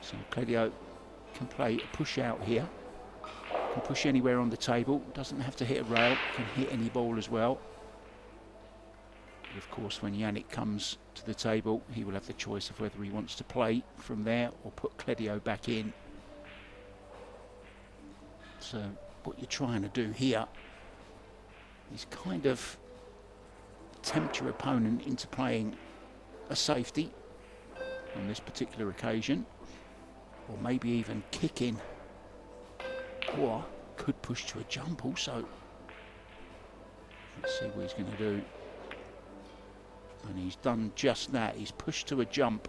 So Cledio can play a push out here. Can push anywhere on the table. Doesn't have to hit a rail. Can hit any ball as well. But of course, when Yannick comes to the table, he will have the choice of whether he wants to play from there or put Cledio back in. So what you're trying to do here is kind of tempt your opponent into playing a safety on this particular occasion, or maybe even kick in, or could push to a jump also. Let's see what he's going to do. And he's done just that. He's pushed to a jump.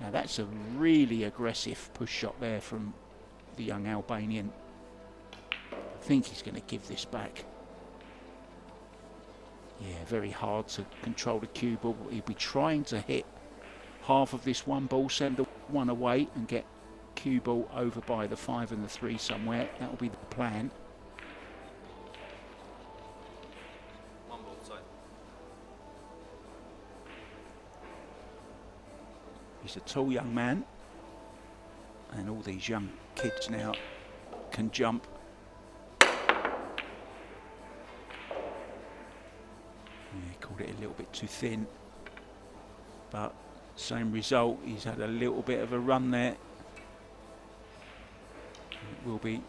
Now that's a really aggressive push shot there from the young Albanian. I think he's going to give this back. Yeah, very hard to control the cue ball. He'll be trying to hit half of this one ball, send the one away and get cue ball over by the 5 and the 3 somewhere. That will be the plan. One ball side. He's a tall young man, and all these young kids now can jump. He called it a little bit too thin, but same result. He's had a little bit of a run there. It will be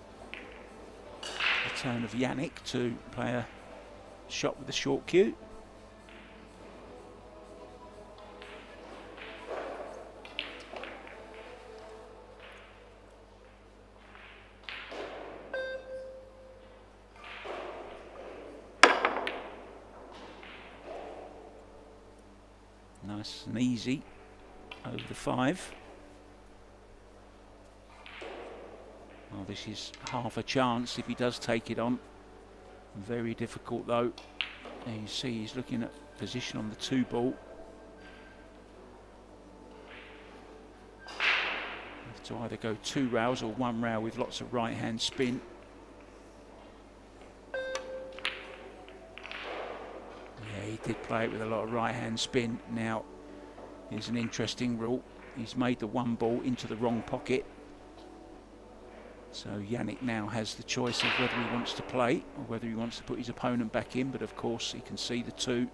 the turn of Yannick to play a shot with a short cue. Nice and easy over the 5. Well, this is half a chance if he does take it on. Very difficult though. There you see he's looking at position on the 2 ball. Have to either go 2 rails or 1 rail with lots of right hand spin. He did play it with a lot of right hand spin. Now here's an interesting rule. He's made the 1 ball into the wrong pocket, so Yannick now has the choice of whether he wants to play or whether he wants to put his opponent back in, but of course he can see the 2,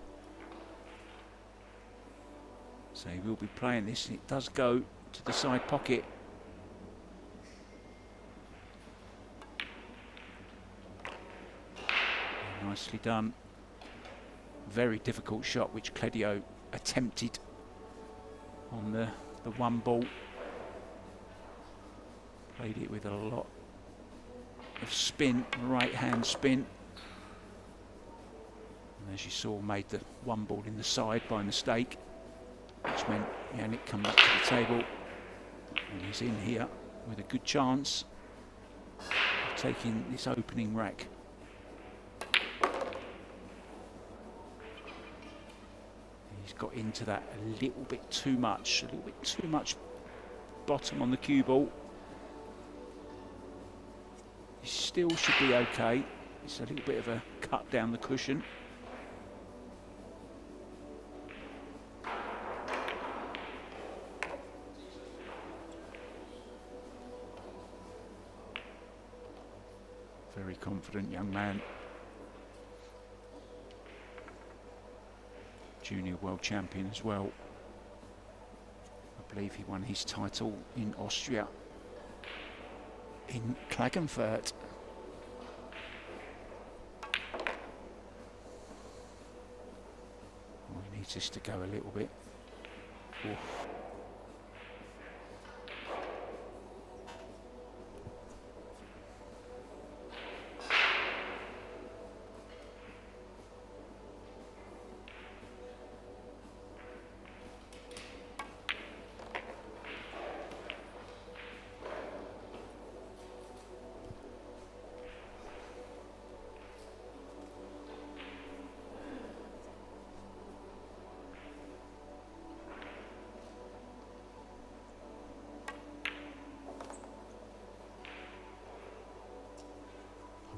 so he will be playing this, and it does go to the side pocket. Nicely done. Very difficult shot which Cledio attempted on the 1 ball. Played it with a lot of spin, right hand spin. And as you saw, made the 1 ball in the side by mistake, which meant Yannick come back to the table. And he's in here with a good chance of taking this opening rack. Got into that a little bit too much, bottom on the cue ball. He still should be okay. It's a little bit of a cut down the cushion. Very confident young man. Junior world champion as well. I believe he won his title in Austria, in Klagenfurt. Oh, he needs this to go a little bit. Oof.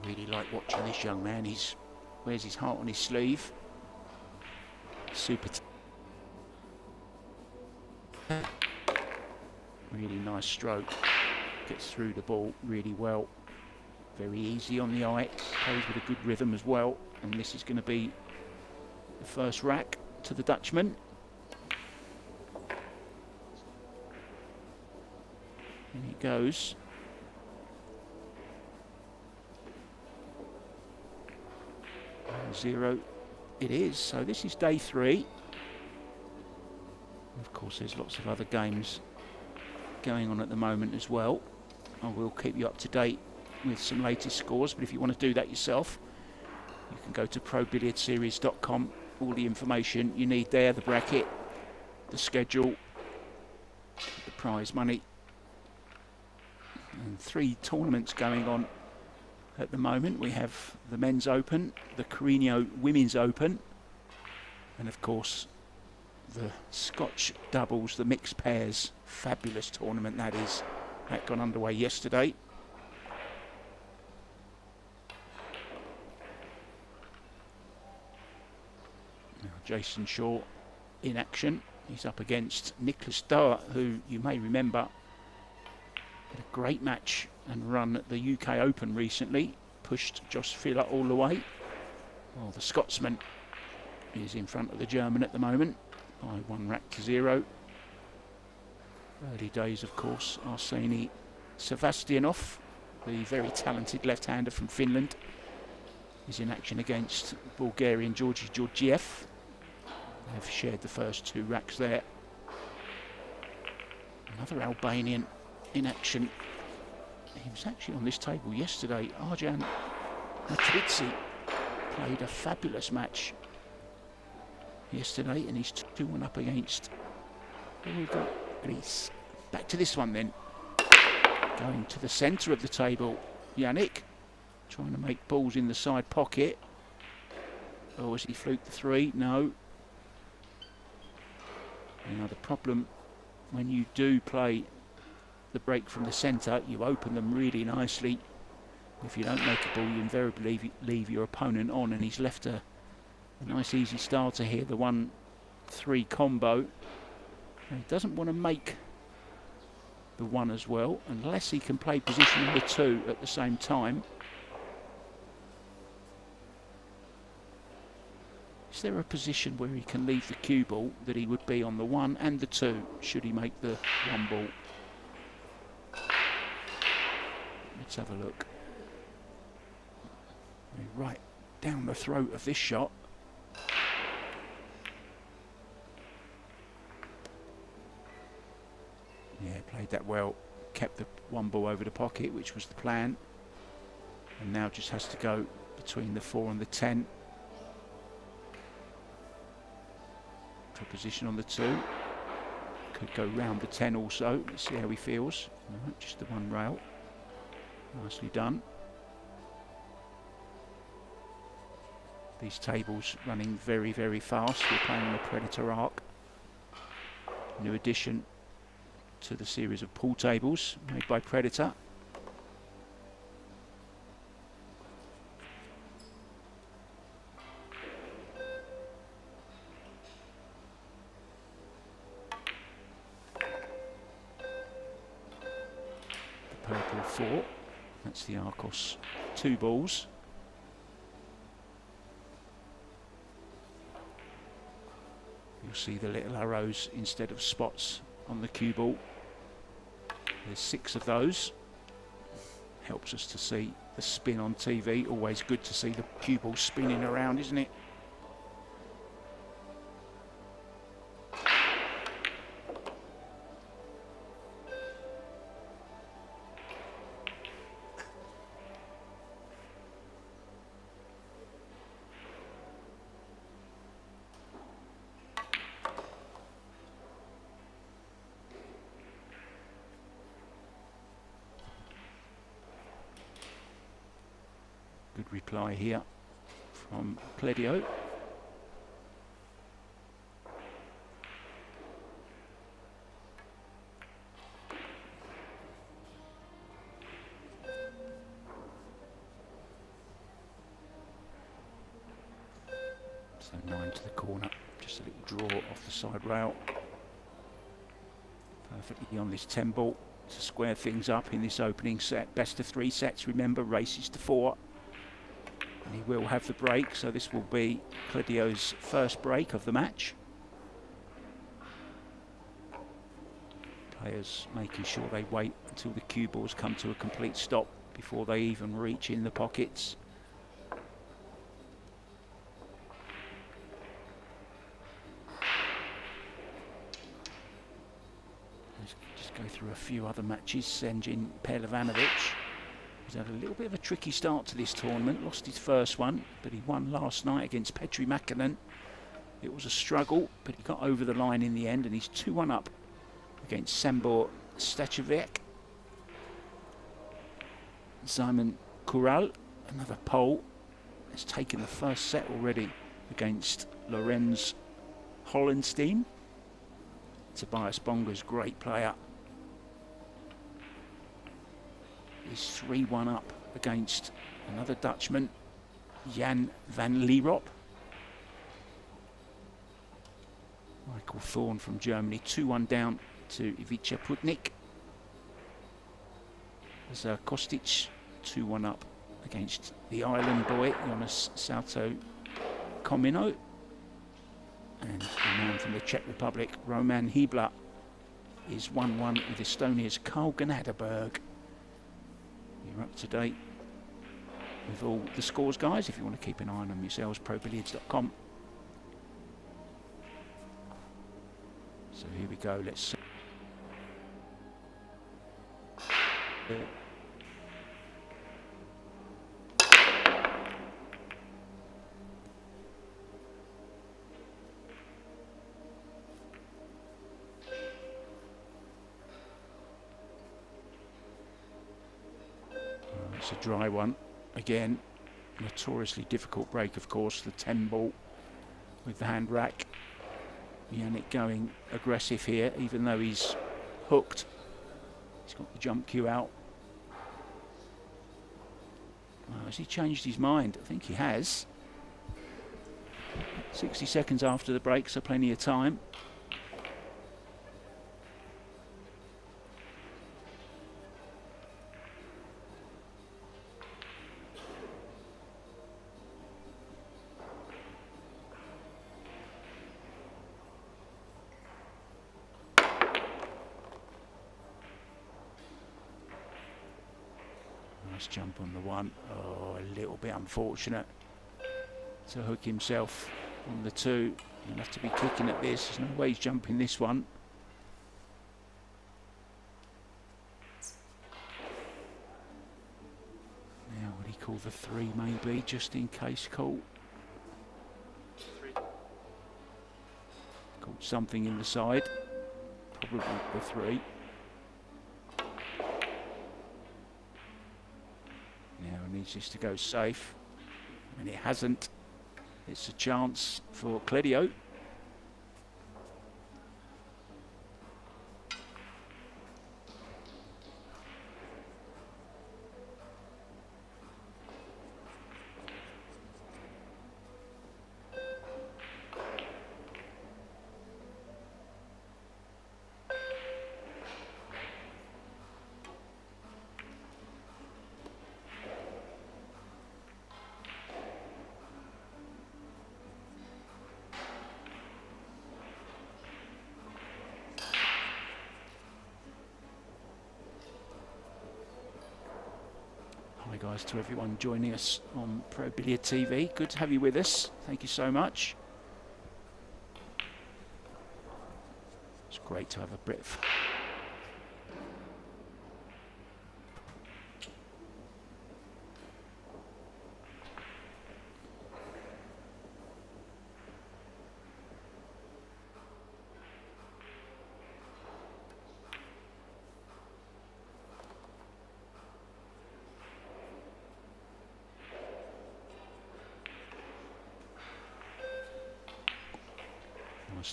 Really like watching this young man. He wears his heart on his sleeve. Super. Really nice stroke. Gets through the ball really well. Very easy on the eye. Plays with a good rhythm as well. And this is going to be the first rack to the Dutchman. And he goes. And 0 it is. So this is day 3. Of course, there's lots of other games going on at the moment as well. I will keep you up to date with some latest scores, but if you want to do that yourself, you can go to probilliardseries.com. All the information you need there, the bracket, the schedule, the prize money, and 3 tournaments going on at the moment. We have the Men's Open, the Carrinho Women's Open, and of course the Scotch doubles, the mixed pairs. Fabulous tournament that is. That got underway yesterday. Now Jason Shaw in action. He's up against Nicholas Dower, who you may remember had a great match and run at the UK Open recently. Pushed Josh Filler all the way. Well, the Scotsman is in front of the German at the moment by 1 rack to 0. Early days, of course. Arseni Sevastianov, the very talented left-hander from Finland, is in action against Bulgarian Georgi Georgiev. They've shared the first 2 racks there. Another Albanian in action. He was actually on this table yesterday. Arjan Matritsi played a fabulous yesterday, and he's 2-1 up against. Here we go, Greece. Back to this one then. Going to the centre of the table, Yannick, trying to make balls in the side pocket. Oh, has he fluked the 3? No. Now the problem when you do play the break from the centre, you open them really nicely. If you don't make a ball, you invariably leave your opponent on, and he's left a nice easy starter here, the 1-3 combo. And he doesn't want to make the 1 as well, unless he can play position number 2 at the same time. Is there a position where he can leave the cue ball that he would be on the 1 and the 2, should he make the 1 ball? Let's have a look. Right down the throat of this shot. Yeah, played that well. Kept the 1 ball over the pocket, which was the plan. And now just has to go between the 4 and the 10. For position on the 2. Could go round the 10 also. Let's see how he feels. Right, just the 1 rail. Nicely done. These tables running very, very fast. We're playing on the Predator Arc. New addition to the series of pool tables made by Predator. The purple 4. That's the Arcos 2 balls. You'll see the little arrows instead of spots on the cue ball. There's 6 of those. Helps us to see the spin on TV. Always good to see the cue ball spinning around, isn't it? Good reply here from Pledio. So 9 to the corner, just a little draw off the side rail. perfectly on this 10 ball to square things up in this opening set. Best of 3 sets, remember, races to 4. And he will have the break, so this will be Cladio's first break of the match. Players making sure they wait until the cue balls come to a complete stop before they even reach in the pockets. Let's just go through a few other matches. Senjin Perlevanovic, he's had a little bit of a tricky start to this tournament, lost his first one, but he won last night against Petri Mäkinen. It was a struggle, but he got over the line in the end, and he's 2-1 up against Sambor Stachevek. Simon Kural, another Pole, has taken the first set already against Lorenz Hollenstein. Tobias Bonga's great player. He's 3-1 up against another Dutchman, Jan van Lierop. Michael Thorne from Germany, 2-1 down to Ivica Putnik. There's Kostic, 2-1 up against the island boy, Jonas Salto Komino. And the man from the Czech Republic, Roman Hibla, is 1-1 with Estonia's Carl Gnaderberg. You're up to date with all the scores, guys, if you want to keep an eye on them yourselves, probilliards.com. So here we go, let's see. It's a dry one again. Notoriously difficult break, of course, the 10 ball with the hand rack. Yannick going aggressive here, even though he's hooked. He's got the jump cue out. Oh, has he changed his mind? I think he has. 60 seconds after the break, so plenty of time. Nice jump on the one. Oh, a little bit unfortunate to hook himself on the 2. He'll have to be kicking at this. There's no way he's jumping this one. Now, what he call the 3 maybe, just in case caught. 3. Caught something in the side. Probably the 3. Now he needs this to go safe, and it hasn't. It's a chance for Cledio. Hi guys, to everyone joining us on Pro Billiard TV. Good to have you with us. Thank you so much. It's great to have a bit of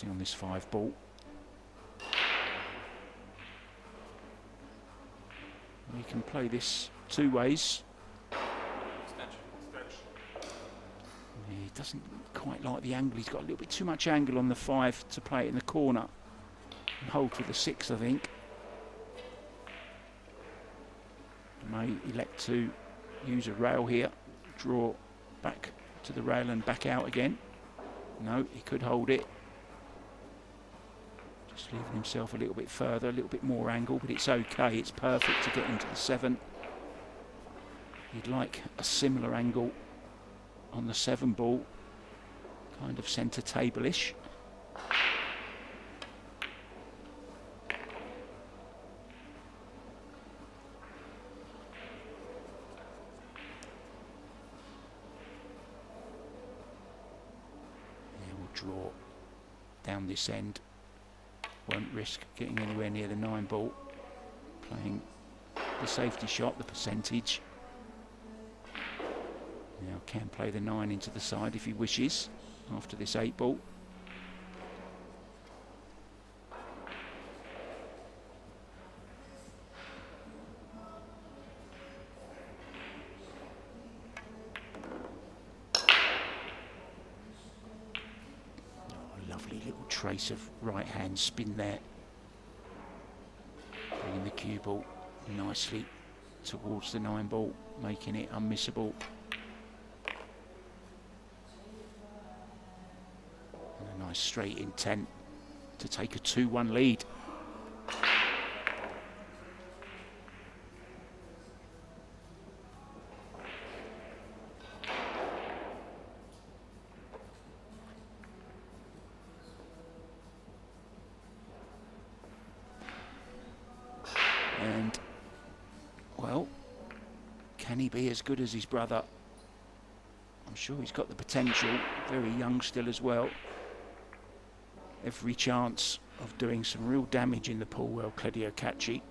on this 5 ball. We can play this 2 ways. He doesn't quite like the angle. He's got a little bit too much angle on the 5 to play it in the corner. And hold for the 6, I think. may elect to use a rail here, draw back to the rail and back out again. No, he could hold it. Just leaving himself a little bit further, a little bit more angle, but it's okay. It's perfect to get into the 7. You'd like a similar angle on the 7 ball, kind of centre table-ish. Draw down this end, won't risk getting anywhere near the 9 ball, playing the safety shot, the percentage. Now can play the 9 into the side if he wishes after this 8 ball. Trace of right hand spin there, bringing the cue ball nicely towards the 9 ball, making it unmissable. And a nice straight intent to take a 2-1 lead. And, well, can he be as good as his brother? I'm sure he's got the potential, very young still as well. Every chance of doing some real damage in the pool, well, Claudio Cacci.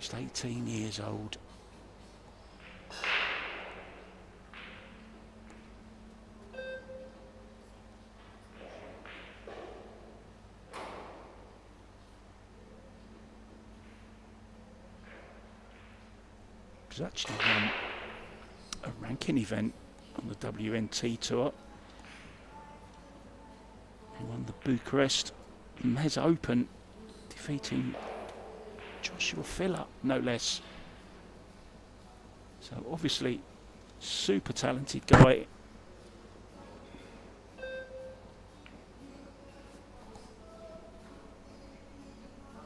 Just 18 years old. He's actually won a ranking event on the WNT tour. He won the Bucharest Mez Open, defeating Joshua Filler, no less. So obviously, super talented guy.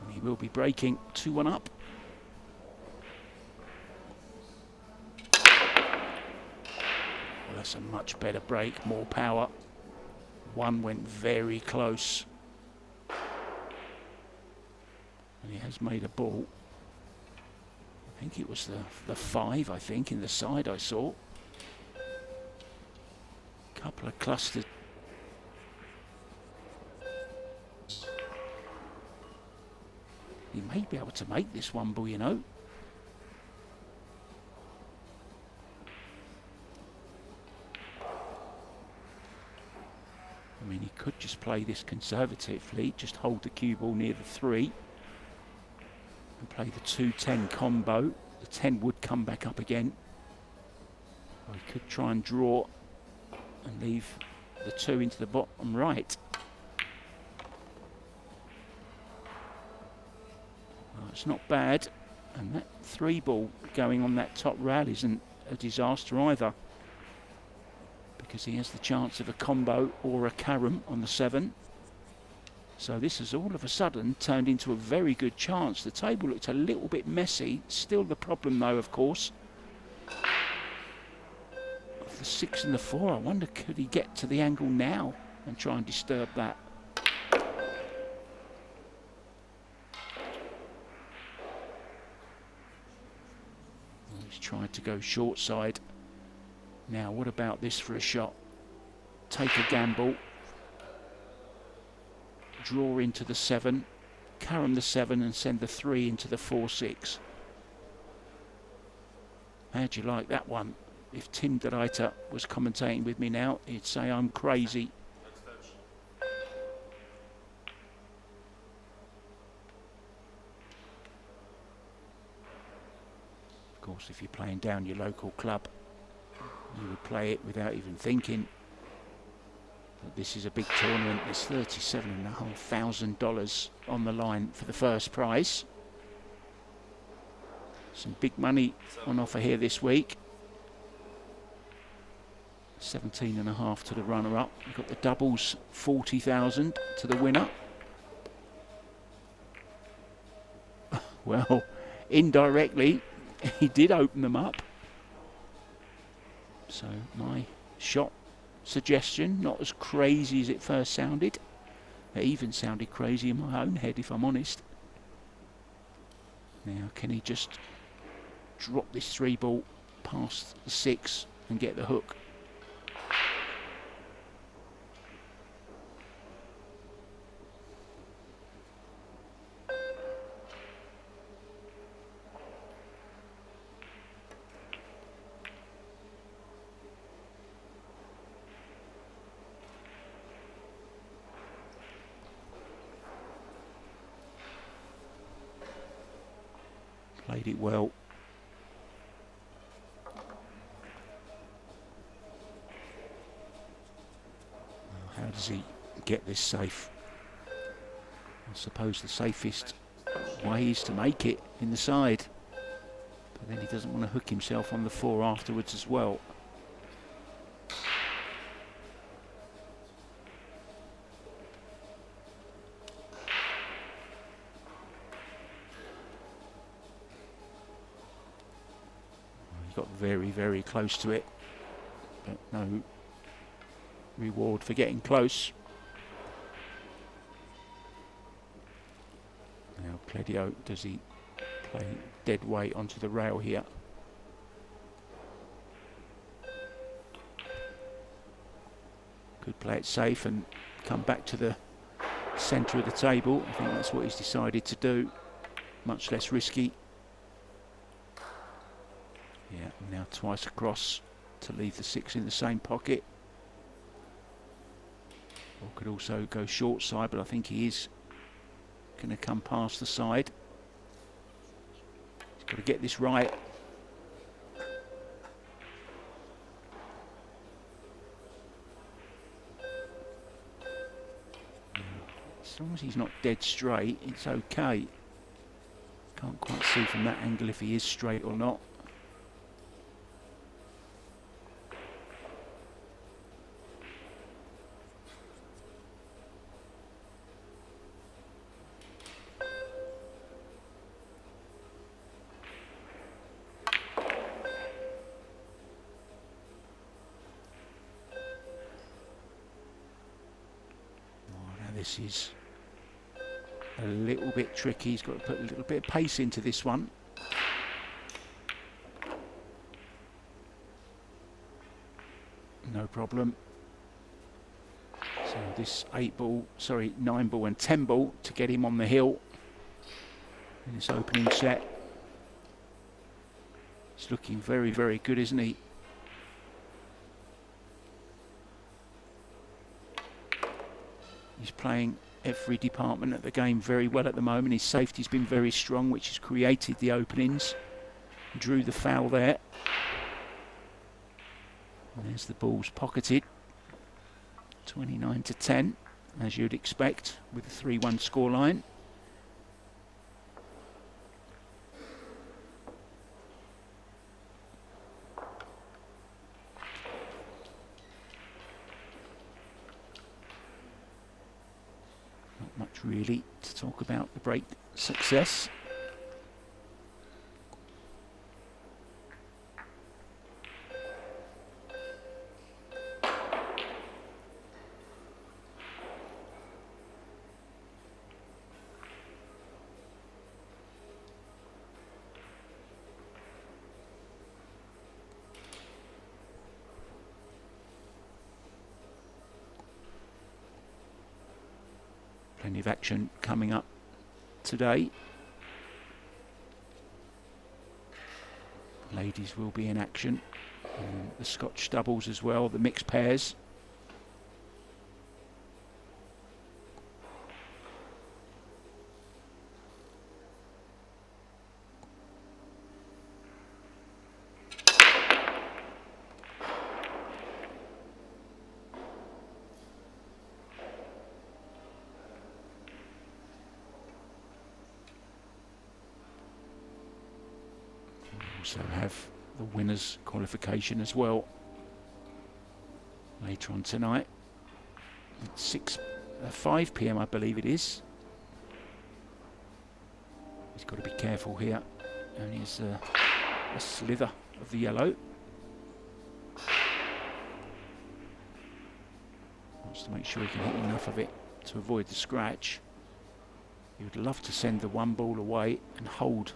And he will be breaking 2-1 up. Well, that's a much better break, more power. One went very close. And he has made a ball. I think it was the 5, I think, in the side I saw. Couple of clustered. He may be able to make this 1 ball, you know. I mean, he could just play this conservatively, just hold the cue ball near the 3. And play the 2-10 combo. The 10 would come back up again. Or he could try and draw and leave the 2 into the bottom right. Well, it's not bad. And that 3 ball going on that top rail isn't a disaster either, because he has the chance of a combo or a carom on the 7. So this has all of a sudden turned into a very good chance. The table looked a little bit messy. Still the problem though, of course, of the 6 and the 4. I wonder, could he get to the angle now and try and disturb that? Well, he's tried to go short side. Now what about this for a shot? Take a gamble. Draw into the 7, carom the 7 and send the 3 into the 4-6. How'd you like that one? if Tim de Ruyter was commentating with me now, he'd say I'm crazy. Of course, if you're playing down your local club, you would play it without even thinking. But this is a big tournament. There's $37,500 on the line for the first prize. Some big money on offer here this week. 17.5 to the runner-up. We've got the doubles, 40,000 to the winner. Well, indirectly, he did open them up. So my shot suggestion, not as crazy as it first sounded. It even sounded crazy in my own head, if I'm honest. Now, can he just drop this 3 ball past the 6 and get the hook? Played it well. How does he get this safe? I suppose the safest way is to make it in the side, but then he doesn't want to hook himself on the 4 afterwards as well. He got very, very close to it, but no reward for getting close. Now Cledio, does he play dead weight onto the rail here? Could play it safe and come back to the centre of the table. I think that's what he's decided to do. Much less risky. Yeah, now twice across to leave the 6 in the same pocket. Or could also go short side, but I think he is going to come past the side. He's got to get this right. As long as he's not dead straight, it's okay. Can't quite see from that angle if he is straight or not. This is a little bit tricky. He's got to put a little bit of pace into this one. No problem. So this 9 ball and 10 ball to get him on the hill in this opening set. He's looking very, very good, isn't he? He's playing every department of the game very well at the moment. His safety's been very strong, which has created the openings. Drew the foul there. And there's the balls pocketed. 29 to 10, as you'd expect, with a 3-1 scoreline. Much really to talk about the break success. Plenty of action coming up today. Ladies will be in action. And the Scotch doubles as well, the mixed pairs. Also have the winners qualification as well later on tonight at 5 p.m. I believe it is. He's got to be careful here. Only is a slither of the yellow. Wants to make sure he can hit enough of it to avoid the scratch. He would love to send the one ball away and hold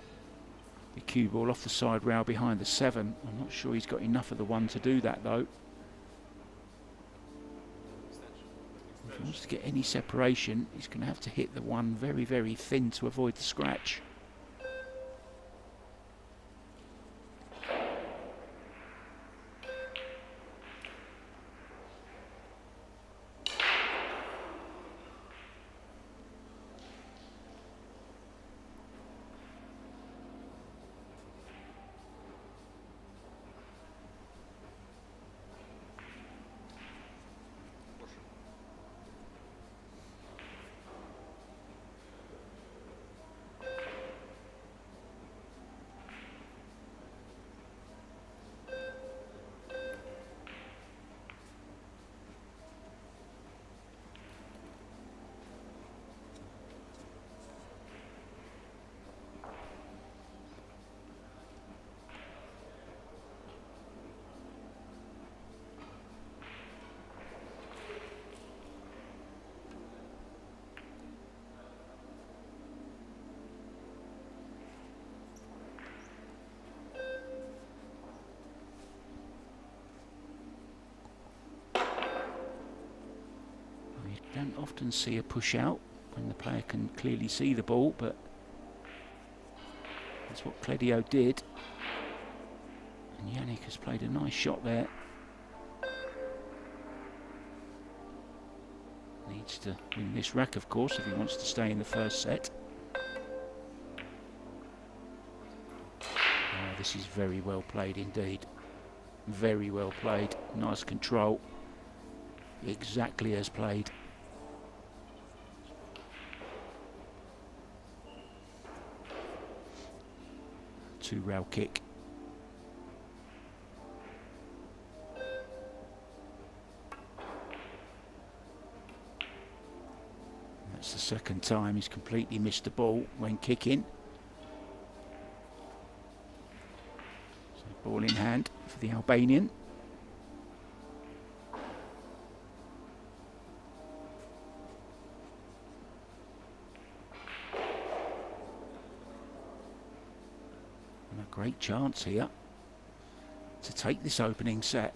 the cue ball off the side rail behind the 7. I'm not sure he's got enough of the 1 to do that though. If he wants to get any separation, he's going to have to hit the 1 very, very thin to avoid the scratch. Don't often see a push out when the player can clearly see the ball, but that's what Cledio did. And Yannick has played a nice shot there. Needs to win this rack, of course, if he wants to stay in the first set. Oh, this is very well played indeed. Very well played. Nice control. Exactly as played. Two-rail kick. That's the second time he's completely missed the ball when kicking. So ball in hand for the Albanian. Great chance here to take this opening set.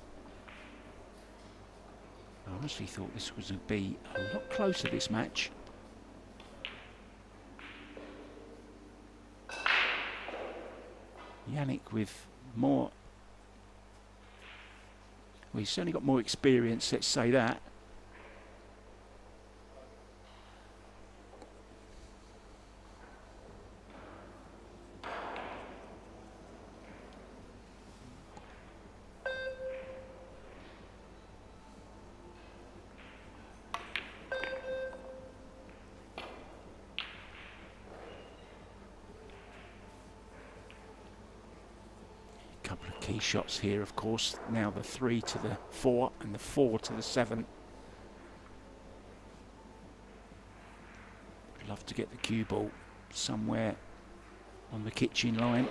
I honestly thought this was going to be a lot closer, this match. Yannick with more... Well, he's certainly got more experience, let's say that. Key shots here, of course. Now the 3 to the 4 and the 4 to the 7. I'd love to get the cue ball somewhere on the kitchen line.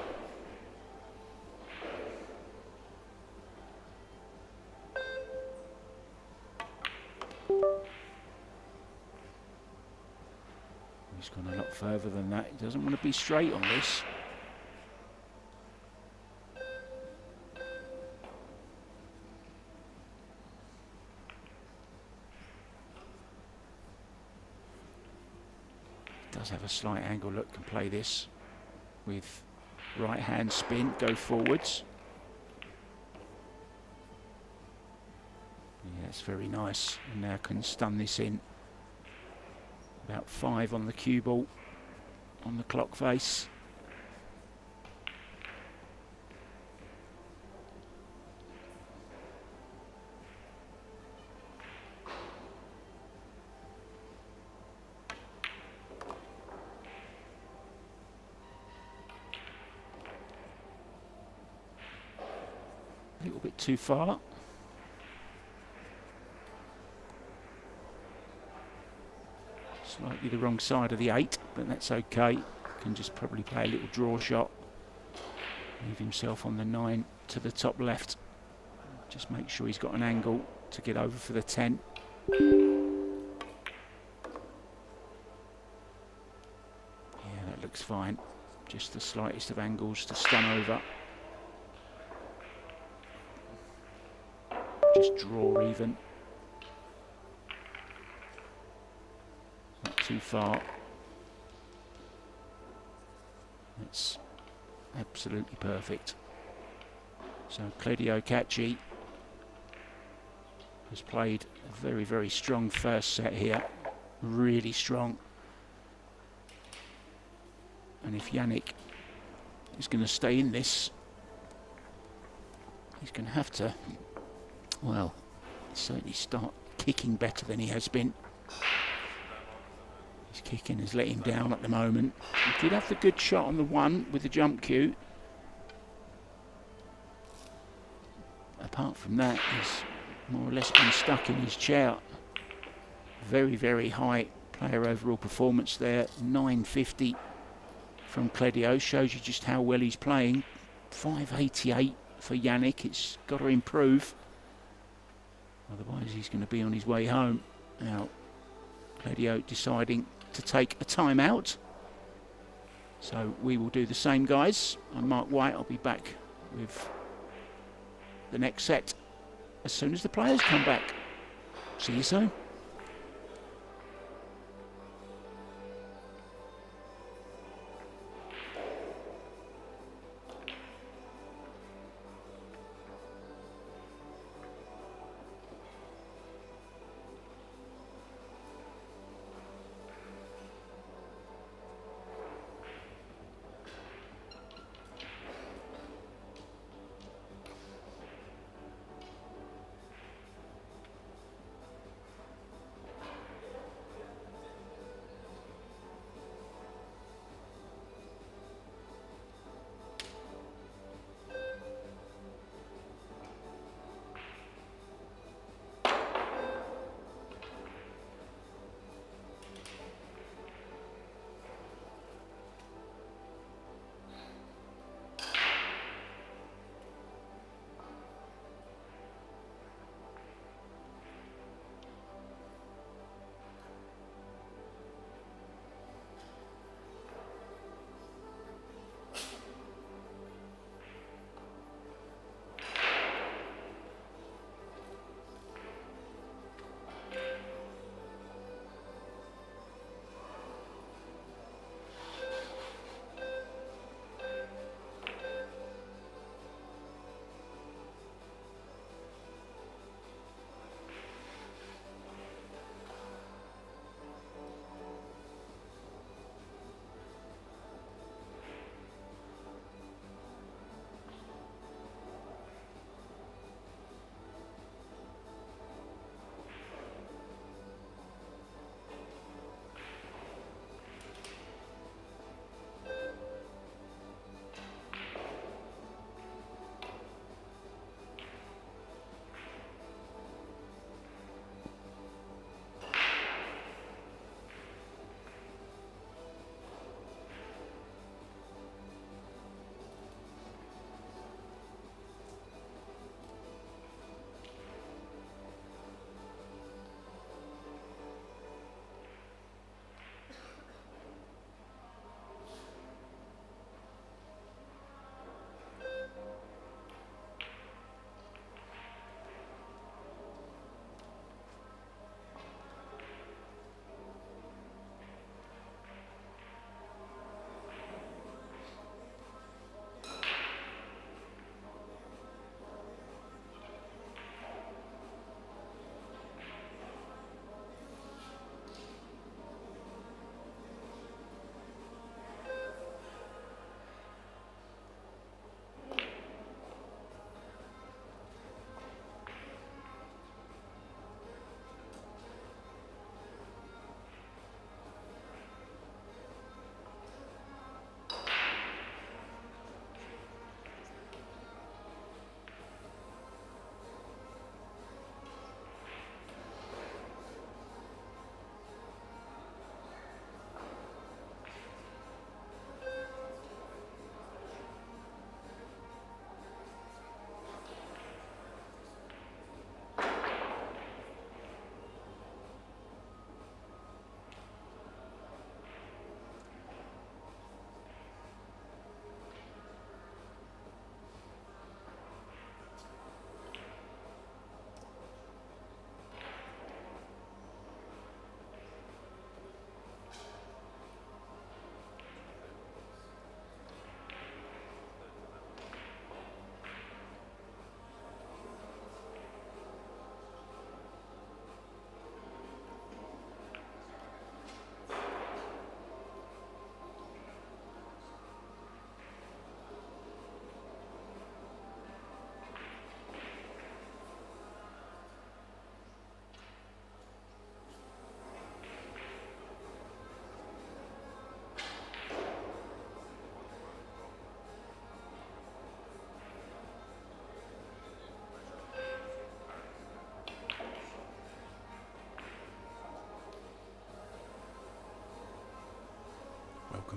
He's gone a lot further than that. He doesn't want to be straight on this. Does have a slight angle look, can play this with Right hand spin, go forwards. Yeah, it's very nice. And now can stun this in. About 5 on the cue ball, on the clock face. A little bit too far. Slightly the wrong side of the 8, but that's okay. Can just probably play a little draw shot. Move himself on the 9 to the top left. Just make sure he's got an angle to get over for the 10. Yeah, that looks fine. Just the slightest of angles to stun over. Just draw even. Not too far. That's absolutely perfect. So Claudio Cacci has played a very, very strong first set here. Really strong. And if Yannick is going to stay in this, he's going to have to, well, certainly start kicking better than he has been. His kicking has let him down at the moment. He did have the good shot on the 1 with the jump cue. Apart from that, he's more or less been stuck in his chair. Very, very high player overall performance there. 950 from Claudio. Shows you just how well he's playing. 588 for Yannick. It's got to improve. Otherwise, he's going to be on his way home. Now, Claudio deciding to take a timeout. So we will do the same, guys. I'm Mark White. I'll be back with the next set as soon as the players come back. See you soon.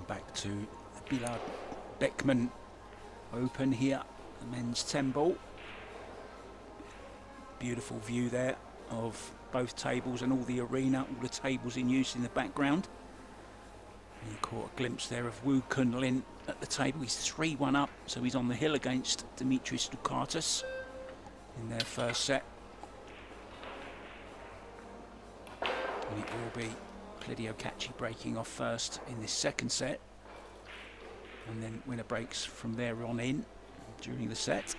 Back to the Billard Beckmann Open here, the men's 10 ball. Beautiful view there of both tables and all the arena, all the tables in use in the background. And you caught a glimpse there of Wu Kunlin at the table. He's 3-1 up, so he's on the hill against Dimitris Dukatis in their first set. And it will be Claudio Cacci breaking off first in this second set, and then winner breaks from there on in during the set.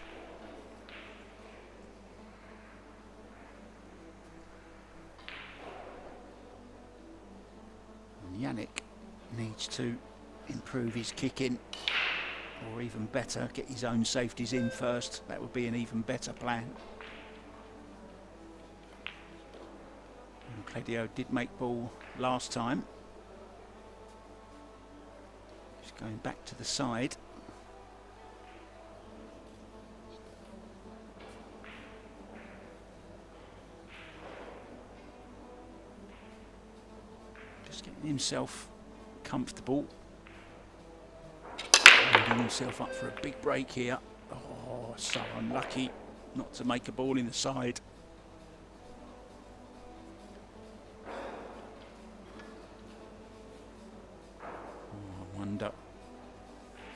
And Yannick needs to improve his kicking, or even better, get his own safeties in first. That would be an even better plan. Claudio did make ball last time. He's going back to the side. Just getting himself comfortable. Holding himself up for a big break here. Oh, so unlucky not to make a ball in the side.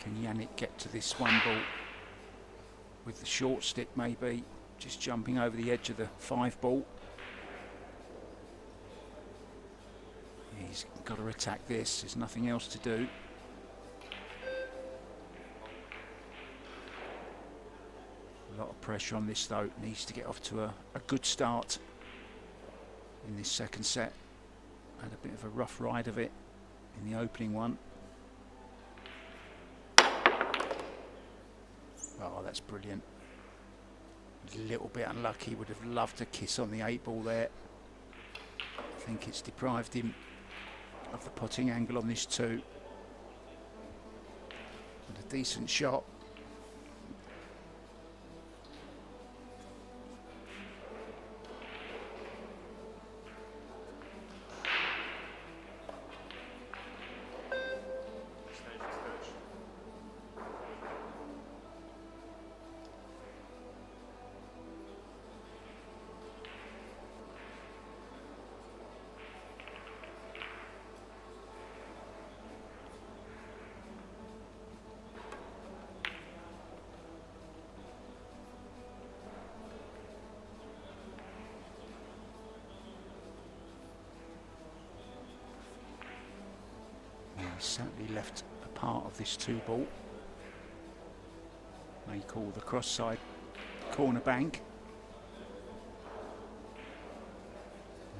Can Yannick get to this one ball with the short stick, maybe just jumping over the edge of the 5 ball? He's got to attack this, there's nothing else to do. A lot of pressure on this though, needs to get off to a good start in this second set. Had a bit of a rough ride of it in the opening one. Oh, that's brilliant. A little bit unlucky, would have loved to kiss on the 8 ball there. I think it's deprived him of the potting angle on this 2. But a decent shot. Certainly left a part of this 2 ball. May call the cross side corner bank.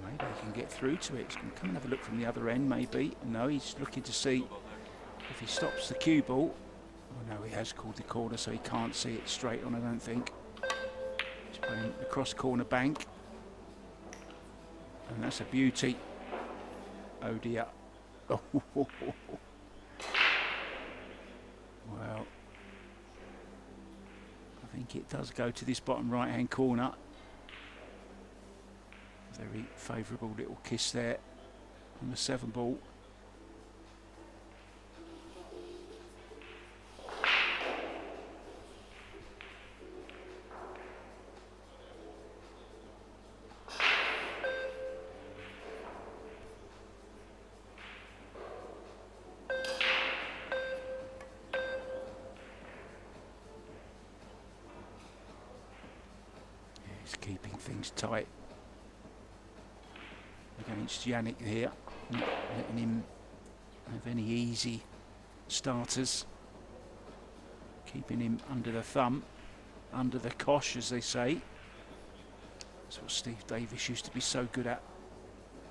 Maybe he can get through to it. He's going to come and have a look from the other end, maybe. No, he's looking to see if he stops the cue ball. Oh no, he has called the corner, so he can't see it straight on, I don't think. He's playing the cross corner bank. And that's a beauty. Oh dear. Oh, well, I think it does go to this bottom right hand corner. Very favourable little kiss there on the 7 ball. Keeping things tight against Yannick here, not letting him have any easy starters, keeping him under the thumb, under the cosh, as they say. That's what Steve Davis used to be so good at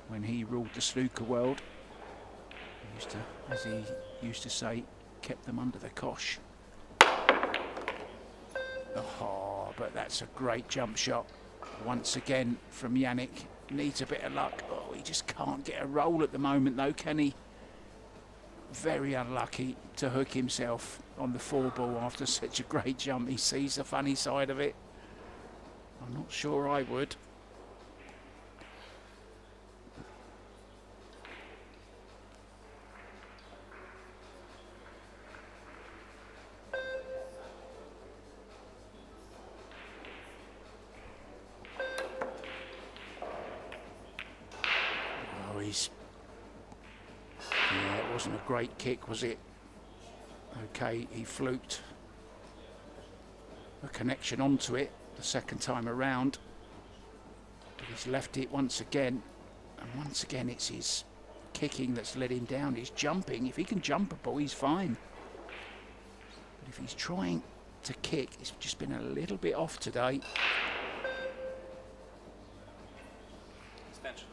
when he ruled the snooker world. He used to, as he used to say, kept them under the cosh. Oh, but that's a great jump shot once again from Yannick. Needs a bit of luck. Oh, he just can't get a roll at the moment though, can he? Very unlucky to hook himself on the 4 ball after such a great jump. He sees the funny side of it. I'm not sure I would. Yeah, it wasn't a great kick, was it? Okay, he fluked a connection onto it the second time around. But he's left it once again. And once again, it's his kicking that's let him down. He's jumping. If he can jump a ball, he's fine. But if he's trying to kick, it's just been a little bit off today. Extension.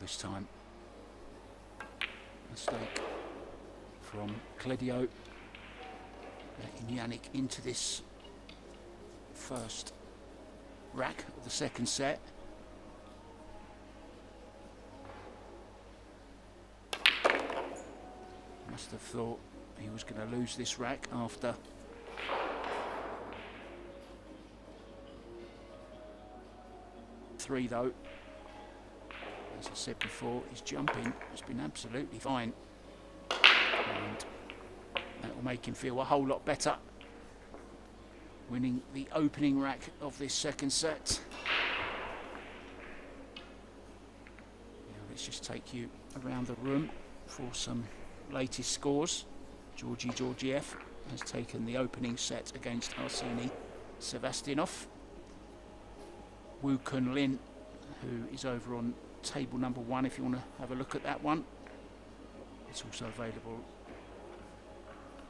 This time, mistake from Cledio, letting Yannick into this first rack of the second set. Must have thought he was going to lose this rack after three, though. As I said before, his jumping has been absolutely fine, and that will make him feel a whole lot better, winning the opening rack of this second set. Now let's just take you around the room for some latest scores. Georgi Georgiev has taken the opening set against Arseny Sevastianov. Wu Kun Lin, who is over on table number 1 if you want to have a look at that one. It's also available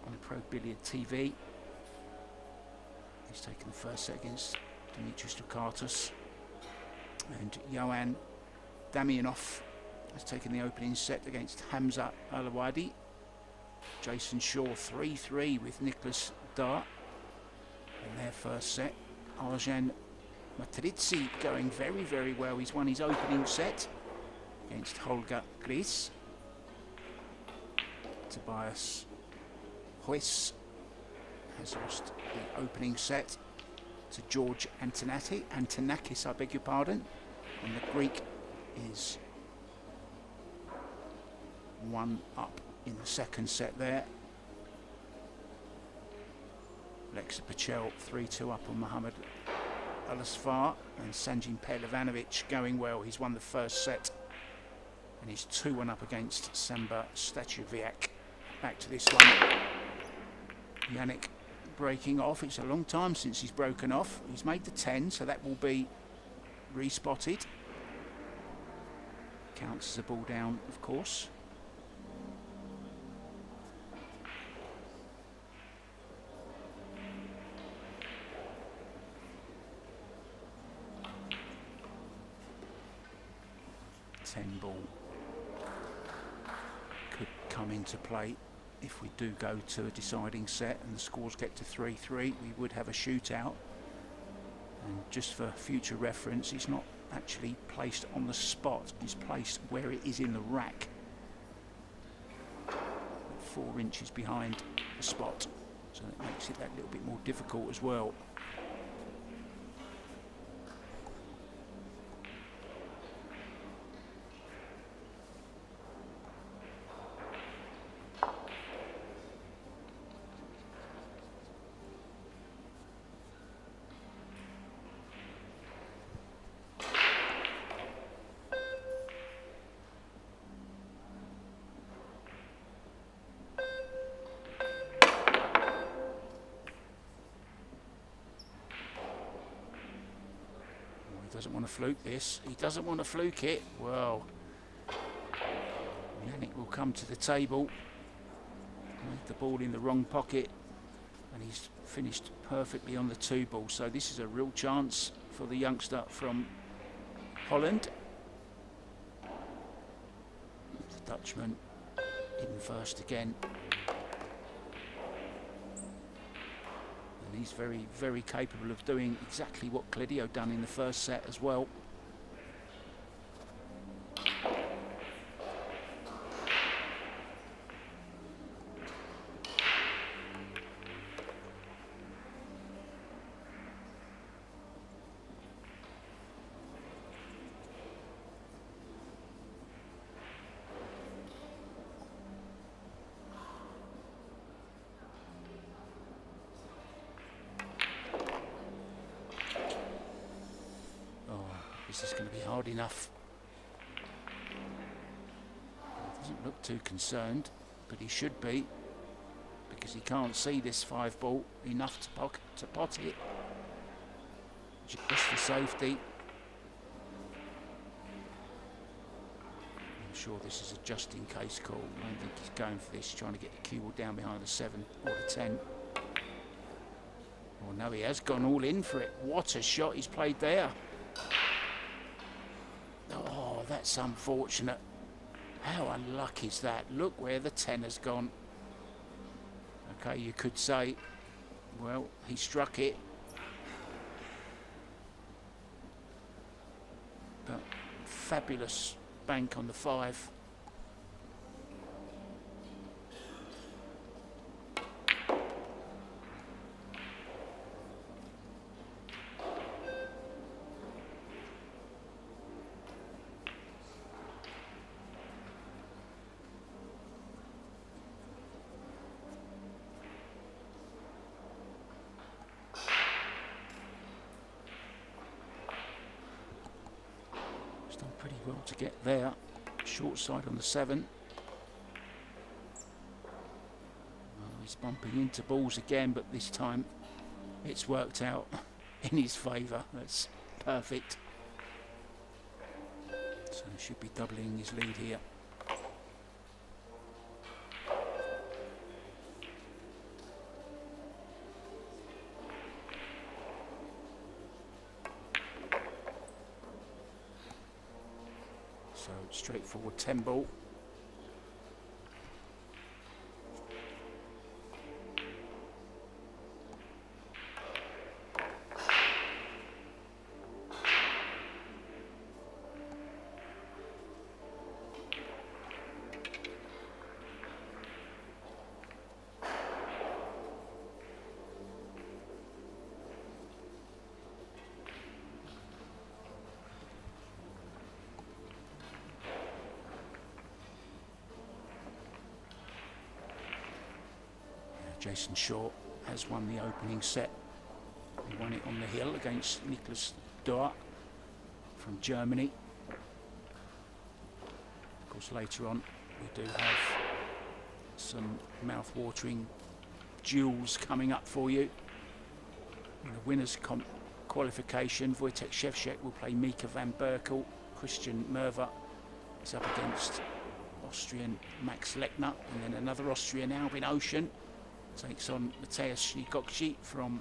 on Pro Billiard TV. He's taken the first set against Dimitris Lukatos. And Johann Damianov has taken the opening set against Hamza Alawadi. Jason Shaw 3-3 with Nicholas Dar in their first set. Arjen Matrizzi going very, very well. He's won his opening set against Holger Glis. Tobias Huis has lost the opening set to George Antonakis, I beg your pardon. And the Greek is 1 up in the second set there. Alexa Pachel 3-2 up on Mohammed Al-Asfar, and Sanjin Pelevanovic going well. He's won the first set and he's 2-1 up against Samba Statuviak. Back to this one. Yannick breaking off. It's a long time since he's broken off. He's made the 10, so that will be respotted. Counts as a ball down, of course. Ball could come into play if we do go to a deciding set and the scores get to 3-3. We would have a shootout, and just for future reference, it's not actually placed on the spot, it's placed where it is in the rack, 4 inches behind the spot, so that makes it that little bit more difficult as well. doesn't want to fluke this. He doesn't want to fluke it. Well, Yannick will come to the table. Made the ball in the wrong pocket. And he's finished perfectly on the 2 ball. So this is a real chance for the youngster from Holland. The Dutchman in first again. And he's very, very capable of doing exactly what Claudio done in the first set as well. This is going to be hard enough. He doesn't look too concerned, but he should be, because he can't see this 5 ball enough to pot it. Just for safety. I'm sure this is a just-in-case call. I don't think he's going for this, trying to get the cue ball down behind the 7 or the 10. Oh no, he has gone all in for it. What a shot he's played there. Oh, that's unfortunate. How unlucky is that? Look where the 10 has gone. Okay, you could say, well, he struck it. But fabulous bank on the 5. Done pretty well to get there. Short side on the 7. Well, he's bumping into balls again, but this time it's worked out in his favour. That's perfect. So he should be doubling his lead here. So straightforward 10 ball. Jason Shaw has won the opening set. He won it on the hill against Niklas Dort from Germany. Of course, later on we do have some mouth-watering duels coming up for you. In the winners' qualification, Wojtek Szewczak will play Mika van Berkel. Christian Merva is up against Austrian Max Lechner, and then another Austrian, Albin Ocean, takes on Mateusz Nikokci from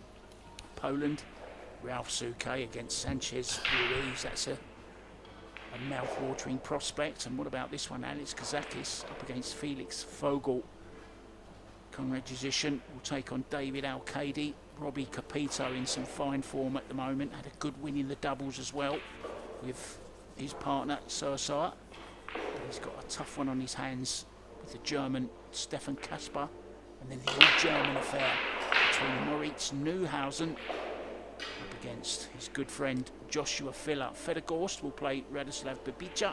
Poland. Ralph Suke against Sanchez Ruiz. That's a mouth-watering prospect. And what about this one? Alex Kazakis up against Felix Vogel. Conrad Juzician will take on David Al-Kadi. Robbie Capito in some fine form at the moment. Had a good win in the doubles as well with his partner Sursar. He's got a tough one on his hands with the German Stefan Kasper. And then the all-German affair between Moritz Neuhausen up against his good friend Joshua Filler. Federgorst will play Radoslav Babica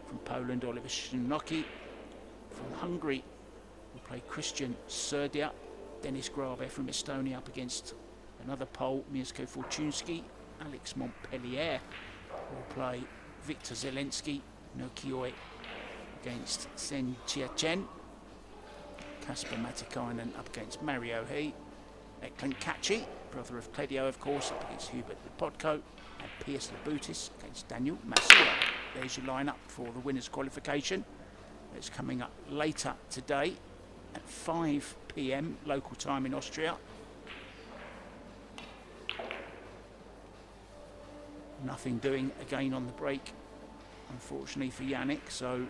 from Poland. Oliver Szynocki from Hungary will play Christian Serdia. Dennis Grabe from Estonia up against another Pole, Mirko Fortunski. Alex Montpellier will play Viktor Zelensky. Nokioi against Sen Chia-Chen. Kasper Matikainen up against Mario He. Eklan Kachi brother of Cledio, of course, up against Hubert Podko, and Pierce Labutis against Daniel Massua. There's your lineup for the winners' qualification. It's coming up later today at 5 p.m. local time in Austria. Nothing doing again on the break, unfortunately for Yannick, so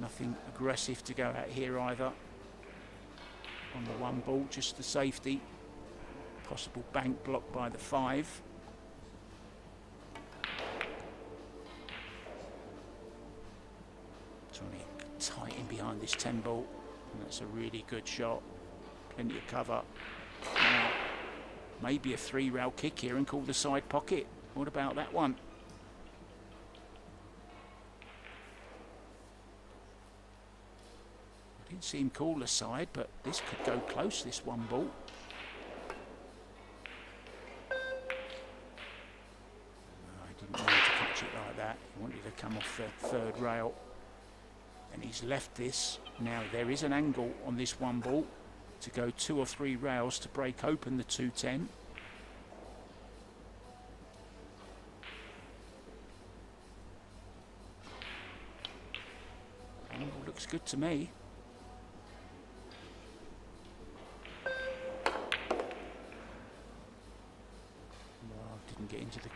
nothing aggressive to go out here either. On the one ball, just the safety. Possible bank block by the 5. Trying to get tight in behind this 10 ball, and that's a really good shot. Plenty of cover. Now, maybe a 3-rail kick here and call the side pocket. What about that one? I didn't see him call the side, but this could go close, this one ball. No, he didn't want to catch it like that. He wanted to come off the 3rd rail. And he's left this. Now there is an angle on this one ball to go 2 or 3 rails to break open the 210. Angle looks good to me. Well, didn't get into the...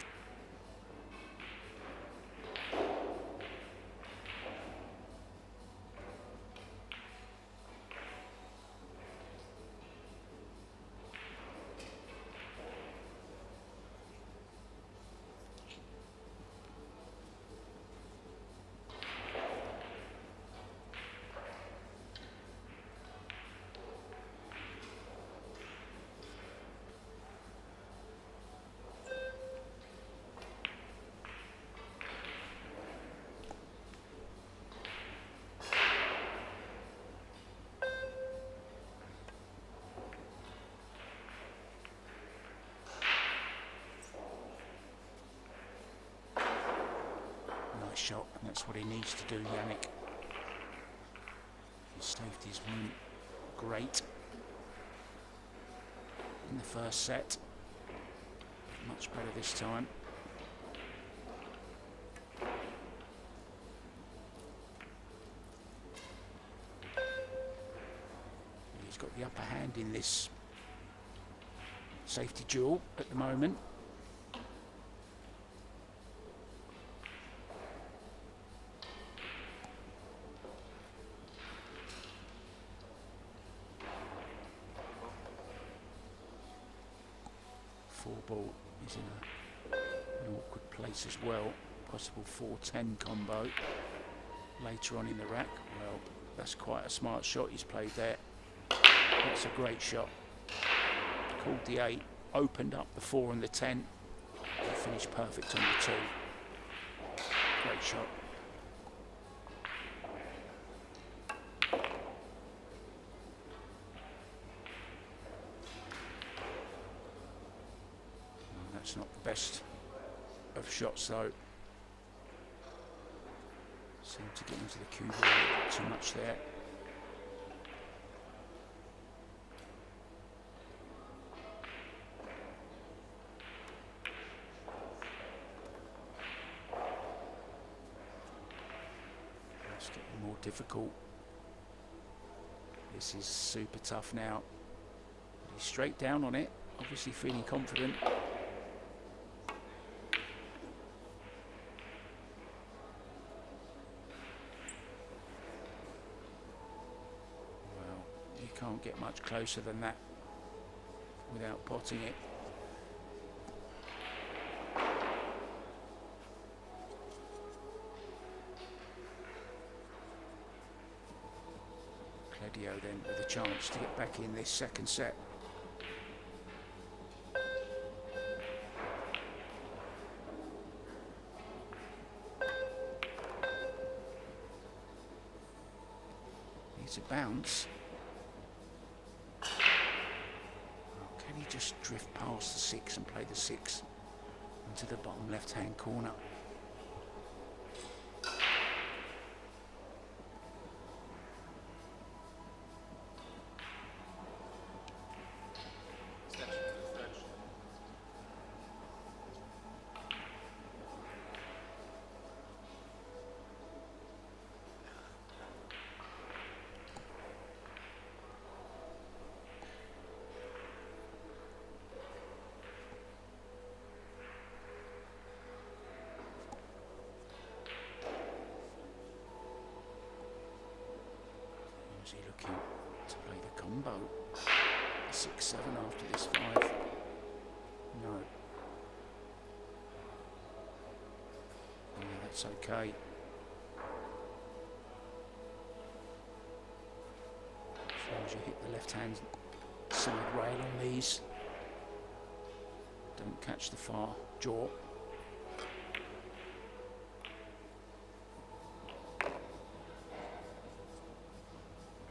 shot, and that's what he needs to do, Yannick. His safeties weren't great in the first set. Much better this time. He's got the upper hand in this safety duel at the moment. Ball is in an awkward place as well. Possible 4-10 combo later on in the rack. Well, that's quite a smart shot he's played there. That's a great shot. Called the 8, opened up the 4 and the 10, and finished perfect on the 2. Great shot. It's not the best of shots though. Seemed to get into the cue a little bit too much there. It's getting more difficult. This is super tough now. He's straight down on it, obviously feeling confident. Can't get much closer than that without potting it. Cledio then with a chance to get back in this second set. Needs a bounce. Just drift past the 6 and play the 6 into the bottom left hand corner. is he looking to play the combo? 6-7 after this 5. No. Yeah, that's okay. As long as you hit the left hand side rail on these, don't catch the far jaw.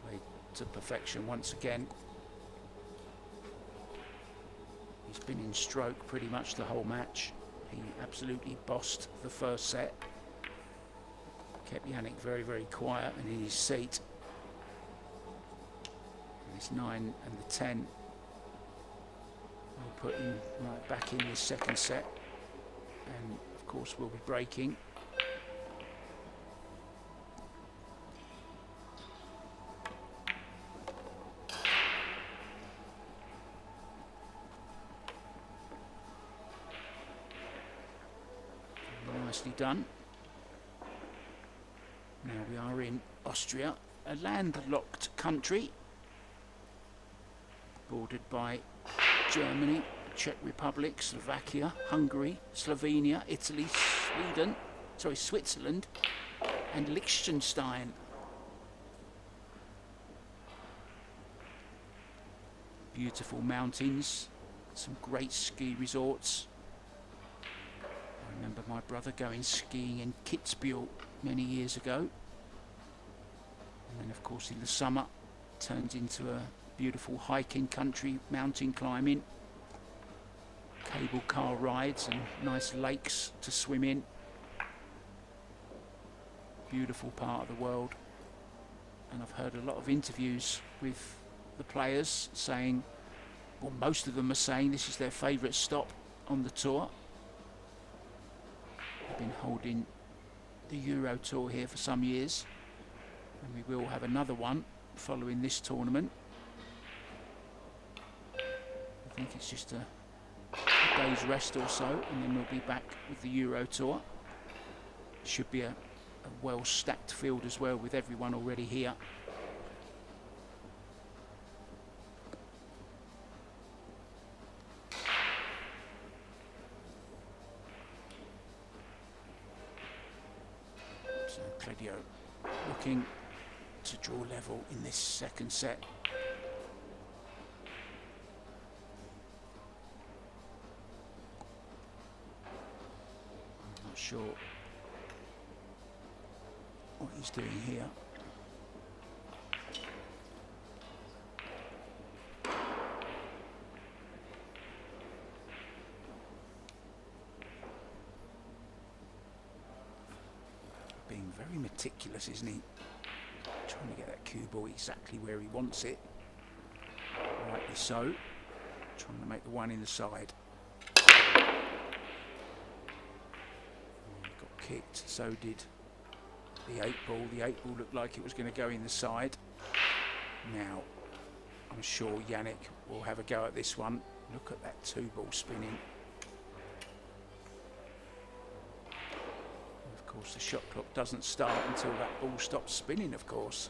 Played to perfection once again. He's been in stroke pretty much the whole match. He absolutely bossed the first set. Kept Yannick very, very quiet and in his seat. And this 9 and the 10 will put him right back in this second set. And of course we'll be breaking. Nicely done. Now we are in Austria, a landlocked country bordered by Germany, Czech Republic, Slovakia, Hungary, Slovenia, Italy, Switzerland and Liechtenstein. Beautiful mountains, some great ski resorts. I remember my brother going skiing in Kitzbühel many years ago. And then of course in the summer turns into a beautiful hiking country, mountain climbing, cable car rides and nice lakes to swim in. Beautiful part of the world. And I've heard a lot of interviews with the players saying, well, most of them are saying this is their favourite stop on the tour. They've been holding the Euro Tour here for some years, and we will have another one following this tournament. I think it's just a day's rest or so, and then we'll be back with the Euro Tour. Should be a well-stacked field as well, with everyone already here. So Claudio looking to draw level in this second set. I'm not sure what he's doing here. Being very meticulous, isn't he? Trying to get that cue ball exactly where he wants it. Rightly so. Trying to make the one in the side. Got kicked, so did the 8 ball. The 8 ball looked like it was going to go in the side. Now, I'm sure Yannick will have a go at this one. Look at that 2 ball spinning. Of course, the shot clock doesn't start until that ball stops spinning, of course.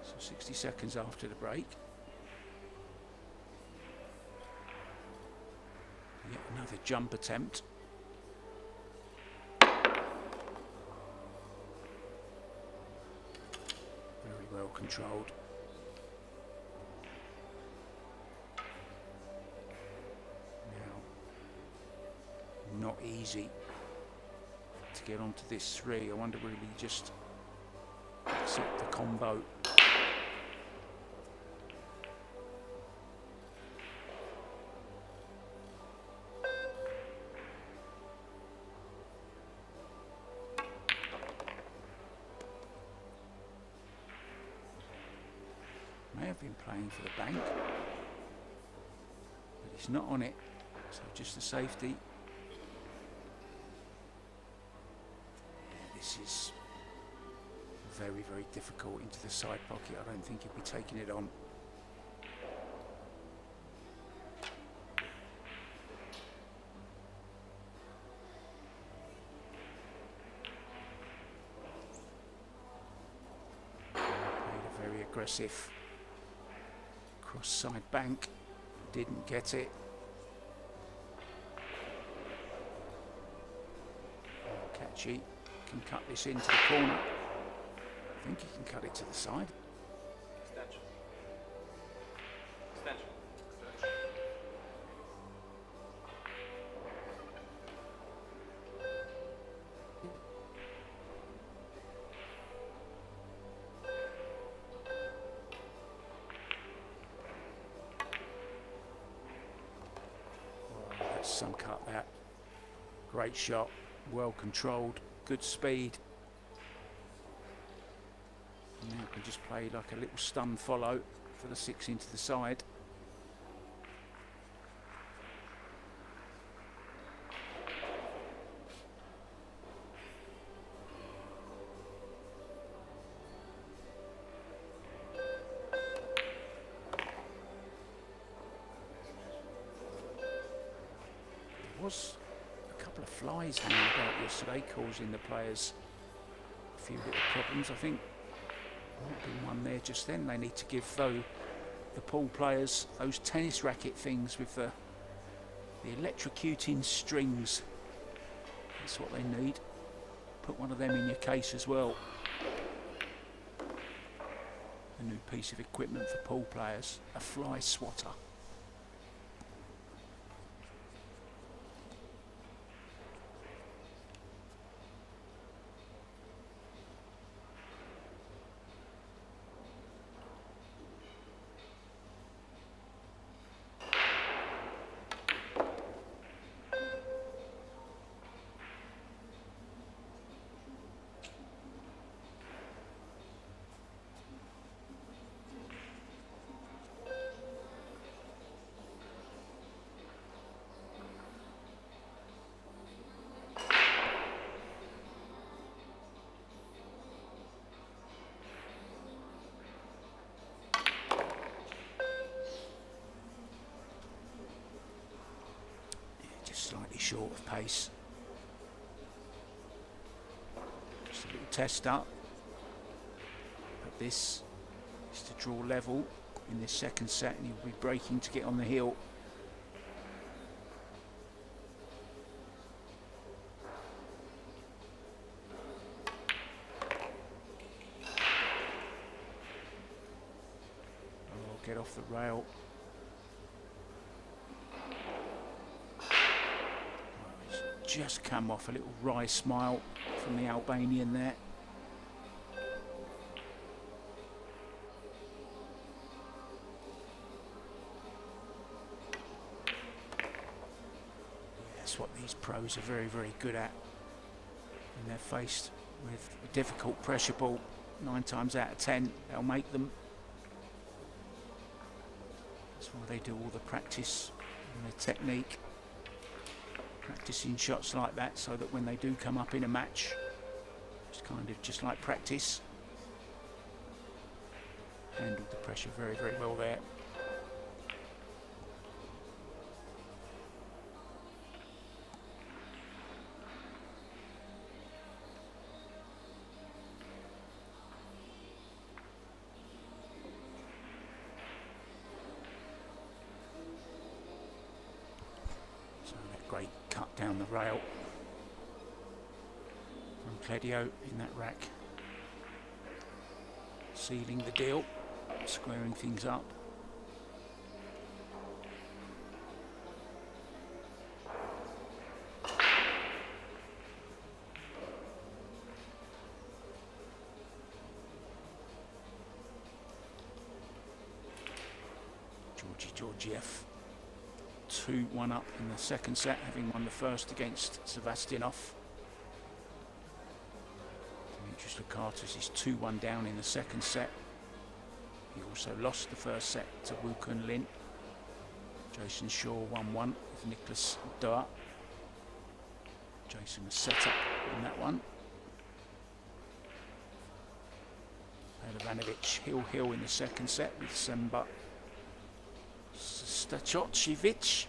So 60 seconds after the break. Yet another jump attempt. Very well controlled. Now, not easy to get onto this 3. I wonder will he just accept the combo. May have been playing for the bank, but he's not on it, so just a safety. This is very, very difficult into the side pocket. I don't think he'll be taking it on. aggressive. Cross side bank, didn't get it. Catchy can cut this into the corner. I think he can cut it to the side. Extension. Extension. That's some cut, that. Great shot, well controlled, good speed. Now can just play like a little stun follow for the 6 into the side. There was a couple of flies hanging about yesterday, causing the players a few little problems, I think. Might be one there just then. They need to give, though, the pool players those tennis racket things with the electrocuting strings. That's what they need. Put one of them in your case as well. A new piece of equipment for pool players, a fly swatter. Slightly short of pace. Just a little test up. But this is to draw level in this second set, and he'll be breaking to get on the heel. Oh, get off the rail. Just come off a little wry smile from the Albanian there. That's what these pros are very, very good at. When they're faced with a difficult pressure ball, 9 times out of 10, they'll make them. That's why they do all the practice and the technique. Practicing shots like that so that when they do come up in a match, it's kind of just like practice. Handled the pressure very, very well there. Great cut down the rail from Cledio in that rack, sealing the deal, squaring things up. Georgiev 2-1 up in the second set, having won the first against Sebastianov. Demetrius Lokatos is 2-1 down in the second set. He also lost the first set to Wu Kun Lin. Jason Shaw 1-1 with Nicholas Doa. Jason was set up in that one. Ivanovic Hill in the second set with Semba Stachocevic.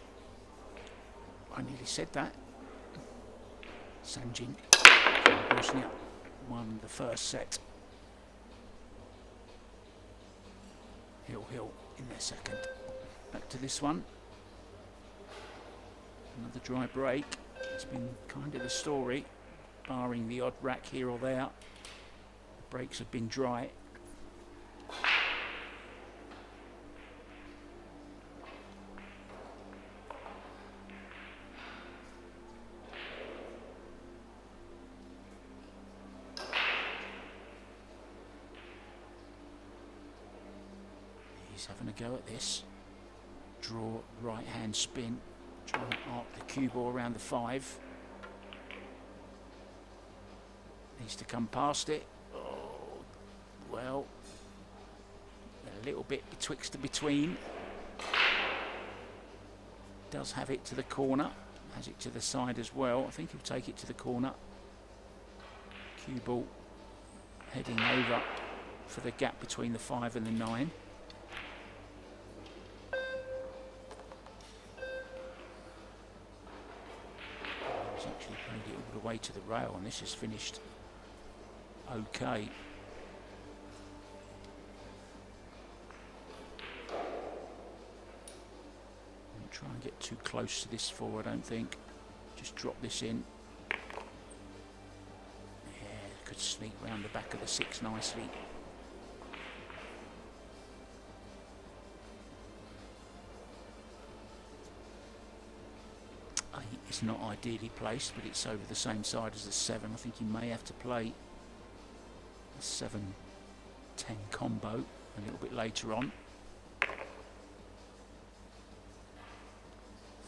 I nearly said that. Sanjin Bosnia won the first set. Hill in their second. Back to this one. Another dry break. It's been kind of the story, barring the odd rack here or there. The breaks have been dry. He's having a go at this. Draw, right hand spin. Try and arc the cue ball around the 5. Needs to come past it. Oh, well, a little bit betwixt and between. Does have it to the corner. Has it to the side as well. I think he'll take it to the corner. Cue ball heading over for the gap between the 5 and the 9. All the way to the rail, and this is finished okay. Don't try and get too close to this 4, I don't think. Just drop this in. Yeah, could sneak round the back of the 6 nicely. It's not ideally placed, but it's over the same side as the 7. I think he may have to play a 7-10 combo a little bit later on.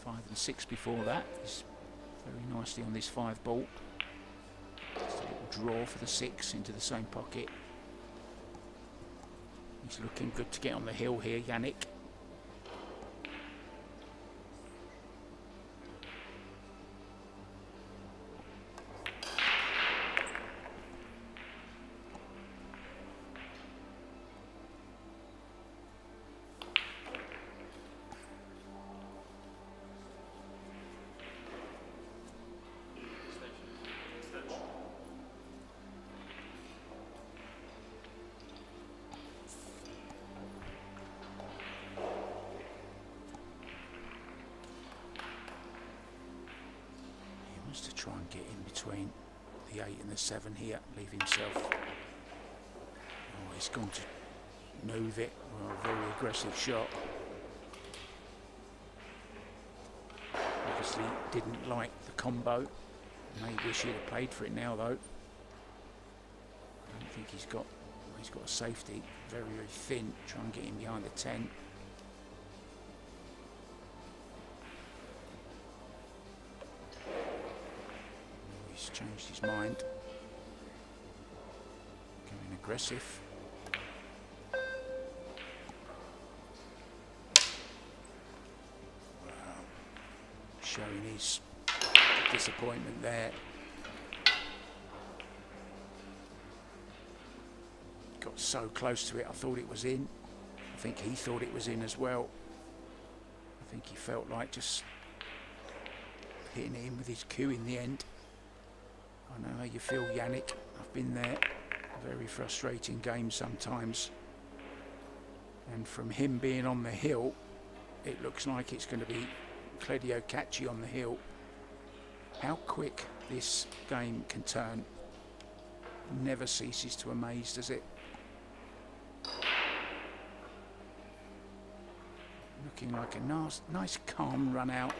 5 and 6 before that. He's very nicely on this 5 ball. Just a little draw for the 6 into the same pocket. He's looking good to get on the hill here, Yannick. To try and get in between the 8 and the 7 here, leave himself. Oh, he's gone to move it. Well, a very aggressive shot. Obviously didn't like the combo. May wish he'd have played for it now though. I don't think he's got a safety. Very, very thin. Try and get him behind the 10. Changed his mind. Going aggressive. Wow. Showing his disappointment there. Got so close to it, I thought it was in. I think he thought it was in as well. I think he felt like just hitting it in with his cue in the end. I know how you feel, Yannick. I've been there. A very frustrating game sometimes. And from him being on the hill, it looks like it's going to be Cledio Catchy on the hill. How quick this game can turn never ceases to amaze, does it? Looking like a nice calm run out.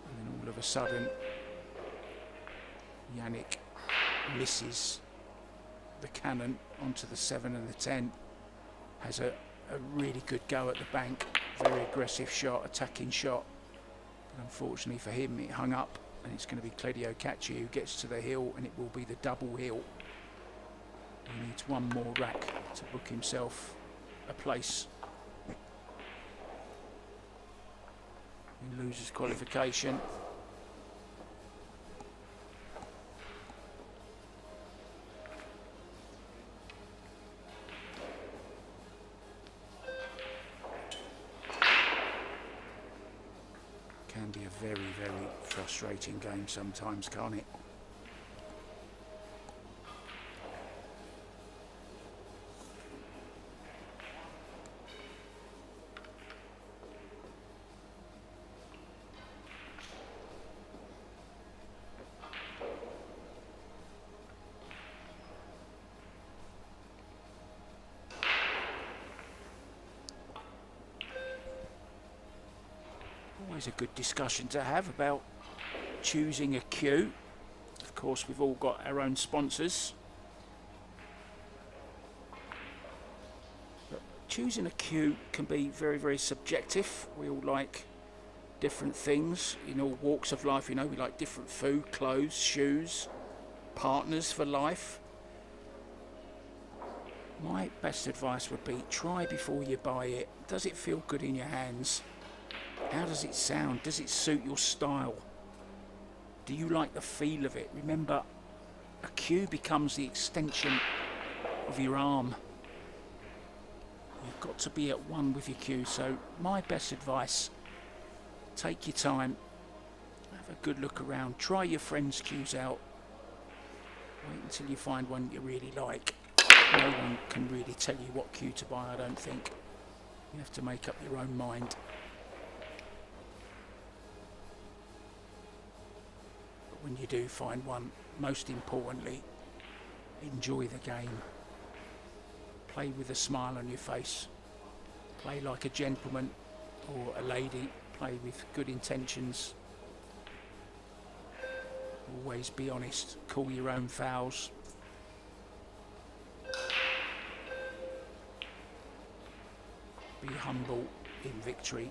And then all of a sudden, Yannick misses the cannon onto the 7 and the 10. Has a really good go at the bank. Very aggressive shot, attacking shot. But unfortunately for him, it hung up, and it's going to be Cledio Catchy who gets to the hill, and it will be the double hill. He needs one more rack to book himself a place. He loses qualification. Can be a very, very frustrating game sometimes, can't it? Always a good discussion to have about choosing a queue. Of course, we've all got our own sponsors. But choosing a queue can be very, very subjective. We all like different things in all walks of life. You know, we like different food, clothes, shoes, partners for life. My best advice would be try before you buy it. Does it feel good in your hands? How does it sound? Does it suit your style? Do you like the feel of it? Remember, a cue becomes the extension of your arm. You've got to be at one with your cue. So my best advice, take your time, have a good look around, try your friends' cues out. Wait until you find one you really like. No one can really tell you what cue to buy, I don't think. You have to make up your own mind. But when you do find one, most importantly, enjoy the game. Play with a smile on your face. Play like a gentleman or a lady. Play with good intentions. Always be honest. Call your own fouls. Be humble in victory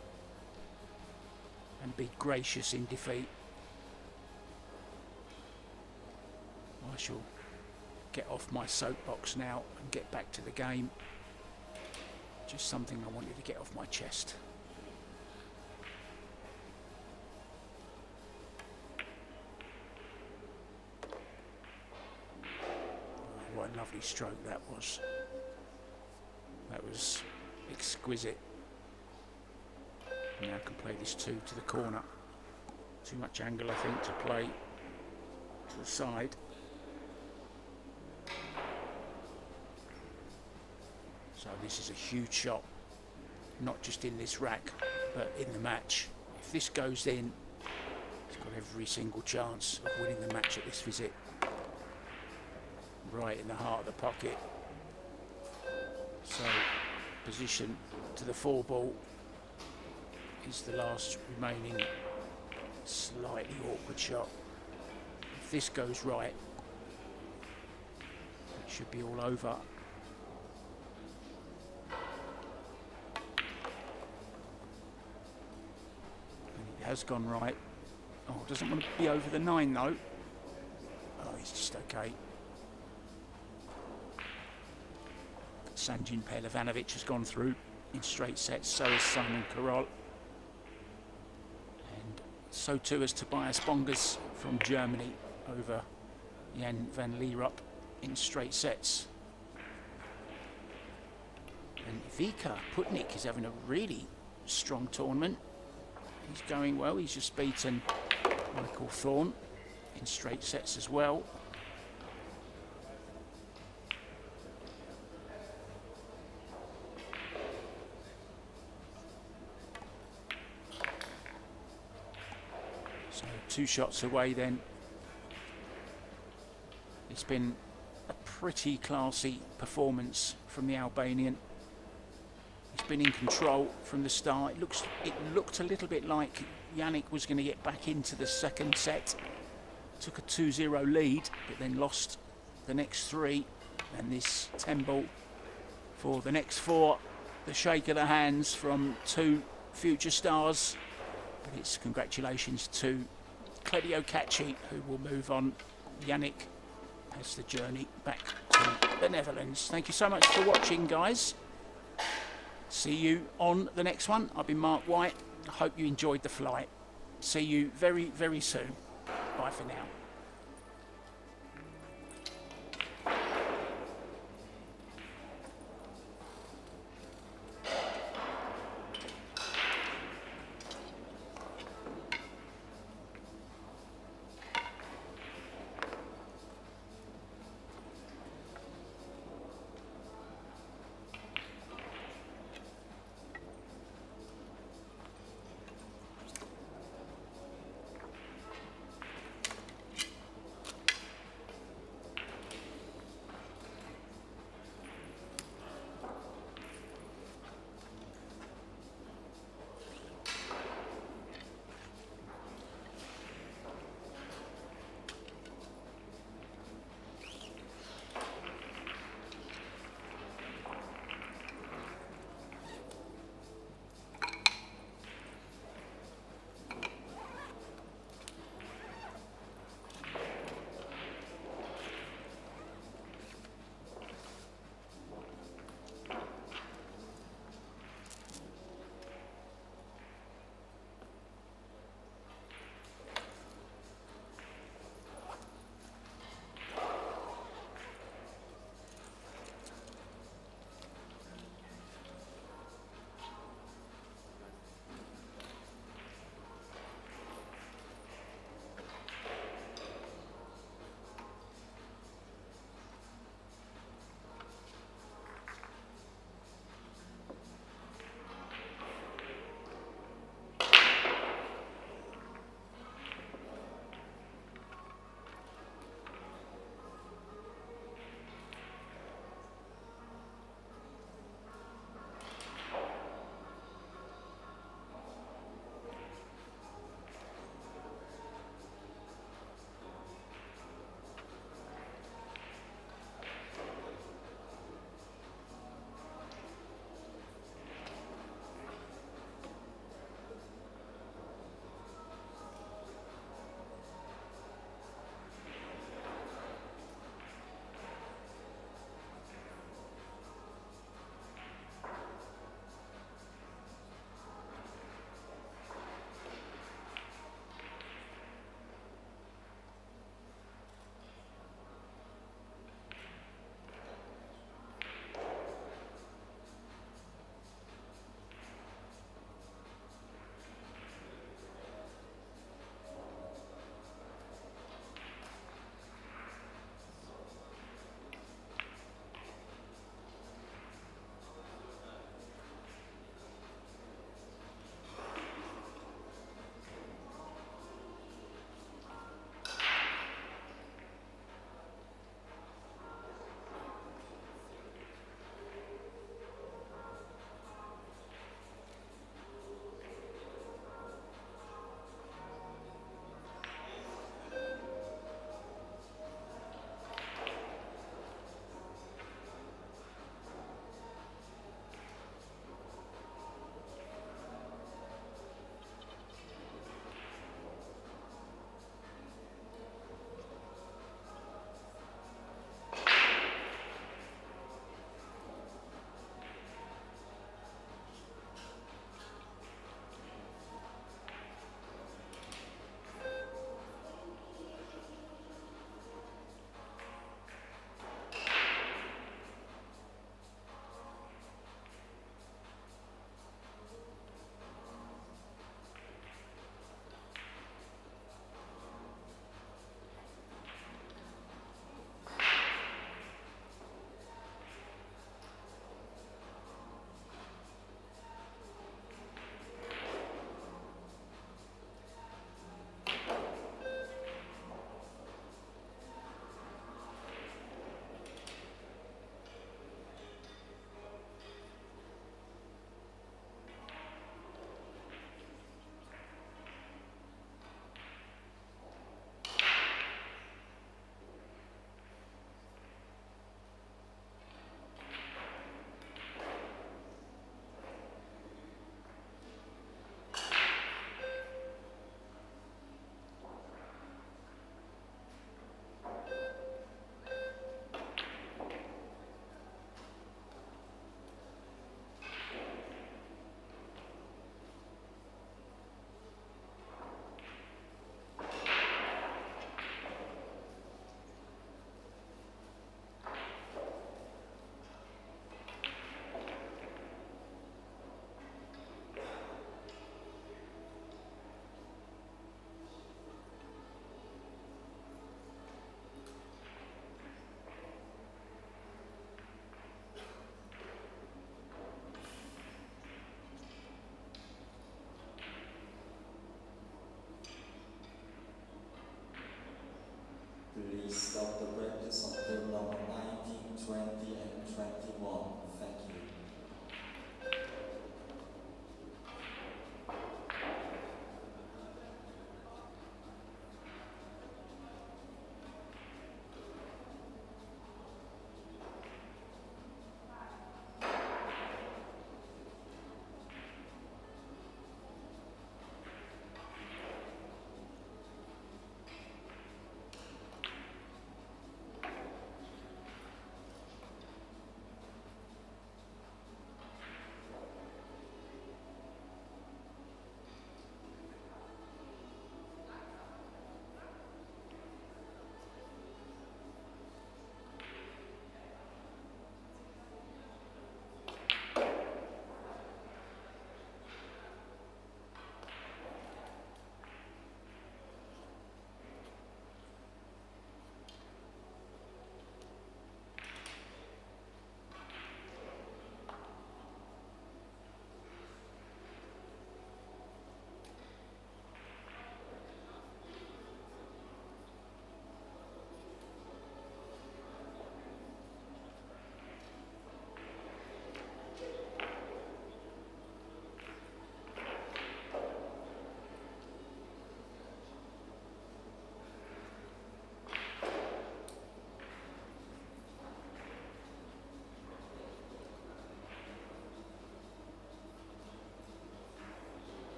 and be gracious in defeat. I shall get off my soapbox now and get back to the game. Just something I wanted to get off my chest. Oh, what a lovely stroke that was. That was exquisite. Now I can play this two to the corner. Too much angle, I think, to play to the side. So this is a huge shot, not just in this rack, but in the match. If this goes in, he's got every single chance of winning the match at this visit. Right in the heart of the pocket. So position to the 4 ball is the last remaining slightly awkward shot. If this goes right, it should be all over. And it has gone right. Oh, doesn't want to be over the 9 though. Oh, he's just okay. Sanjin Pelovanovic has gone through in straight sets, so has Simon Karol. And so too has Tobias Bongers from Germany over Jan van Leerup in straight sets. And Vika Putnik is having a really strong tournament. He's going well. He's just beaten Michael Thorne in straight sets as well. So 2 shots away then. It's been a pretty classy performance from the Albanian. He's been in control from the start. It looked a little bit like Yannick was going to get back into the second set. Took a 2-0 lead, but then lost the next 3. And this 10 ball for the next 4. The shake of the hands from 2 future stars. But it's congratulations to Claudio Cacci, who will move on. Yannick has the journey back to the Netherlands. Thank you so much for watching, guys. See you on the next one. I've been Mark White. I hope you enjoyed the flight. See you very, very soon. Bye for now.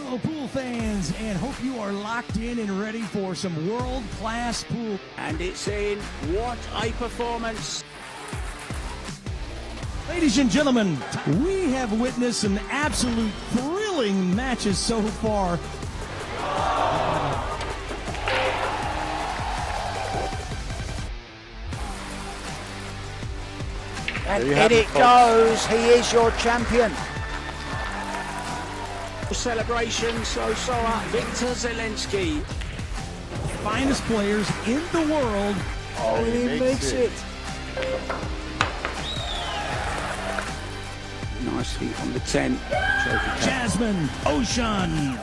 Hello, pool fans, and hope you are locked in and ready for some world-class pool. And it's in. What a performance. Ladies and gentlemen, we have witnessed some absolute thrilling matches so far. And in it goes. He is your champion. Celebration, so Victor Zelensky. Finest players in the world. Oh, he makes it. Nicely on the 10. Jasmine Ocean.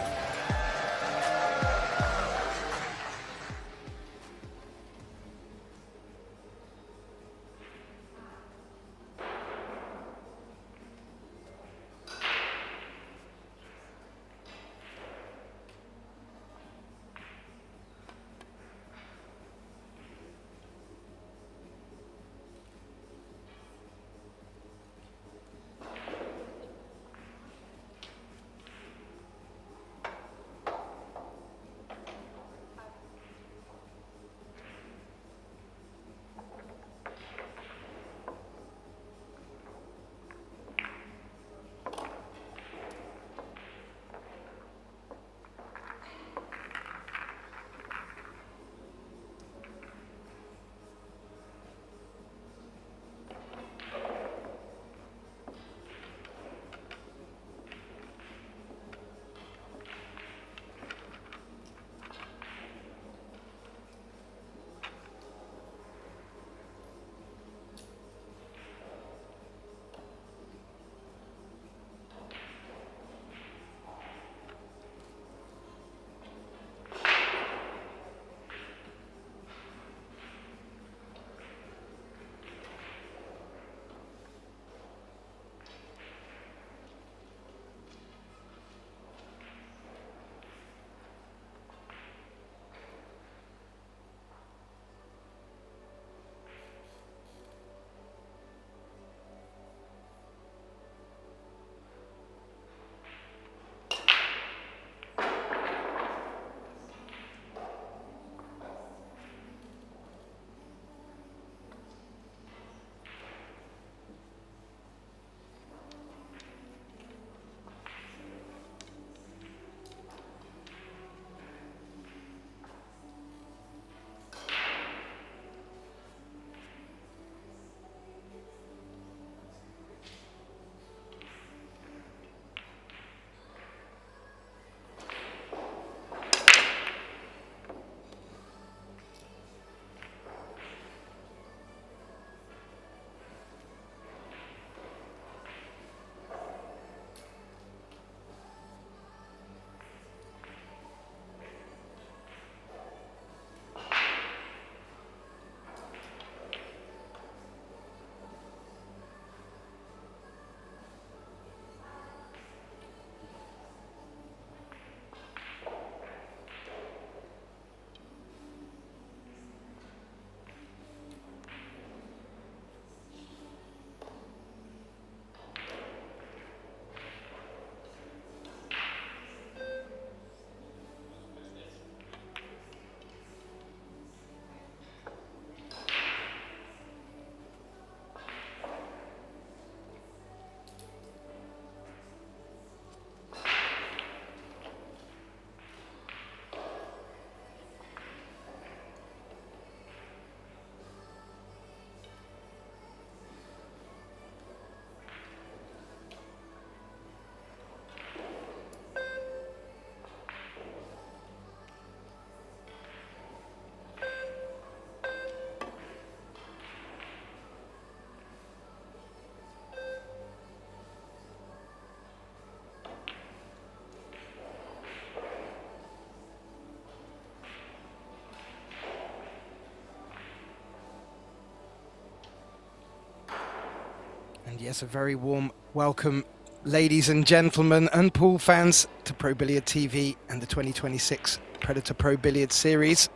And yes, a very warm welcome, ladies and gentlemen and pool fans, to Pro Billiard TV and the 2026 Predator Pro Billiard Series.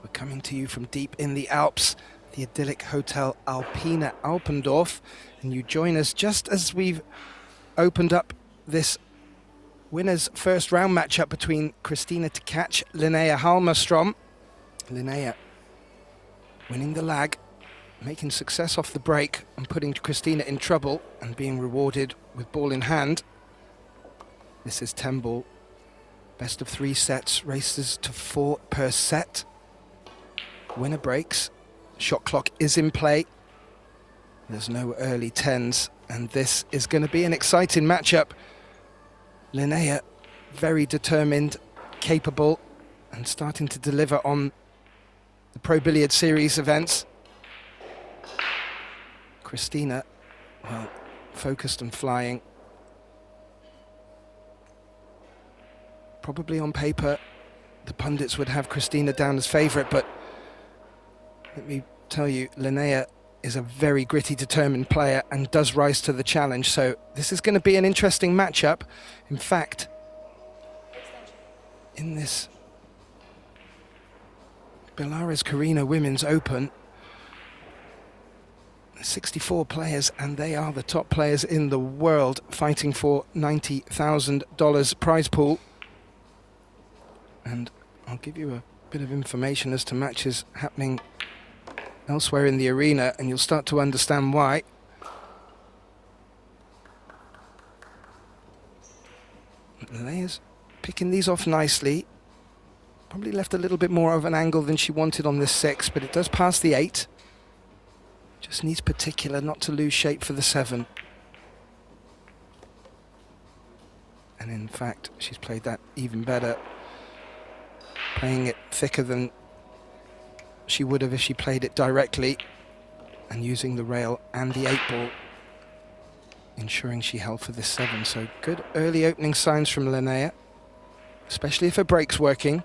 We're coming to you from deep in the Alps, the idyllic Hotel Alpina, Alpendorf, and you join us just as we've opened up this winners first round matchup between Christina Tkac, Linnea Halmerstrom. Linnea winning the lag, making success off the break and putting Christina in trouble and being rewarded with ball in hand. This is 10 ball. Best of 3 sets, races to 4 per set. Winner breaks. Shot clock is in play. There's no early 10s, and this is going to be an exciting matchup. Linnea, very determined, capable, and starting to deliver on the Pro Billiard Series events. Christina, well, focused and flying. Probably on paper, the pundits would have Christina down as favourite, but let me tell you, Linnea is a very gritty, determined player and does rise to the challenge. So this is going to be an interesting matchup. In fact, in this Belarus Carrinho Women's Open, 64 players, and they are the top players in the world, fighting for $90,000 prize pool. And I'll give you a bit of information as to matches happening elsewhere in the arena, and you'll start to understand why. Leia's picking these off nicely. Probably left a little bit more of an angle than she wanted on this 6, but it does pass the 8. Just needs particular not to lose shape for the 7. And in fact, she's played that even better, playing it thicker than she would have if she played it directly, and using the rail and the 8 ball, ensuring she held for this 7. So good early opening signs from Linnea, especially if her break's working.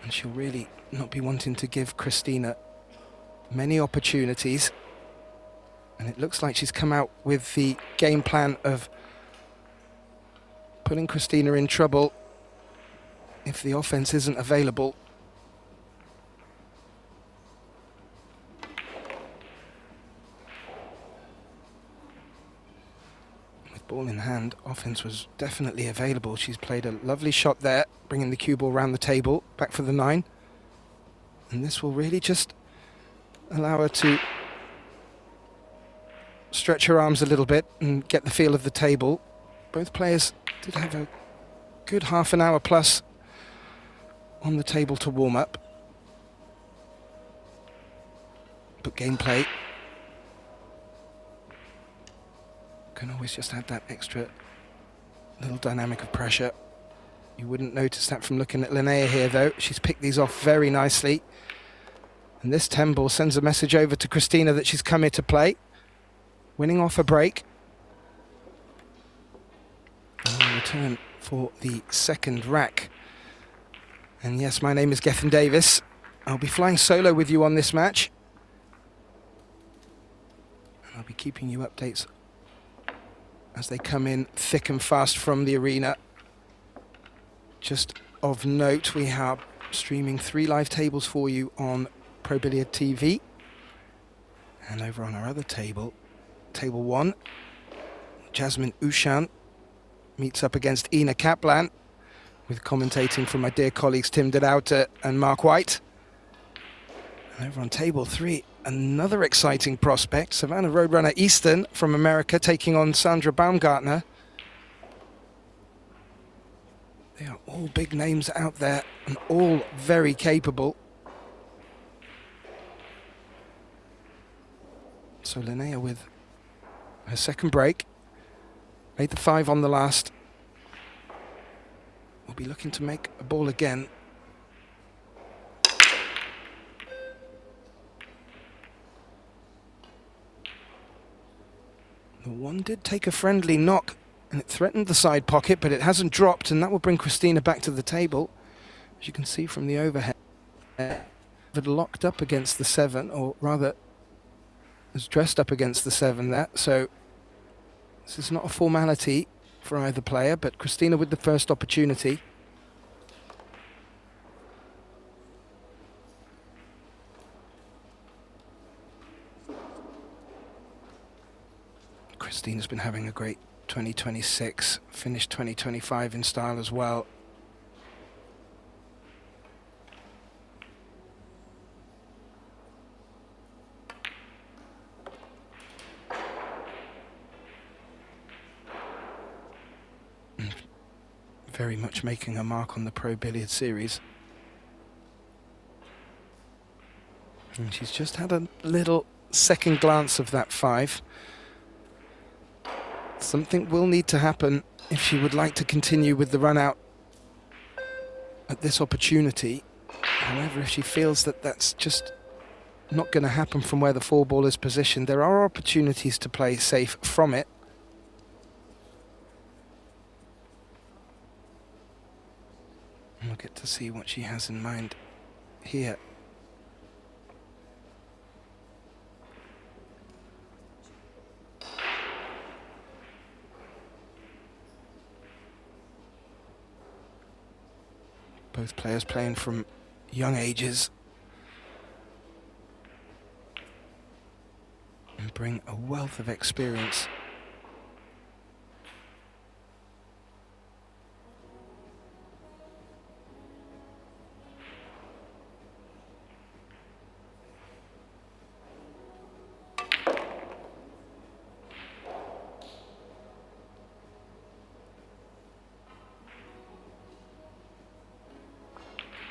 And she'll really not be wanting to give Christina many opportunities. And it looks like she's come out with the game plan of putting Christina in trouble if the offense isn't available. With ball in hand, offense was definitely available. She's played a lovely shot there, bringing the cue ball round the table, back for the 9. And this will really just allow her to stretch her arms a little bit and get the feel of the table. Both players did have a good half an hour plus on the table to warm up. But gameplay can always just add that extra little dynamic of pressure. You wouldn't notice that from looking at Linnea here, though. She's picked these off very nicely. And this 10 ball sends a message over to Christina that she's come here to play. Winning off a break. And we'll return for the second rack. And yes, my name is Gethin Davis. I'll be flying solo with you on this match. And I'll be keeping you updates as they come in thick and fast from the arena. Just of note, we are streaming 3 live tables for you on Pro Billiard TV. And over on our other table, table 1, Jasmine Ushan meets up against Ina Kaplan, with commentating from my dear colleagues Tim Dedauter and Mark White. And over on table 3, another exciting prospect, Savannah Roadrunner Easton from America, taking on Sandra Baumgartner. They are all big names out there and all very capable. So Linnea with her second break, made the 5 on the last. Will be looking to make a ball again. The 1 did take a friendly knock, and it threatened the side pocket, but it hasn't dropped, and that will bring Christina back to the table. As you can see from the overhead, it locked up against the 7, or rather, was dressed up against the 7 there. So this is not a formality for either player, but Christina with the first opportunity. Christina's been having a great 2026, finished 2025 in style as well. Very much making a mark on the Pro Billiard series. And she's just had a little second glance of that 5. Something will need to happen if she would like to continue with the run out at this opportunity. However, if she feels that that's just not going to happen from where the 4-ball is positioned, there are opportunities to play safe from it. We'll get to see what she has in mind here. Both players playing from young ages and bring a wealth of experience.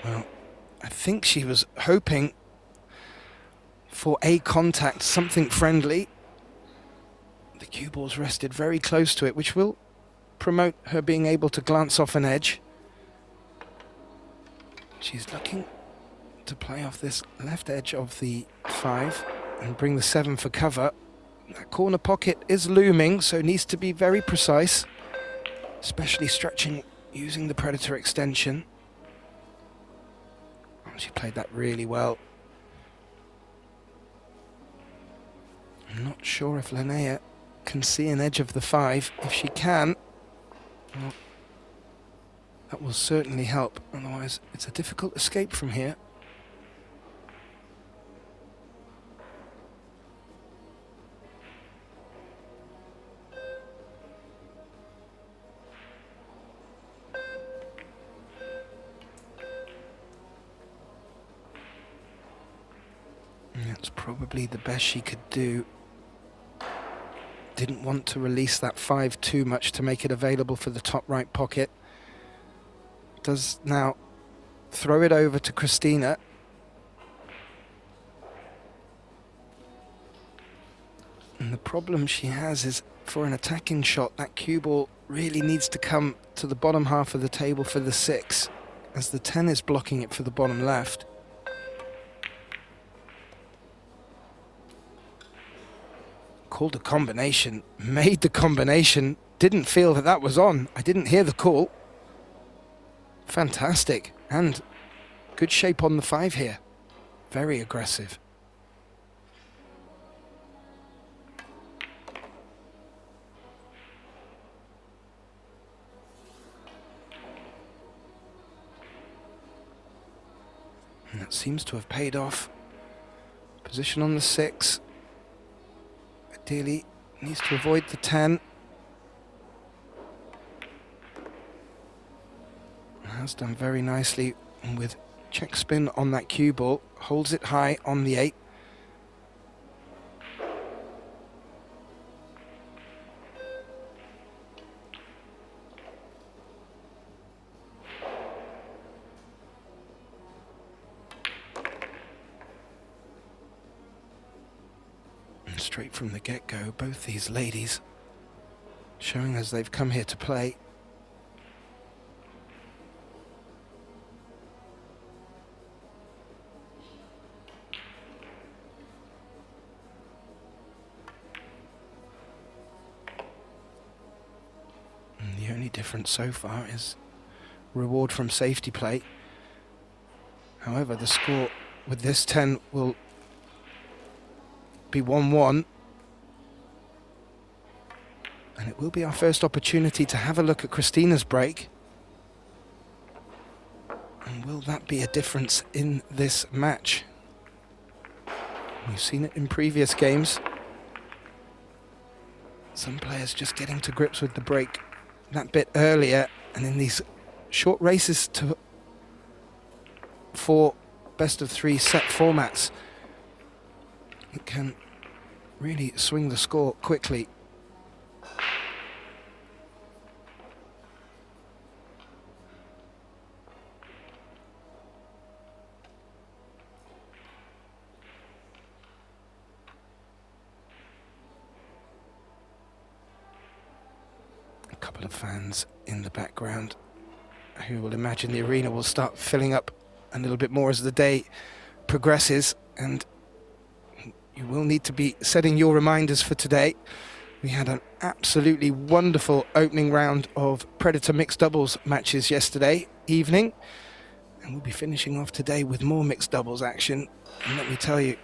Well, I think she was hoping for a contact, something friendly. The cue ball's rested very close to it, which will promote her being able to glance off an edge. She's looking to play off this left edge of the 5 and bring the 7 for cover. That corner pocket is looming, so needs to be very precise, especially stretching using the Predator extension. She played that really well. I'm not sure if Linnea can see an edge of the 5. If she can, well, that will certainly help. Otherwise, it's a difficult escape from here. That's probably the best she could do. Didn't want to release that 5 too much to make it available for the top right pocket. Does now throw it over to Christina. And the problem she has is for an attacking shot, that cue ball really needs to come to the bottom half of the table for the 6, as the 10 is blocking it for the bottom left. Called a combination, made the combination, didn't feel that that was on. I didn't hear the call. Fantastic, and good shape on the 5 here. Very aggressive. And that seems to have paid off. Position on the 6. Ideally needs to avoid the 10. Has done very nicely with check spin on that cue ball. Holds it high on the 8. Straight from the get-go, both these ladies showing as they've come here to play. And the only difference so far is reward from safety play. However, the score with this 10 will be 1-1, and it will be our first opportunity to have a look at Christina's break. And will that be a difference in this match? We've seen it in previous games. Some players just getting to grips with the break that bit earlier, and in these short races to 4 best-of-3 set formats, it can really swing the score quickly. A couple of fans in the background who will imagine the arena will start filling up a little bit more as the day progresses, and you will need to be setting your reminders for today. We had an absolutely wonderful opening round of Predator mixed doubles matches yesterday evening, and we'll be finishing off today with more mixed doubles action. And let me tell you,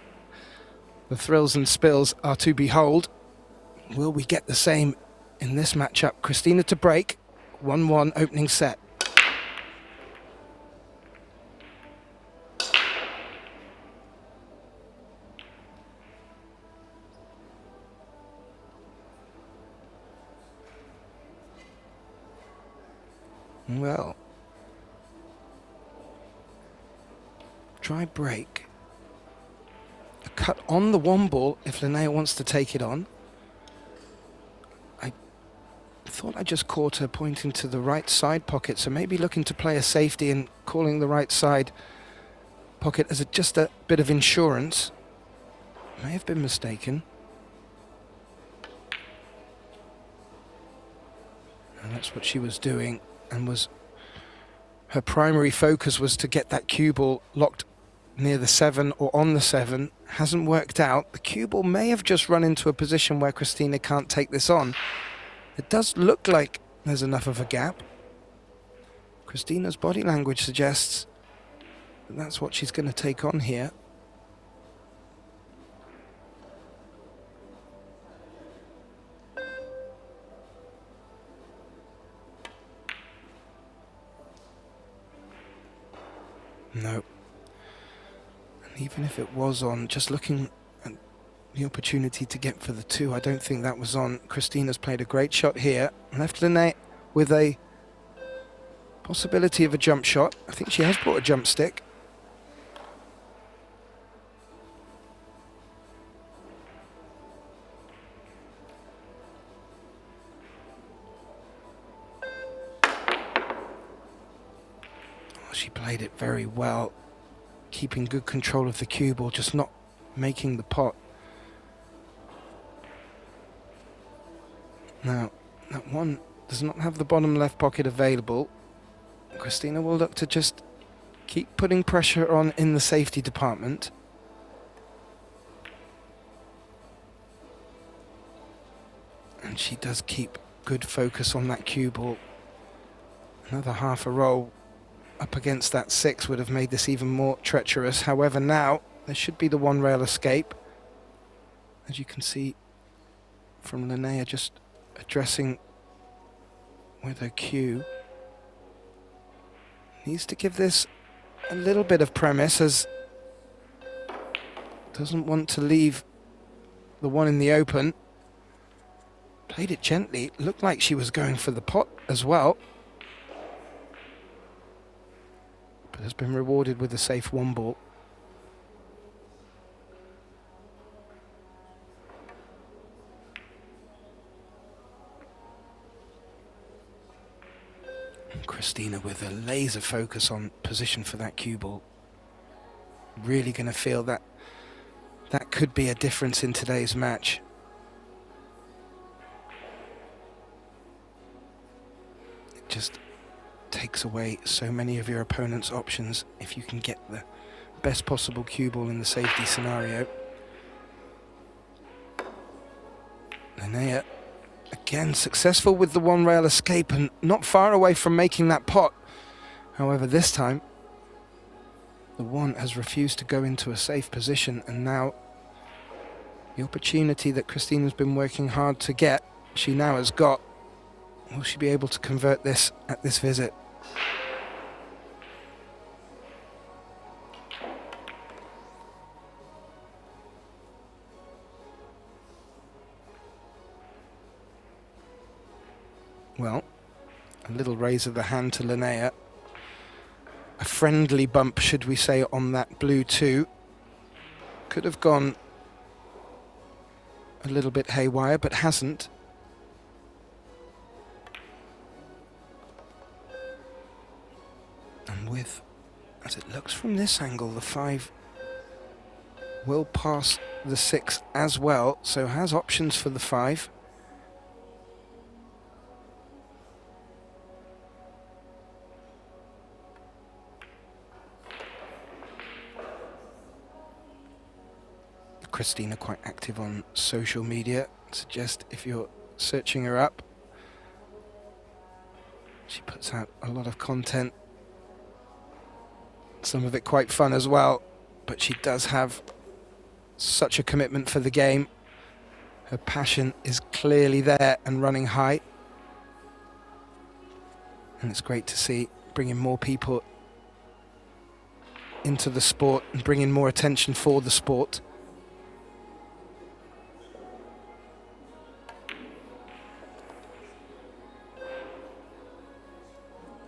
the thrills and spills are to behold. Will we get the same in this matchup? Christina to break, 1-1 opening set. Well, try break. A cut on the 1 ball if Linnea wants to take it on. I thought I just caught her pointing to the right side pocket, so maybe looking to play a safety and calling the right side pocket as just a bit of insurance. May have been mistaken. And that's what she was doing. And was her primary focus was to get that cue ball locked near the 7 or on the 7. Hasn't worked out. The cue ball may have just run into a position where Christina can't take this on. It does look like there's enough of a gap. Christina's body language suggests that that's what she's going to take on here. No. And even if it was on, just looking at the opportunity to get for the 2, I don't think that was on. Christina's played a great shot here. Left Linnea with a possibility of a jump shot. I think she has brought a jump stick. She played it very well, keeping good control of the cue ball, just not making the pot. Now, that 1 does not have the bottom left pocket available. Christina will look to just keep putting pressure on in the safety department. And she does keep good focus on that cue ball. Another half a roll up against that 6 would have made this even more treacherous. However, now there should be the 1 rail escape. As you can see from Linnea just addressing with her cue. Needs to give this a little bit of premise, as doesn't want to leave the 1 in the open. Played it gently, looked like she was going for the pot as well. But has been rewarded with a safe 1 ball. And Christina with a laser focus on position for that cue ball. Really going to feel that that could be a difference in today's match. It just takes away so many of your opponent's options if you can get the best possible cue ball in the safety scenario. Linnea again successful with the 1 rail escape and not far away from making that pot. However, this time the 1 has refused to go into a safe position, and now the opportunity that Christina's been working hard to get, she now has got. Will she be able to convert this at this visit? Well, a little raise of the hand to Linnea. A friendly bump, should we say, on that blue 2. Could have gone a little bit haywire, but hasn't. And with, as it looks from this angle, the 5 will pass the 6 as well, so has options for the 5. Christina quite active on social media. Suggest if you're searching her up, she puts out a lot of content, some of it quite fun as well, but she does have such a commitment for the game. Her passion is clearly there and running high, and it's great to see bringing more people into the sport and bringing more attention for the sport.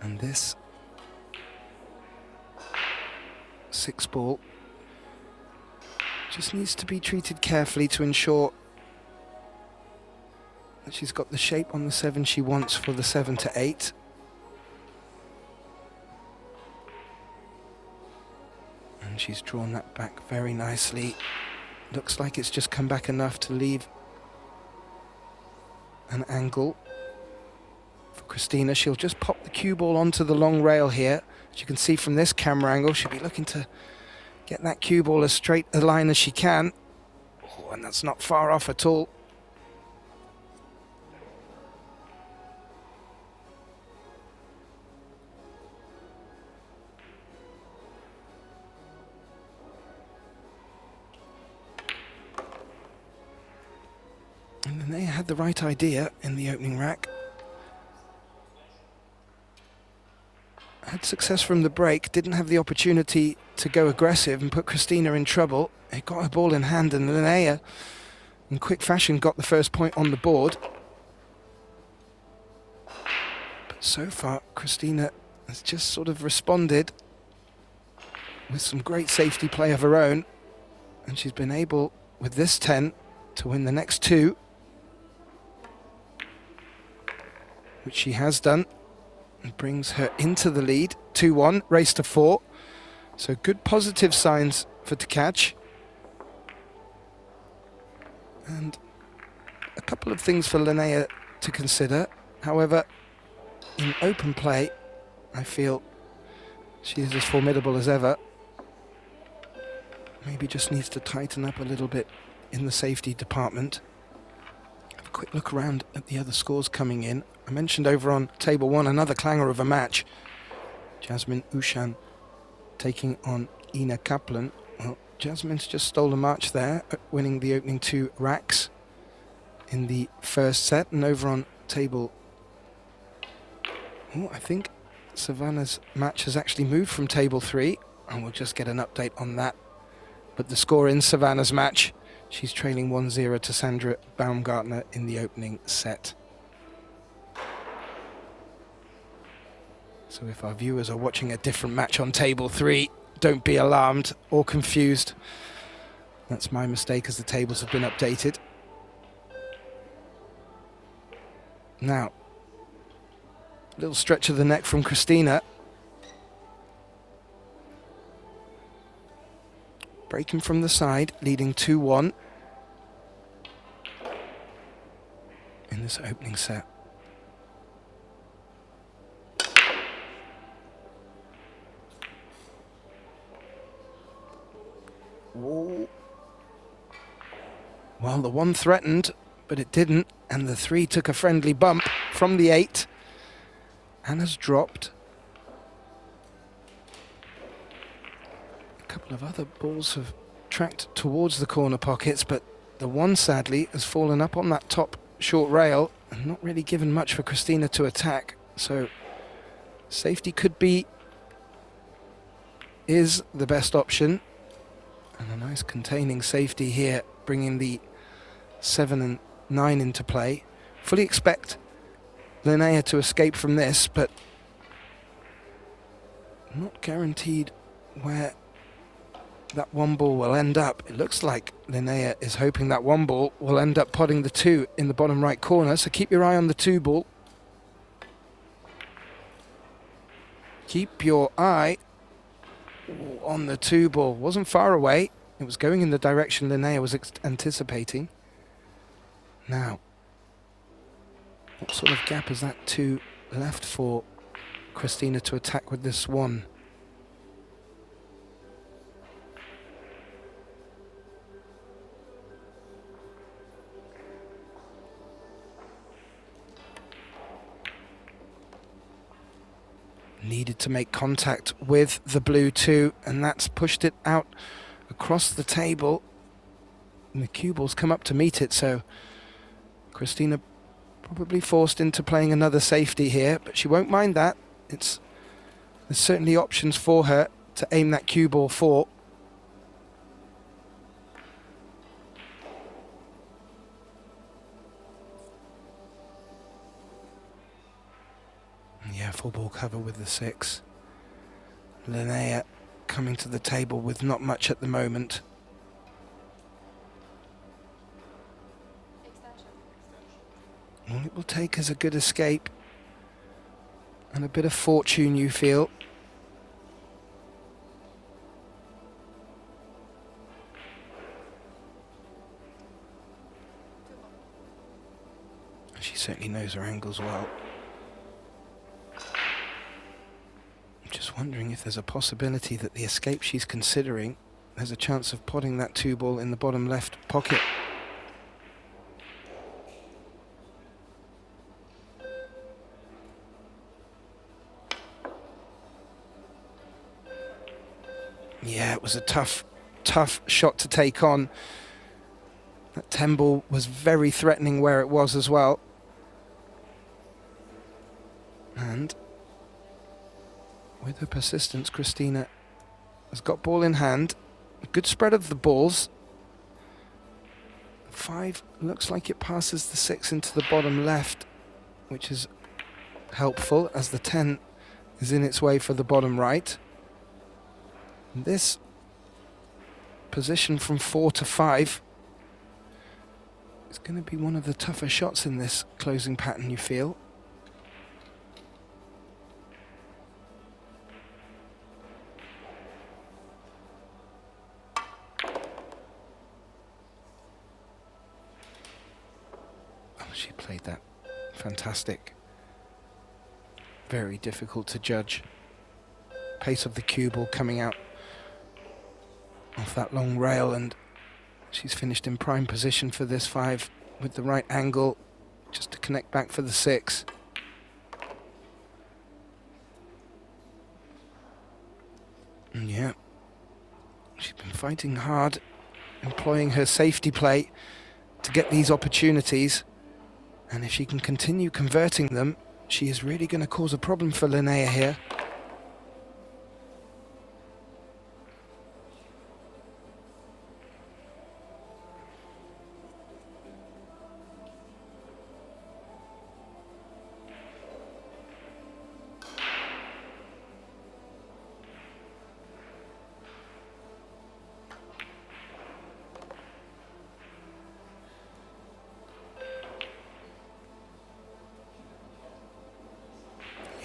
And this 6 ball just needs to be treated carefully to ensure that she's got the shape on the 7 she wants for the 7 to 8. And she's drawn that back very nicely. Looks like it's just come back enough to leave an angle. Christina, she'll just pop the cue ball onto the long rail here. As you can see from this camera angle, she'll be looking to get that cue ball as straight a line as she can. Oh, and that's not far off at all. And then they had the right idea in the opening rack. Had success from the break, didn't have the opportunity to go aggressive and put Christina in trouble. It got her ball in hand, and Linnea, in quick fashion, got the first point on the board. But so far, Christina has just sort of responded with some great safety play of her own, and she's been able, with this 10, to win the next 2, which she has done. And brings her into the lead, 2-1, race to 4. So good positive signs for Tkach. And a couple of things for Linnea to consider. However, in open play, I feel she is as formidable as ever. Maybe just needs to tighten up a little bit in the safety department. Have a quick look around at the other scores coming in. I mentioned over on table 1 another clanger of a match. Jasmine Ushan taking on Ina Kaplan. Well, Jasmine's just stole a march there, winning the opening 2 racks in the first set. And over on table, I think Savannah's match has actually moved from table 3, and we'll just get an update on that. But the score in Savannah's match, she's trailing 1-0 to Sandra Baumgartner in the opening set. So if our viewers are watching a different match on table 3, don't be alarmed or confused. That's my mistake, as the tables have been updated. Now, a little stretch of the neck from Christina. Breaking from the side, leading 2-1 in this opening set. Whoa. Well, the 1 threatened, but it didn't, and the 3 took a friendly bump from the 8 and has dropped. A couple of other balls have tracked towards the corner pockets, but the 1 sadly has fallen up on that top short rail and not really given much for Christina to attack. So safety is the best option. And a nice containing safety here, bringing the 7 and 9 into play. Fully expect Linnea to escape from this, but not guaranteed where that one ball will end up. It looks like Linnea is hoping that one ball will end up potting the 2 in the bottom right corner, so keep your eye on the 2 ball. Keep your eye on the 2 ball. Wasn't far away. It was going in the direction Linnea was anticipating. Now, what sort of gap is that 2 left for Christina to attack with this 1? Needed to make contact with the blue 2, and that's pushed it out across the table. And the cue ball's come up to meet it, so Christina probably forced into playing another safety here, but she won't mind that. There's certainly options for her to aim that cue ball for. Yeah, full ball cover with the 6. Linnea coming to the table with not much at the moment. All it will take is a good escape and a bit of fortune, you feel. She certainly knows her angles well. I'm just wondering if there's a possibility that the escape she's considering, there's a chance of potting that 2 ball in the bottom left pocket. Yeah, it was a tough shot to take on. That 10 ball was very threatening where it was as well. And with her persistence, Christina has got ball in hand. A good spread of the balls. 5 looks like it passes the 6 into the bottom left, which is helpful as the 10 is in its way for the bottom right. This position from 4 to 5 is going to be one of the tougher shots in this closing pattern, you feel. Oh, she played that fantastic. Very difficult to judge. Pace of the cue ball coming out off that long rail, and she's finished in prime position for this 5 with the right angle just to connect back for the 6. And yeah, she's been fighting hard, employing her safety play to get these opportunities, and if she can continue converting them, she is really going to cause a problem for Linnea here.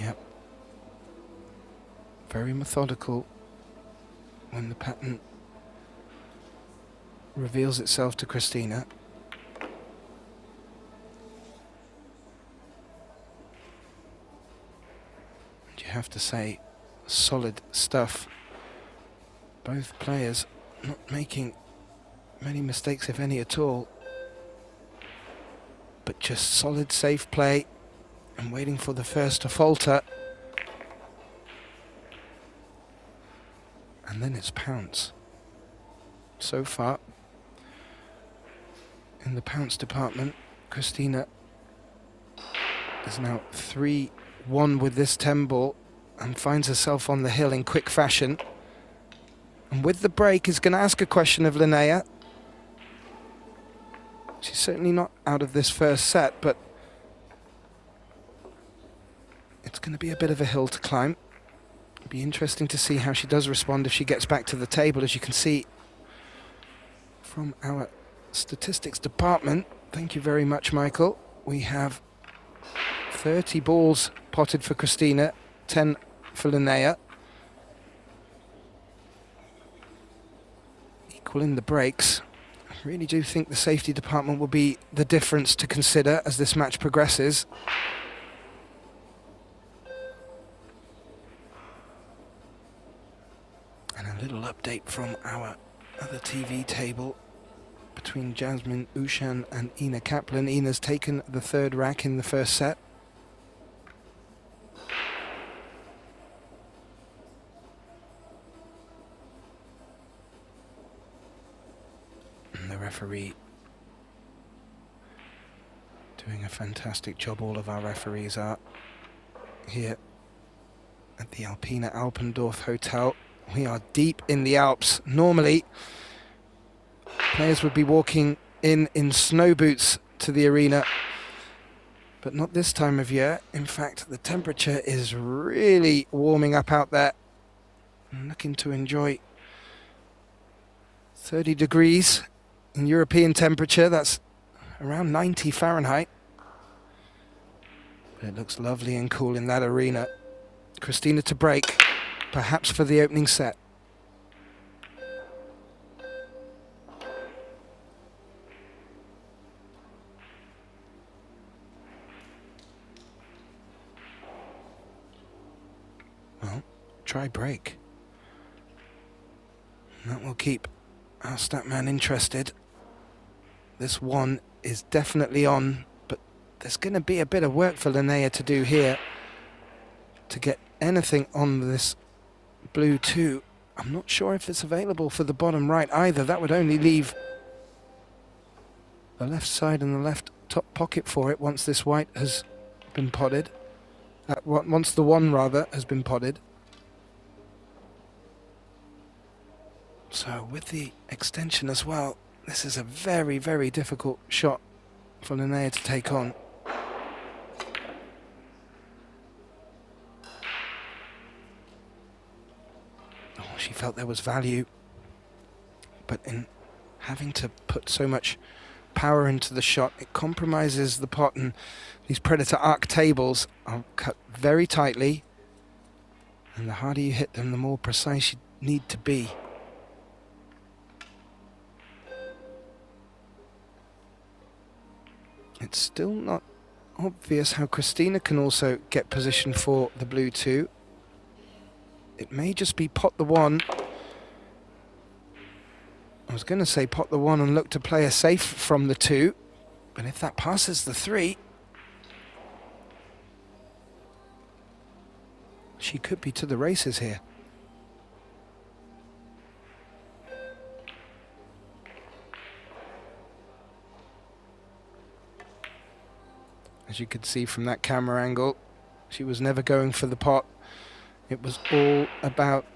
Yep. Very methodical when the pattern reveals itself to Christina. And you have to say, solid stuff. Both players not making many mistakes, if any at all, but just solid, safe play and waiting for the first to falter. And then it's pounce. So far, in the pounce department, Christina is now 3-1 with this 10 ball and finds herself on the hill in quick fashion. And with the break, is going to ask a question of Linnea. She's certainly not out of this first set, but It's going to be a bit of a hill to climb. It'll be interesting to see how she does respond if she gets back to the table. As you can see from our statistics department, thank you very much, Michael, we have 30 balls potted for Christina, 10 for Linnea. Equaling the breaks. I really do think the safety department will be the difference to consider as this match progresses. And a little update from our other TV table between Jasmine Ushan and Ina Kaplan. Ina's taken the third rack in the first set. And the referee doing a fantastic job. All of our referees are here at the Alpina Alpendorf Hotel. We are deep in the Alps. Normally, players would be walking in snow boots to the arena, but not this time of year. In fact, the temperature is really warming up out there. I'm looking to enjoy 30 degrees in European temperature. That's around 90 Fahrenheit. But it looks lovely and cool in that arena. Christina to break, perhaps for the opening set. Well, try break. That will keep our statman interested. This one is definitely on, but there's going to be a bit of work for Linnea to do here to get anything on this blue 2. I'm not sure if it's available for the bottom right either. That would only leave the left side and the left top pocket for it once this white has been potted. Once the one, rather, has been potted. So with the extension as well, this is a very, very difficult shot for Linnea to take on. Oh, she felt there was value, but in having to put so much power into the shot, it compromises the pot, and these Predator arc tables are cut very tightly, and the harder you hit them, the more precise you need to be. It's still not obvious how Christina can also get position for the blue 2. It may just be pot the 1. I was going to say pot the 1 and look to play a safe from the 2, but if that passes the 3, she could be to the races here. As you could see from that camera angle, she was never going for the pot. It was all about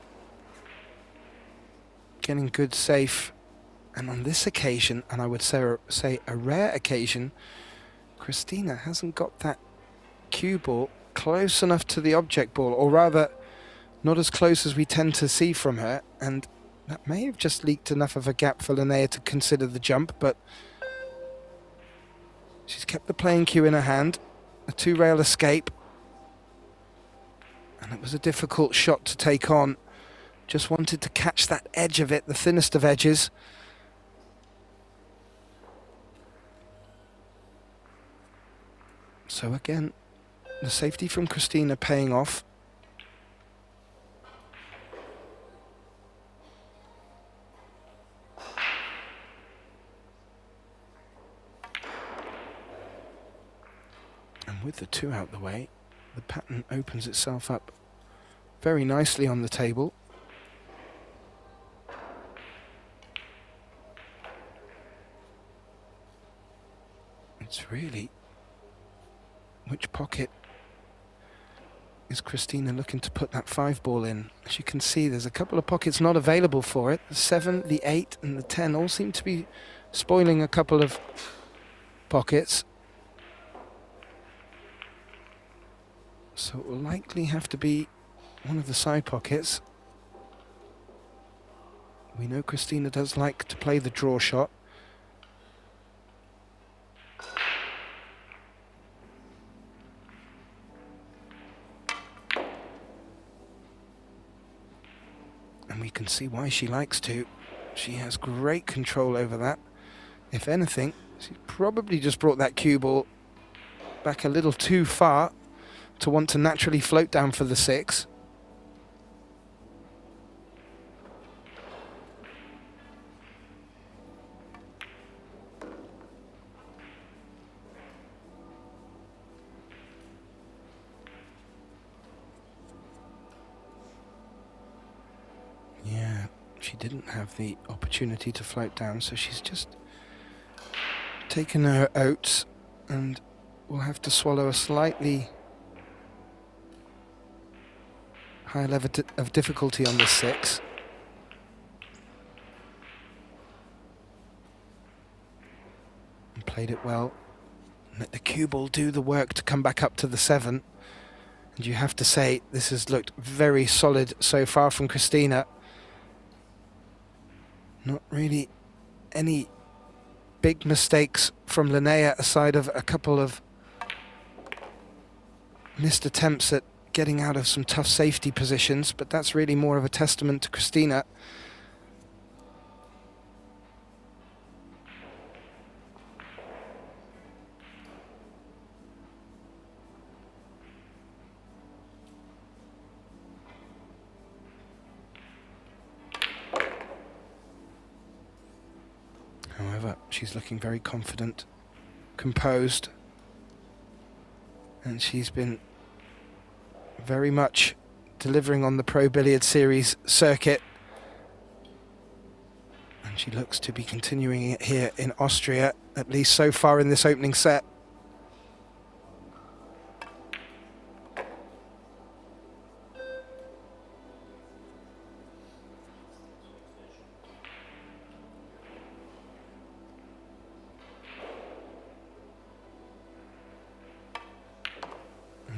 getting good safe. And on this occasion, and I would say a rare occasion, Christina hasn't got that cue ball close enough to the object ball, or rather, not as close as we tend to see from her. And that may have just leaked enough of a gap for Linnea to consider the jump, but she's kept the playing cue in her hand, a 2-rail escape, and it was a difficult shot to take on. Just wanted to catch that edge of it, the thinnest of edges. So again, the safety from Christina paying off. And with the 2 out the way, the pattern opens itself up very nicely on the table. It's really which pocket is Christina looking to put that 5 ball in. As you can see, there's a couple of pockets not available for it. The 7, the 8 and the 10 all seem to be spoiling a couple of pockets. So it will likely have to be one of the side pockets. We know Christina does like to play the draw shot. And we can see why she likes to. She has great control over that. If anything, she probably just brought that cue ball back a little too far to want to naturally float down for the 6. Yeah, she didn't have the opportunity to float down, so she's just taken her oats and will have to swallow a slightly high level of difficulty on this 6. And played it well. Let the cue ball do the work to come back up to the 7. And you have to say this has looked very solid so far from Christina. Not really any big mistakes from Linnea, aside of a couple of missed attempts at getting out of some tough safety positions, but that's really more of a testament to Christina. However, she's looking very confident, composed, and she's been very much delivering on the Pro Billiard Series circuit. And she looks to be continuing it here in Austria, at least so far in this opening set.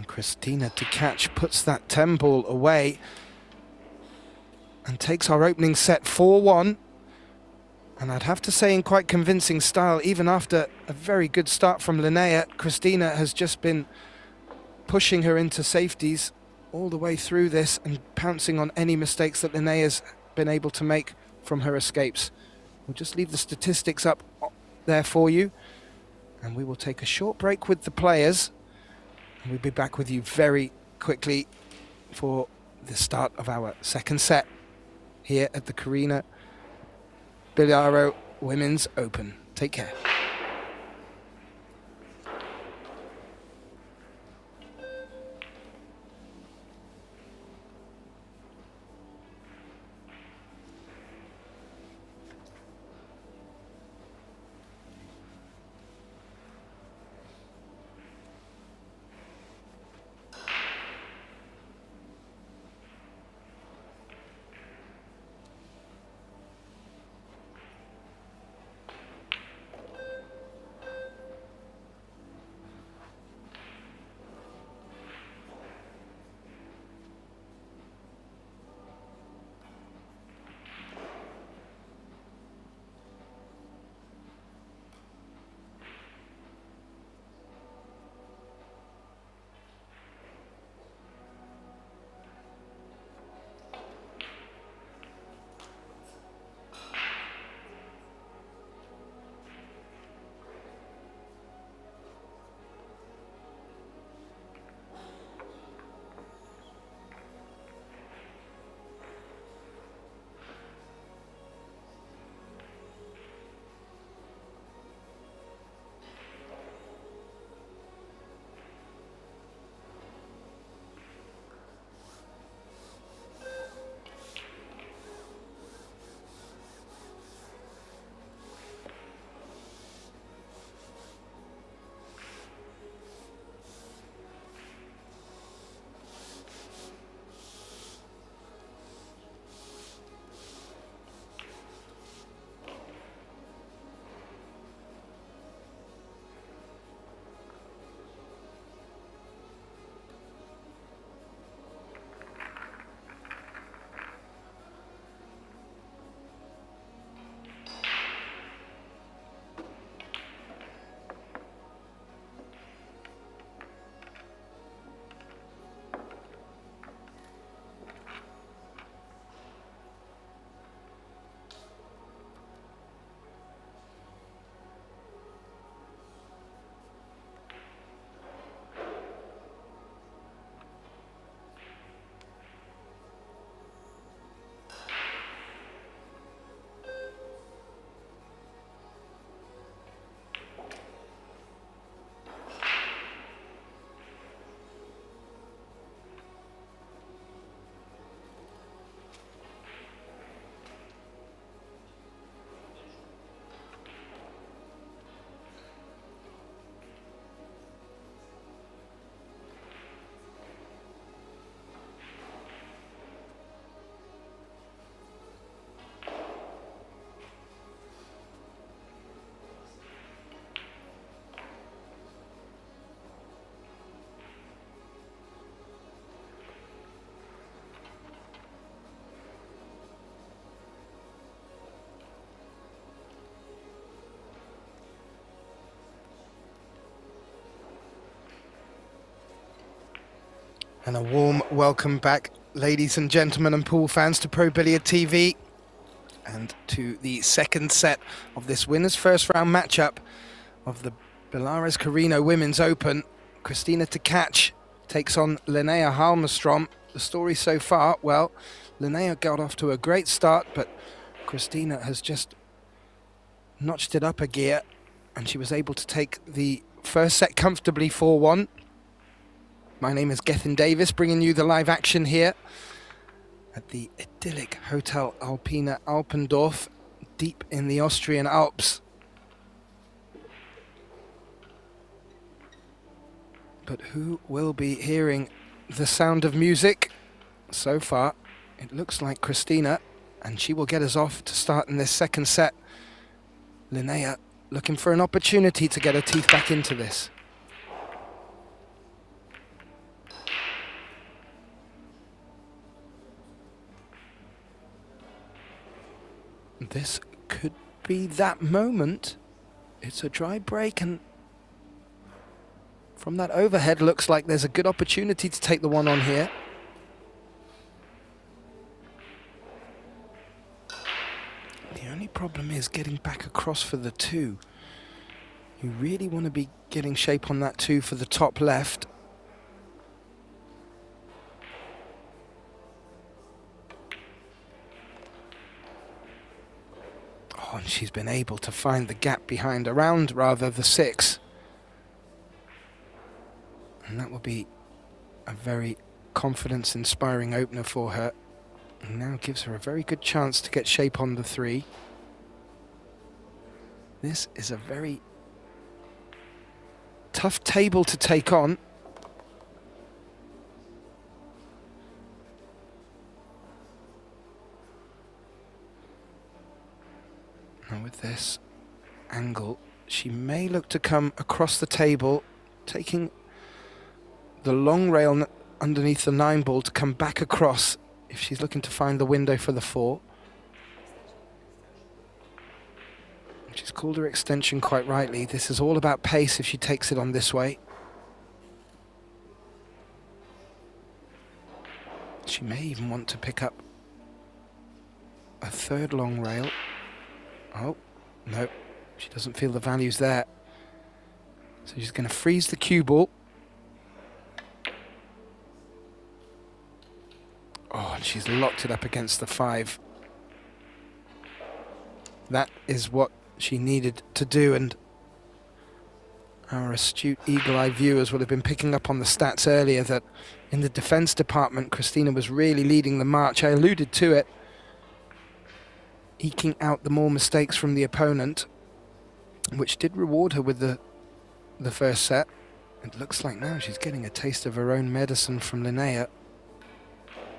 Christina to catch, puts that 10 ball away and takes our opening set 4-1. And I'd have to say in quite convincing style, even after a very good start from Linnea, Christina has just been pushing her into safeties all the way through this and pouncing on any mistakes that Linnea's been able to make from her escapes. We'll just leave the statistics up there for you, and we will take a short break with the players. We'll be back with you very quickly for the start of our second set here at the Carrinho Billiard Women's Open. Take care. And a warm welcome back, ladies and gentlemen and pool fans, to Pro Billiard TV and to the second set of this winners' first round matchup of the Belarus Carrinho Women's Open. Christina Tkac takes on Linnea Halmstrom. The story so far, well, Linnea got off to a great start, but Christina has just notched it up a gear, and she was able to take the first set comfortably 4-1. My name is Gethin Davis, bringing you the live action here at the idyllic Hotel Alpina Alpendorf, deep in the Austrian Alps. But who will be hearing the sound of music? So far, it looks like Christina, and she will get us off to start in this second set. Linnea looking for an opportunity to get her teeth back into this. This could be that moment. It's a dry break, and from that overhead looks like there's a good opportunity to take the one on here. The only problem is getting back across for the two. You really want to be getting shape on that two for the top left. Oh, and she's been able to find the gap behind, around rather, the six. And that will be a very confidence-inspiring opener for her. And now gives her a very good chance to get shape on the three. This is a very tough table to take on. Now with this angle, she may look to come across the table, taking the long rail underneath the 9 ball to come back across if she's looking to find the window for the 4. She's called her extension quite rightly. This is all about pace if she takes it on this way. She may even want to pick up a 3rd long rail. Oh, no, she doesn't feel the values there. So she's going to freeze the cue ball. Oh, and she's locked it up against the 5. That is what she needed to do, and our astute eagle-eye viewers would have been picking up on the stats earlier that in the defense department, Christina was really leading the march. I alluded to it, eking out the more mistakes from the opponent, which did reward her with the first set. It looks like now she's getting a taste of her own medicine from Linnea,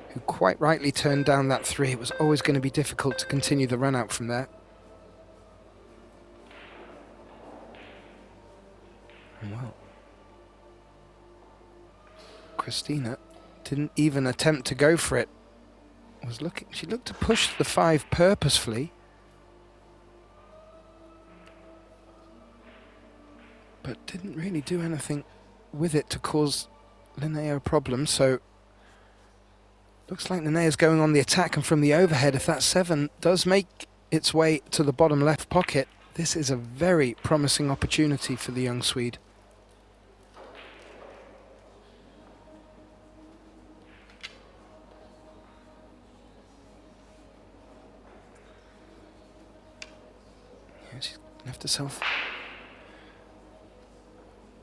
who quite rightly turned down that 3. It was always going to be difficult to continue the run out from there. Well, Christina didn't even attempt to go for it. She looked to push the 5 purposefully, but didn't really do anything with it to cause Linnea a problem. So looks like Linnea's going on the attack, and from the overhead, if that 7 does make its way to the bottom left pocket, this is a very promising opportunity for the young Swede. She's left herself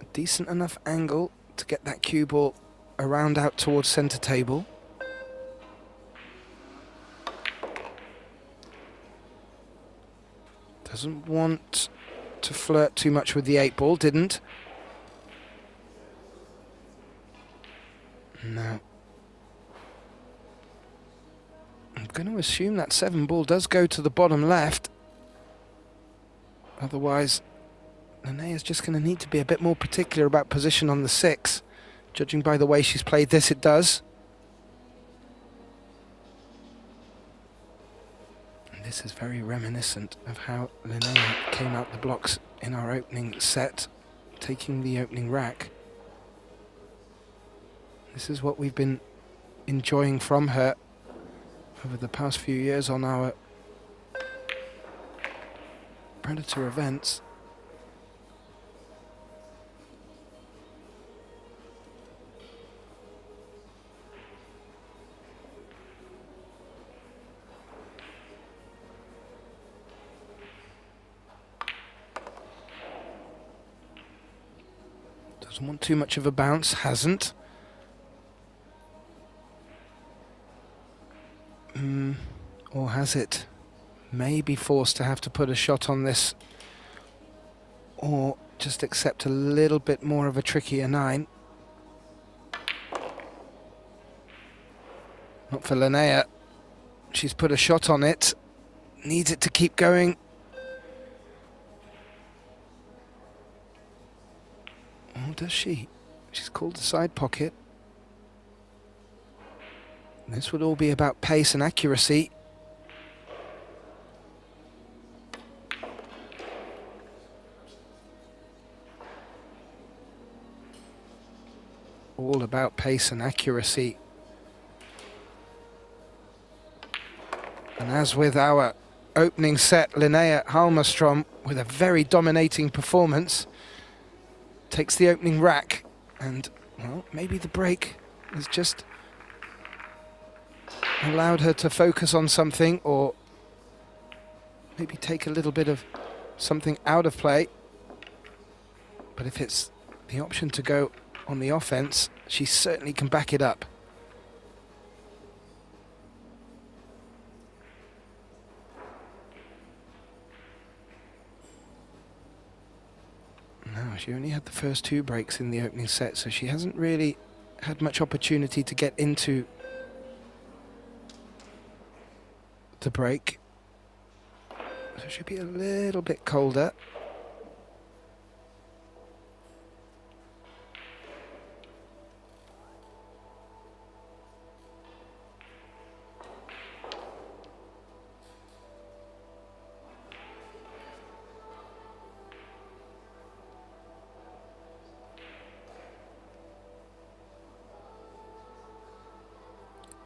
a decent enough angle to get that cue ball around out towards centre table. Doesn't want to flirt too much with the 8 ball, didn't. No. I'm going to assume that 7 ball does go to the bottom left. Otherwise, Linnea's just going to need to be a bit more particular about position on the 6. Judging by the way she's played this, it does. And this is very reminiscent of how Linnea came out the blocks in our opening set, taking the opening rack. This is what we've been enjoying from her over the past few years on our Predator events. Doesn't want too much of a bounce, hasn't. Or has it? May be forced to have to put a shot on this, or just accept a little bit more of a trickier 9. Not for Linnea. She's put a shot on it. Needs it to keep going. Or does she? She's called the side pocket. This would all be about pace and accuracy. All about pace and accuracy. And as with our opening set, Linnea Halmerstrom, with a very dominating performance, takes the opening rack, and, well, maybe the break has just allowed her to focus on something, or maybe take a little bit of something out of play. But if it's the option to go on the offense, she certainly can back it up. No, she only had the first 2 breaks in the opening set, so she hasn't really had much opportunity to get into the break. So she'll be a little bit colder.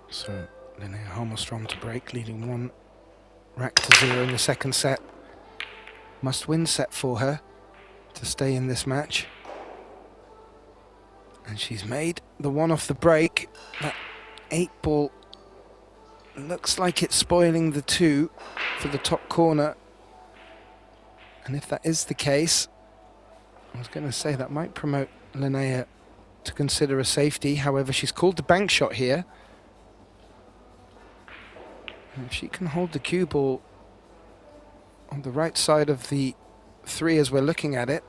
So Linnea Halmerstrom to break, leading 1 rack to 0 in the second set. Must win set for her to stay in this match. And she's made the 1 off the break. That 8 ball looks like it's spoiling the 2 for the top corner. And if that is the case, I was going to say that might promote Linnea to consider a safety. However, she's called the bank shot here. And if she can hold the cue ball on the right side of the 3 as we're looking at it,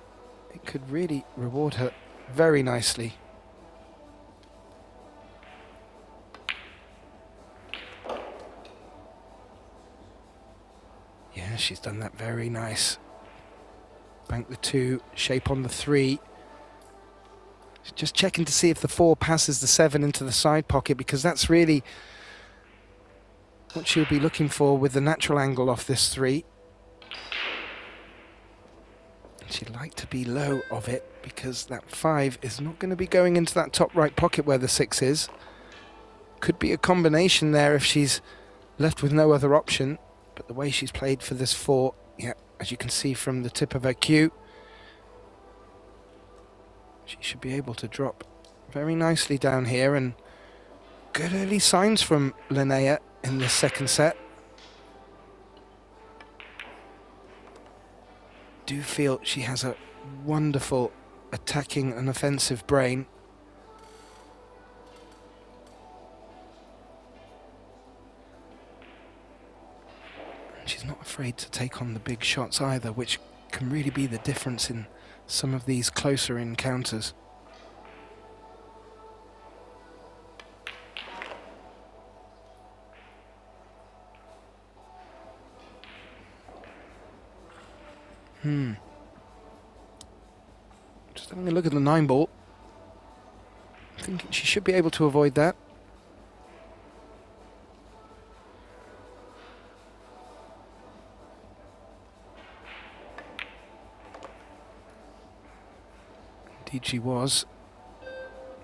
it could really reward her very nicely. Yeah, she's done that very nice. Bank the 2, shape on the 3. She's just checking to see if the 4 passes the 7 into the side pocket, because that's really what she'll be looking for with the natural angle off this 3. She'd like to be low of it, because that 5 is not going to be going into that top right pocket where the 6 is. Could be a combination there if she's left with no other option, but the way she's played for this 4, yeah, as you can see from the tip of her cue, she should be able to drop very nicely down here, and good early signs from Linnea in this second set. Do feel she has a wonderful attacking and offensive brain. And she's not afraid to take on the big shots either, which can really be the difference in some of these closer encounters. Just having a look at the 9 ball. I think she should be able to avoid that. Indeed she was.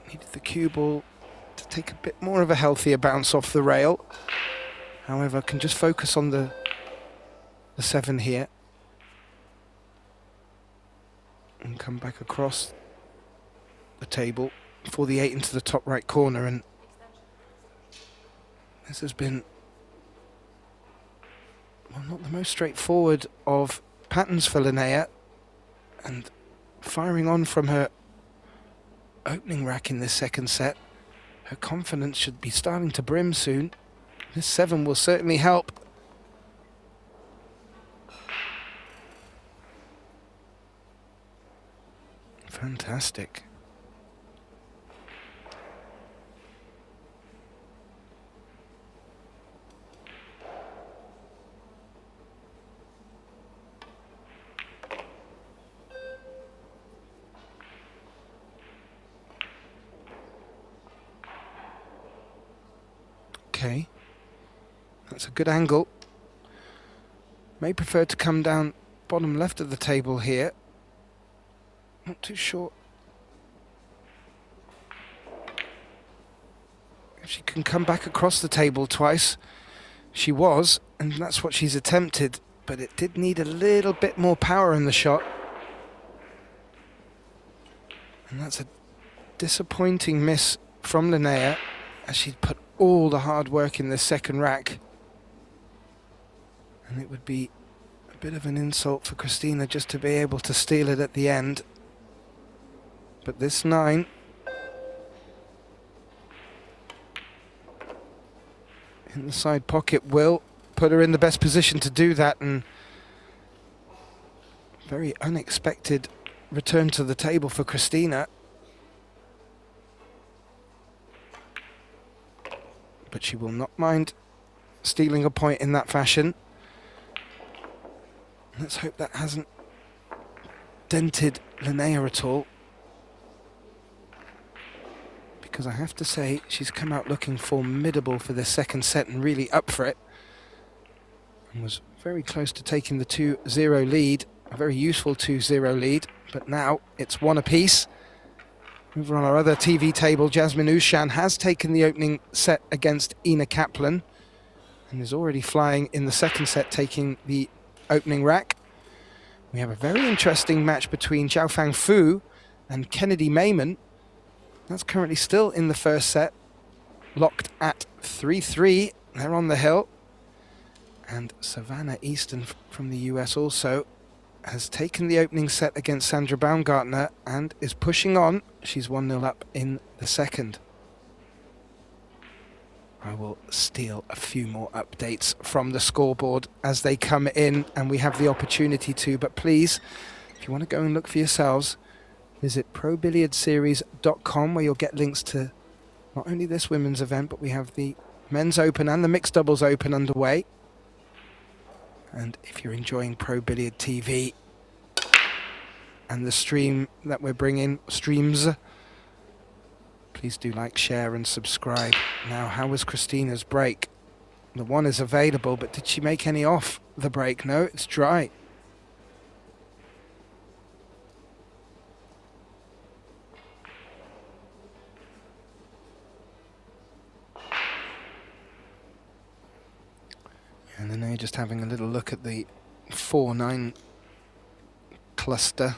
Needed the cue ball to take a bit more of a healthier bounce off the rail. However, can just focus on the 7 here. And come back across the table for the 8 into the top right corner. And this has been, well, not the most straightforward of patterns for Linnea. And firing on from her opening rack in this second set, her confidence should be starting to brim soon. This 7 will certainly help. Fantastic. Okay, that's a good angle. May prefer to come down bottom left of the table here. Not too sure if she can come back across the table twice. She was, and that's what she's attempted, but it did need a little bit more power in the shot. And that's a disappointing miss from Linnea, as she'd put all the hard work in the second rack. And it would be a bit of an insult for Christina just to be able to steal it at the end. But this 9 in the side pocket will put her in the best position to do that, and very unexpected return to the table for Christina. But she will not mind stealing a point in that fashion. Let's hope that hasn't dented Linnea at all. Because I have to say, she's come out looking formidable for this second set and really up for it. And was very close to taking the 2-0 lead, a very useful 2-0 lead. But now it's 1 apiece. Over on our other TV table, Jasmine Ushan has taken the opening set against Ina Kaplan and is already flying in the second set, taking the opening rack. We have a very interesting match between Xiaofang Fu and Kennedy Mayman. That's currently still in the first set, locked at 3-3. They're on the hill. And Savannah Easton from the US also has taken the opening set against Sandra Baumgartner and is pushing on. She's 1-0 up in the second. I will steal a few more updates from the scoreboard as they come in and we have the opportunity to. But please, if you want to go and look for yourselves, visit ProBilliardSeries.com, where you'll get links to not only this women's event, but we have the Men's Open and the Mixed Doubles Open underway. And if you're enjoying Pro Billiard TV and the stream that we're bringing, streams, please do like, share and subscribe. Now, how was Christina's break? The 1 is available, but did she make any off the break? No, it's dry. And then they're just having a little look at the 4-9 cluster.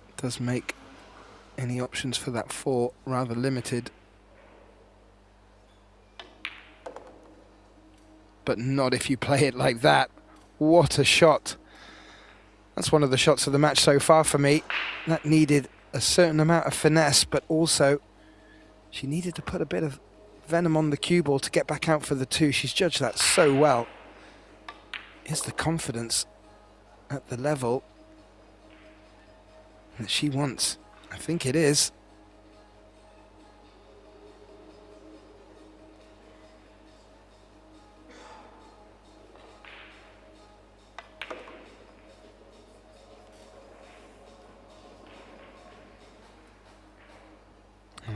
It does make any options for that 4 rather limited. But not if you play it like that. What a shot. That's one of the shots of the match so far for me. That needed a certain amount of finesse, but also she needed to put a bit of venom on the cue ball to get back out for the 2. She's judged that so well. Is the confidence at the level that she wants? I think it is.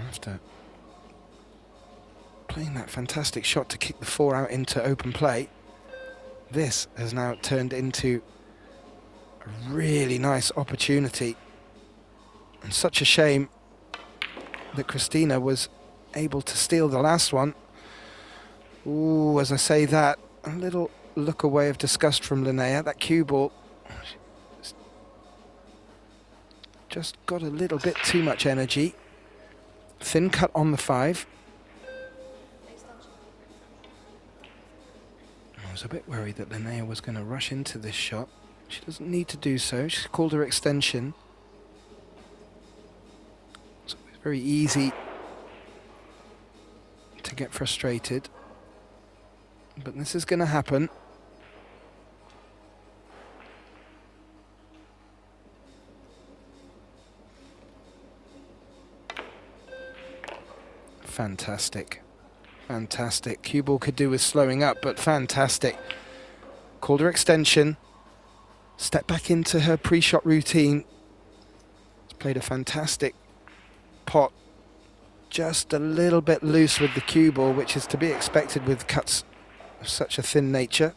After playing that fantastic shot to kick the 4 out into open play, this has now turned into a really nice opportunity. And such a shame that Christina was able to steal the last one. Ooh, as I say that, a little look away of disgust from Linnea. That cue ball just got a little bit too much energy. Thin cut on the 5. I was a bit worried that Linnea was going to rush into this shot. She doesn't need to do so. She's called her extension. So it's very easy to get frustrated. But this is going to happen. Fantastic. Fantastic. Cue ball could do with slowing up, but fantastic. Called her extension. Step back into her pre-shot routine. Played a fantastic pot. Just a little bit loose with the cue ball, which is to be expected with cuts of such a thin nature.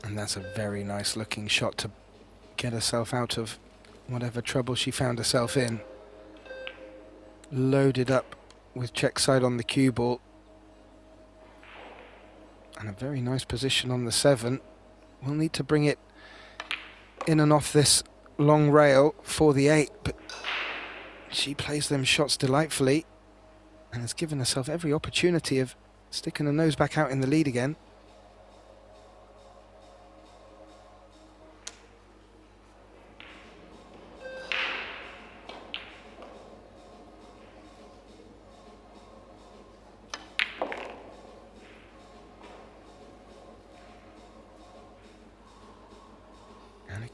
And that's a very nice looking shot to get herself out of whatever trouble she found herself in. Loaded up with check side on the cue ball. And a very nice position on the 7. We'll need to bring it in and off this long rail for the 8, but she plays them shots delightfully and has given herself every opportunity of sticking her nose back out in the lead again.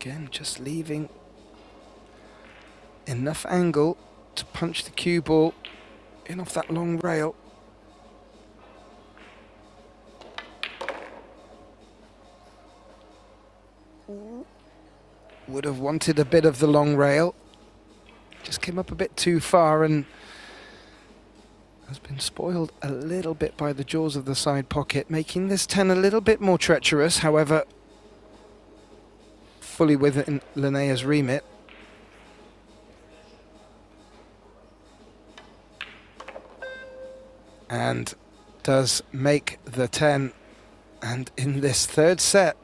Again, just leaving enough angle to punch the cue ball in off that long rail. Would have wanted a bit of the long rail. Just came up a bit too far and has been spoiled a little bit by the jaws of the side pocket, making this 10 a little bit more treacherous. However, fully within Linnea's remit. And does make the 10. And in this third set,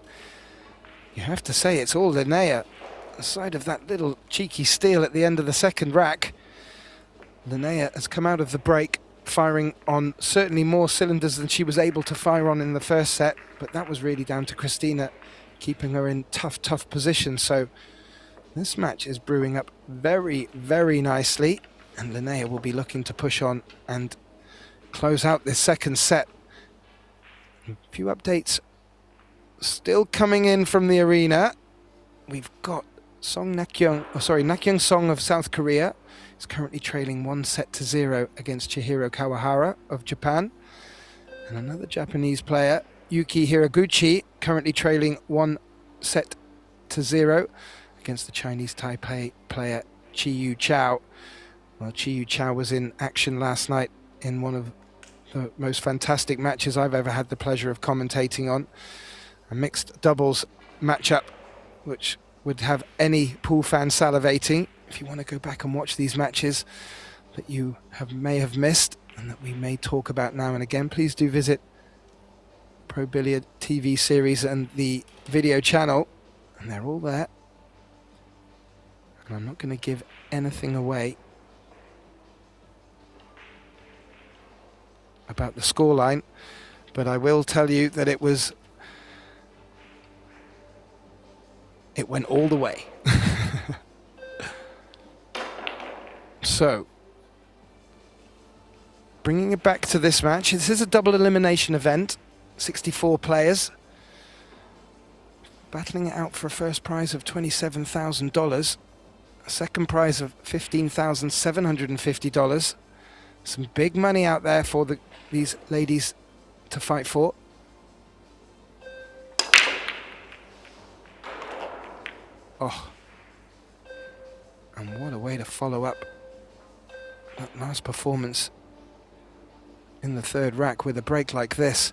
you have to say it's all Linnea. Aside of that little cheeky steal at the end of the second rack, Linnea has come out of the break firing on certainly more cylinders than she was able to fire on in the first set, but that was really down to Christina keeping her in tough positions. So this match is brewing up very, very nicely, and Linnea will be looking to push on and close out this second set. A few updates still coming in from the arena. We've got Nakyung Song of South Korea is currently trailing 1-0 against Chihiro Kawahara of Japan, and another Japanese player, Yuki Hiraguchi, currently trailing 1-0 against the Chinese Taipei player Chi Yu Chao. Well, Chi Yu Chao was in action last night in one of the most fantastic matches I've ever had the pleasure of commentating on. A mixed doubles matchup which would have any pool fan salivating. If you want to go back and watch these matches that you may have missed and that we may talk about now and again, please do visit Pro Billiard TV series and the video channel, and they're all there. And I'm not going to give anything away about the scoreline, but I will tell you that it went all the way. So, bringing it back to this match, this is a double elimination event. 64 players battling it out for a first prize of $27,000, a second prize of $15,750. Some big money out there for these ladies to fight for. Oh, and what a way to follow up that last performance in the third rack with a break like this.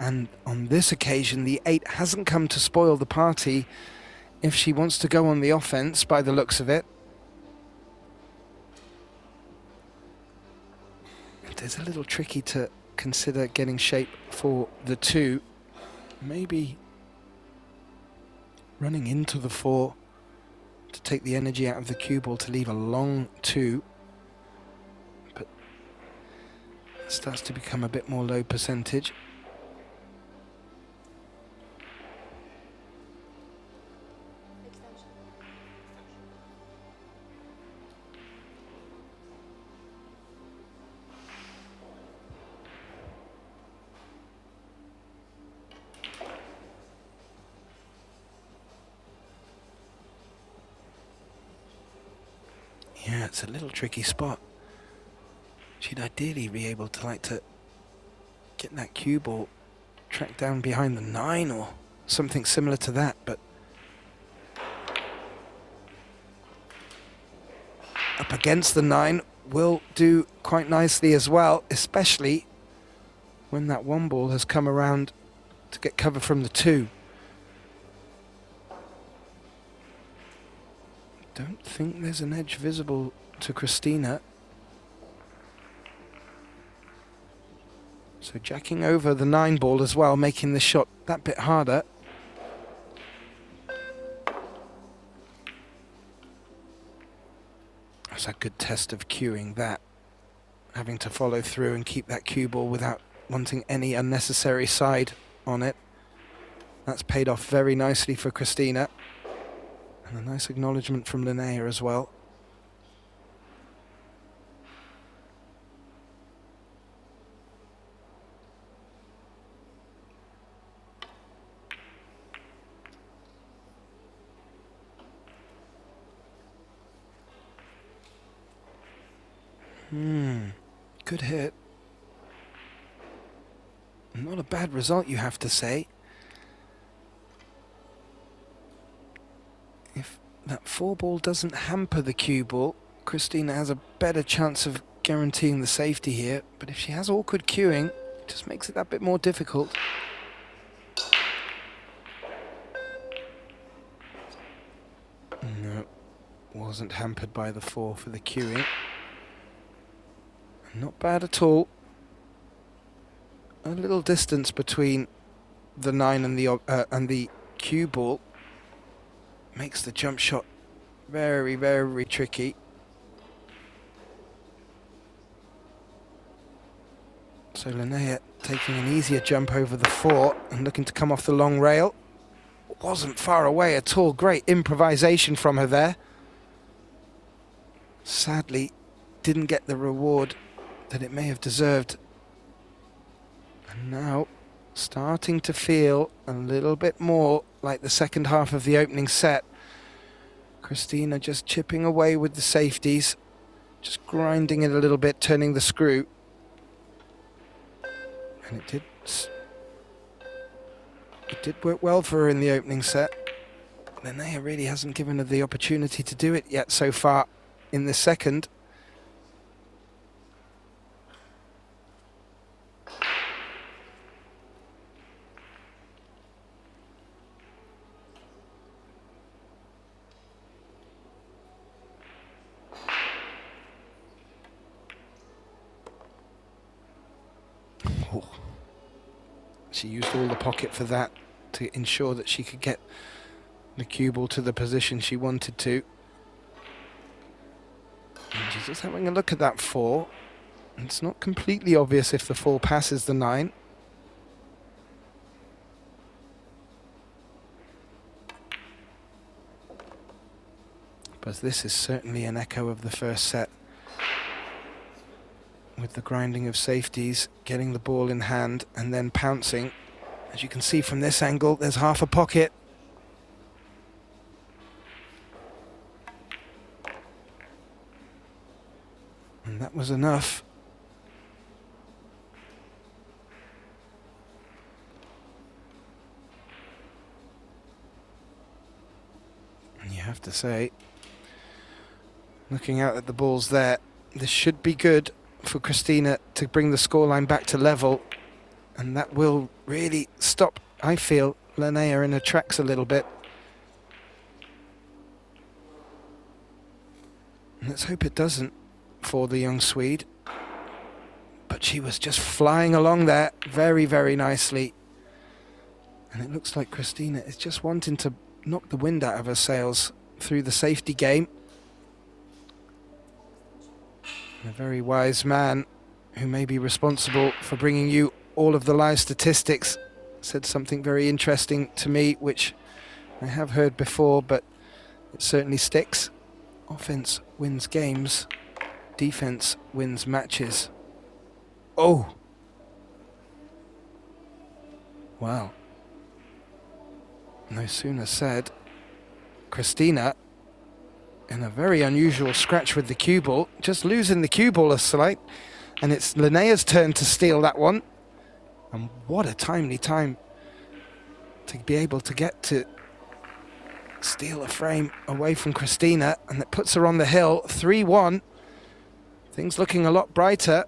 And on this occasion, the 8 hasn't come to spoil the party if she wants to go on the offense by the looks of it. It is a little tricky to consider getting shape for the 2. Maybe running into the 4 to take the energy out of the cue ball to leave a long 2. But it starts to become a bit more low percentage. Yeah, it's a little tricky spot. She'd ideally be able to get that cue ball tracked down behind the 9 or something similar to that, but up against the 9 will do quite nicely as well, especially when that 1 ball has come around to get cover from the 2. Don't think there's an edge visible to Christina. So jacking over the 9 ball as well, making the shot that bit harder. That's a good test of cueing that. Having to follow through and keep that cue ball without wanting any unnecessary side on it. That's paid off very nicely for Christina. And a nice acknowledgement from Linnea as well. Good hit. Not a bad result, you have to say. If that 4 ball doesn't hamper the cue ball, Christina has a better chance of guaranteeing the safety here. But if she has awkward cueing, it just makes it that bit more difficult. No, wasn't hampered by the 4 for the cueing. Not bad at all. A little distance between the 9 and the cue ball makes the jump shot very, very tricky. So Linnea taking an easier jump over the 4 and looking to come off the long rail. Wasn't far away at all. Great improvisation from her there. Sadly, didn't get the reward that it may have deserved. And now starting to feel a little bit more like the second half of the opening set. Christina just chipping away with the safeties, just grinding it a little bit, turning the screw. And it did work well for her in the opening set. Linnea really hasn't given her the opportunity to do it yet so far in the second. She used all the pocket for that to ensure that she could get the cue ball to the position she wanted to. And she's just having a look at that 4. It's not completely obvious if the 4 passes the 9. But this is certainly an echo of the first set. With the grinding of safeties, getting the ball in hand and then pouncing. As you can see from this angle, there's half a pocket. And that was enough. And you have to say, looking out at the balls there, this should be good for Christina to bring the scoreline back to level And that will really stop, I feel, Linnea in her tracks a little bit. Let's hope it doesn't for the young Swede. But she was just flying along there very, very nicely. And it looks like Christina is just wanting to knock the wind out of her sails through the safety game. And a very wise man who may be responsible for bringing you all of the live statistics said something very interesting to me, which I have heard before, but it certainly sticks. Offense wins games, defense wins matches. Oh! Wow. No sooner said. Christina, in a very unusual scratch with the cue ball, just losing the cue ball a slight, and it's Linnea's turn to steal that one. And what a timely time to be able to get to steal a frame away from Christina, and that puts her on the hill, 3-1. Things looking a lot brighter.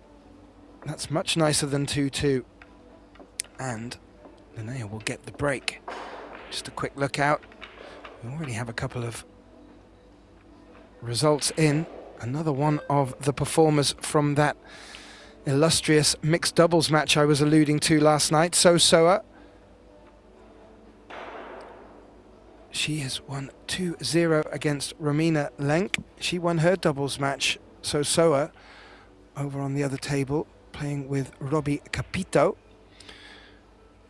That's much nicer than 2-2. And Linnea will get the break. Just a quick look out. We already have a couple of results in. Another one of the performers from that illustrious mixed doubles match I was alluding to last night, Soa. She has won 2-0 against Romina Lenk. She won her doubles match, Soa, over on the other table, playing with Robbie Capito.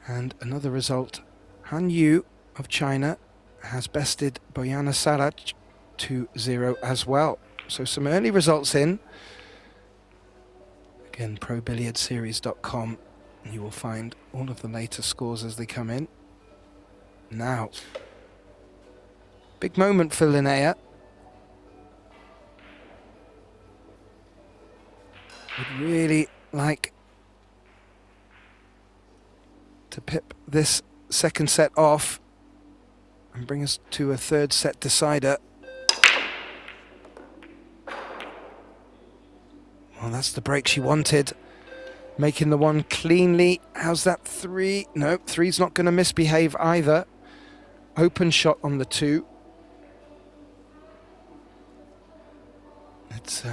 And another result, Han Yu of China has bested Bojana Sarac 2-0 as well. So some early results in. Again, ProBilliardSeries.com. You will find all of the latest scores as they come in. Now, big moment for Linnea. Would really like to pip this second set off and bring us to a third set decider. Well, that's the break she wanted. Making the one cleanly. How's that 3? No, 3's not going to misbehave either. Open shot on the 2. It's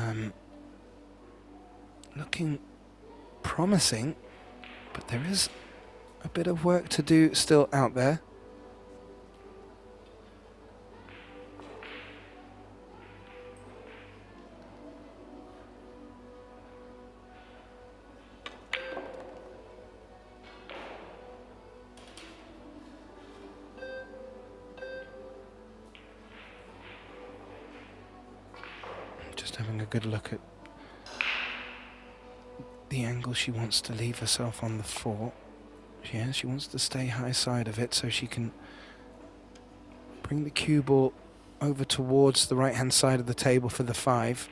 looking promising, but there is a bit of work to do still out there. Just having a good look at the angle she wants to leave herself on the 4. Yeah, she wants to stay high side of it so she can bring the cue ball over towards the right hand side of the table for the 5.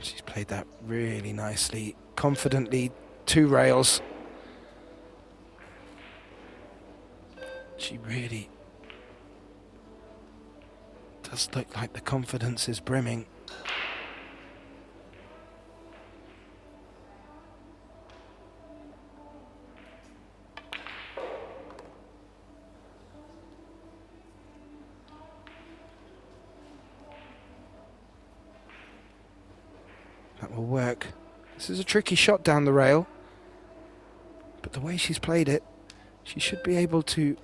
She's played that really nicely, confidently, 2 rails. She really does look like the confidence is brimming. That will work. This is a tricky shot down the rail, but the way she's played it, she should be able to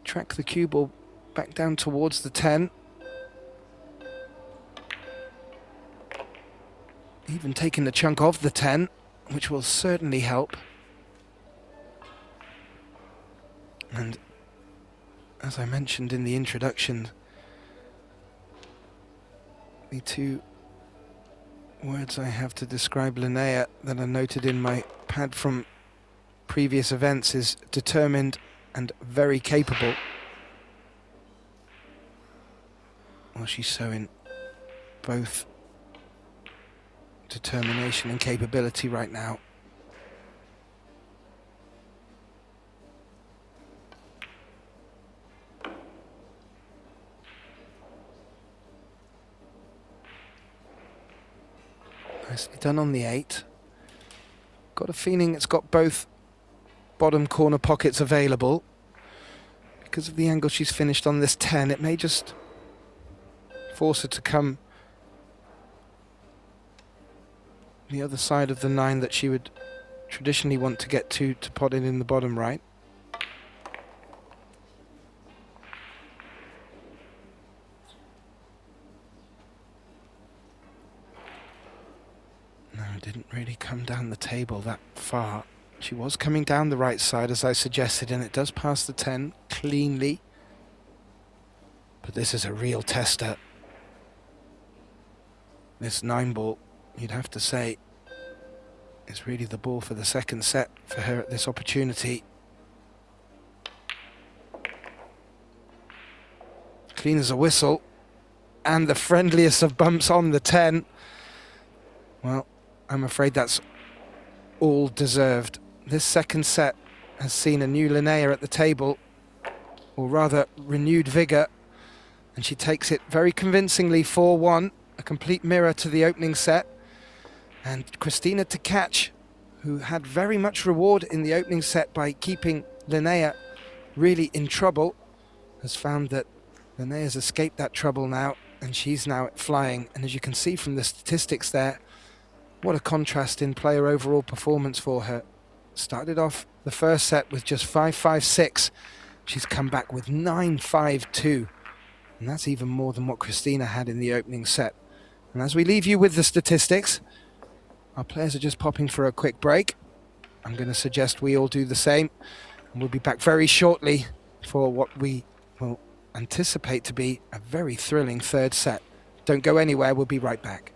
track the cue ball back down towards the 10. Even taking the chunk of the 10, which will certainly help. And as I mentioned in the introduction, the 2 words I have to describe Linnea that are noted in my pad from previous events is determined and very capable. Well, she's showing both determination and capability right now. Nicely done on the 8. Got a feeling it's got both bottom corner pockets available. Because of the angle she's finished on this 10, it may just force her to come the other side of the 9 that she would traditionally want to get to pot it in the bottom right. No, it didn't really come down the table that far. She was coming down the right side as I suggested, and it does pass the 10 cleanly. But this is a real tester. This 9 ball, you'd have to say, is really the ball for the second set for her at this opportunity. Clean as a whistle, and the friendliest of bumps on the 10. Well, I'm afraid that's all deserved. This second set has seen a new Linnea at the table, or rather renewed vigour, and she takes it very convincingly 4-1, a complete mirror to the opening set. And Christina to catch, who had very much reward in the opening set by keeping Linnea really in trouble, has found that Linnea's escaped that trouble now, and she's now flying. And as you can see from the statistics there, what a contrast in player overall performance for her. Started off the first set with just 5-5-6. She's come back with 9-5-2. And that's even more than what Christina had in the opening set. And as we leave you with the statistics, our players are just popping for a quick break. I'm going to suggest we all do the same. And we'll be back very shortly for what we will anticipate to be a very thrilling third set. Don't go anywhere, we'll be right back.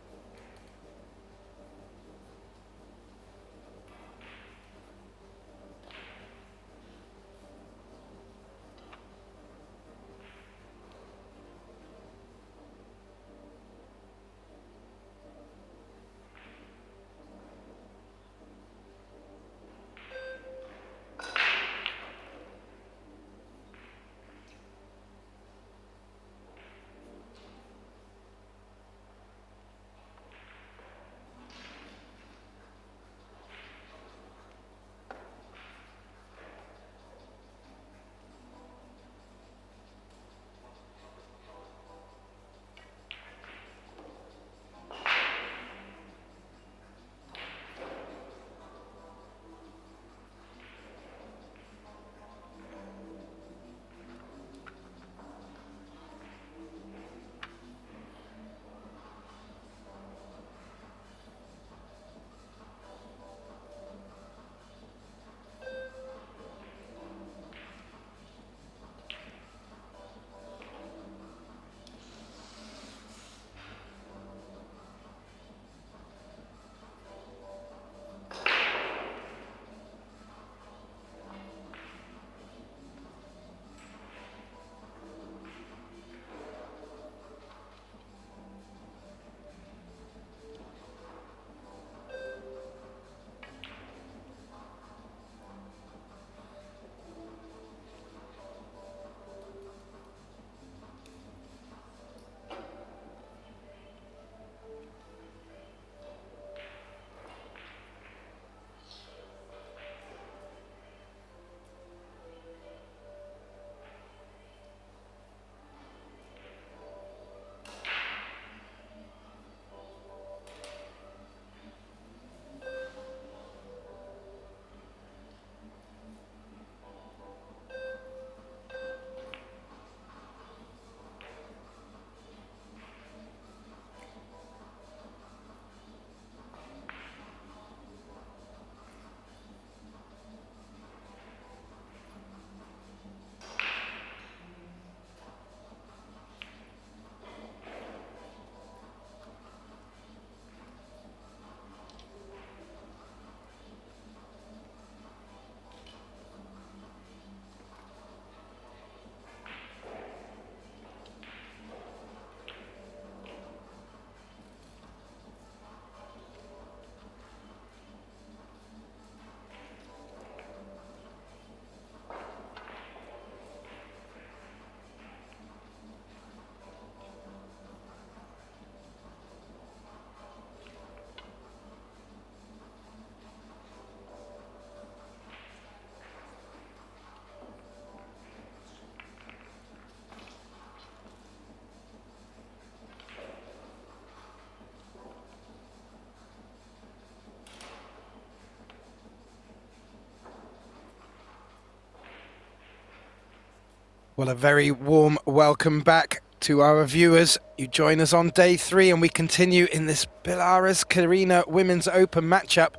Well, a very warm welcome back to our viewers. You join us on day 3 and we continue in this Billiards Carrinho Women's Open matchup,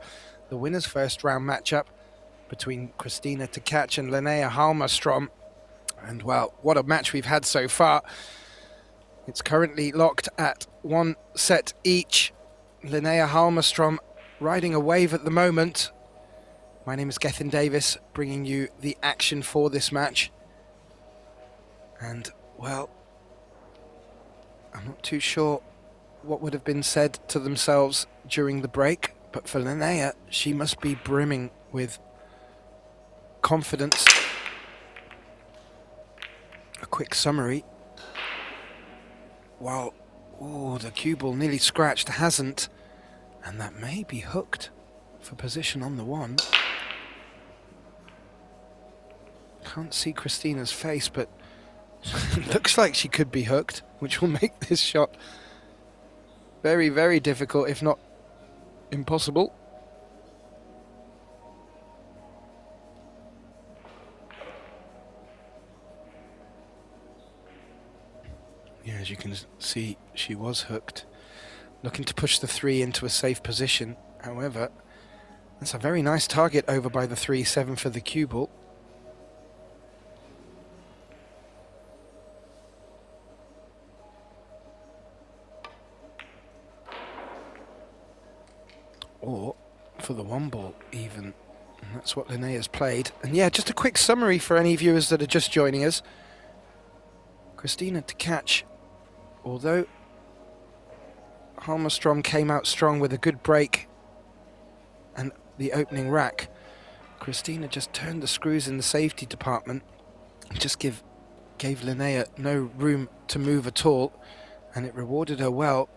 the winner's first round matchup between Christina Tkach and Linnea Halmerstrom. And well, what a match we've had so far. It's currently locked at 1 set each. Linnea Halmerstrom riding a wave at the moment. My name is Gethin Davis, bringing you the action for this match. And, well, I'm not too sure what would have been said to themselves during the break, but for Linnea, she must be brimming with confidence. A quick summary. Well, ooh, the cue ball nearly scratched, hasn't, and that may be hooked for position on the 1. Can't see Christina's face, but it looks like she could be hooked, which will make this shot very, very difficult, if not impossible. Yeah, as you can see, she was hooked. Looking to push the 3 into a safe position. However, that's a very nice target over by the 3-7 for the cue ball. Or for the 1 ball even. And that's what Linnea's played. And yeah, just a quick summary for any viewers that are just joining us. Christina Tkach, although Halmerstrom came out strong with a good break and the opening rack, Christina just turned the screws in the safety department and just gave Linnea no room to move at all, and it rewarded her well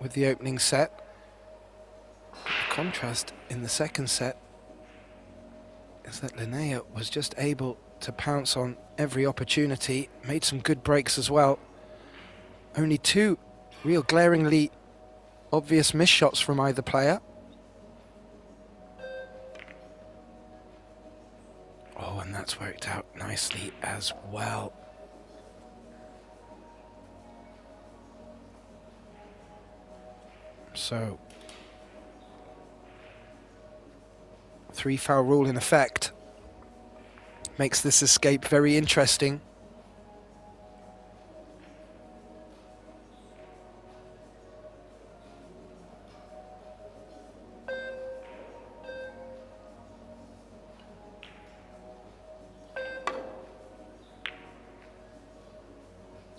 with the opening set. The contrast in the second set is that Linnea was just able to pounce on every opportunity, made some good breaks as well. Only 2 real glaringly obvious miss shots from either player. Oh, and that's worked out nicely as well. So 3-foul rule in effect makes this escape very interesting.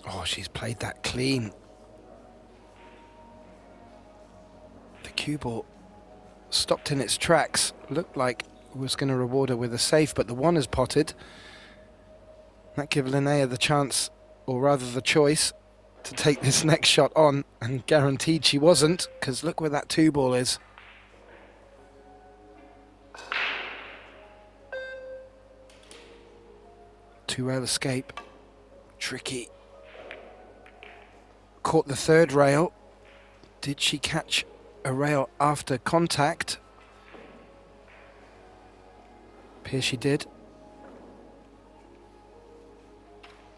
Oh, she's played that clean. The cue ball stopped in its tracks. Looked like it was going to reward her with a safe, but the 1 is potted. That gave Linnea the chance, or rather the choice, to take this next shot on, and guaranteed she wasn't, because look where that 2 ball is. Two-rail escape. Tricky. Caught the 3rd rail. Did she catch a rail after contact? Appears she did.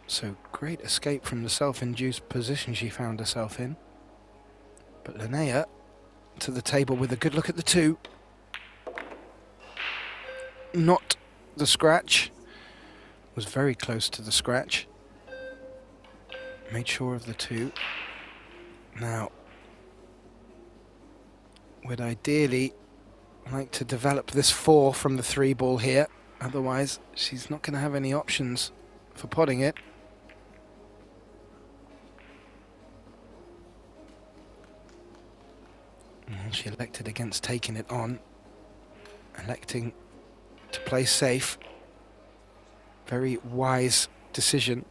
So great escape from the self-induced position she found herself in. But Linnea to the table with a good look at the 2. Not the scratch. Was very close to the scratch. Made sure of the 2. Now, would ideally like to develop this 4 from the 3 ball here. Otherwise, she's not going to have any options for potting it. And she elected against taking it on, electing to play safe. Very wise decision.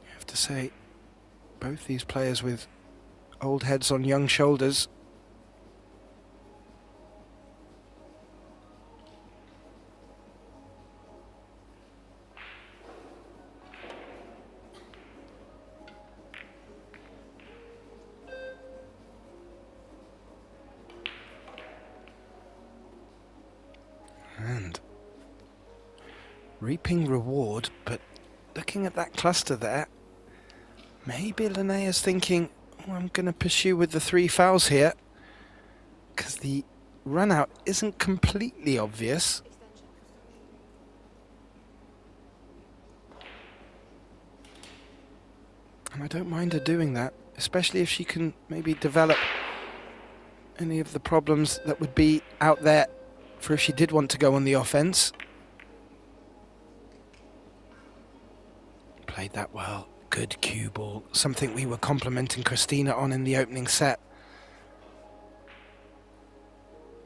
You have to say, both these players with old heads on young shoulders. And reaping reward, but looking at that cluster there, maybe Linnea's thinking, oh, I'm going to pursue with the 3 fouls here, because the run out isn't completely obvious. And I don't mind her doing that, especially if she can maybe develop any of the problems that would be out there for if she did want to go on the offense. Played that well. Good cue ball. Something we were complimenting Christina on in the opening set.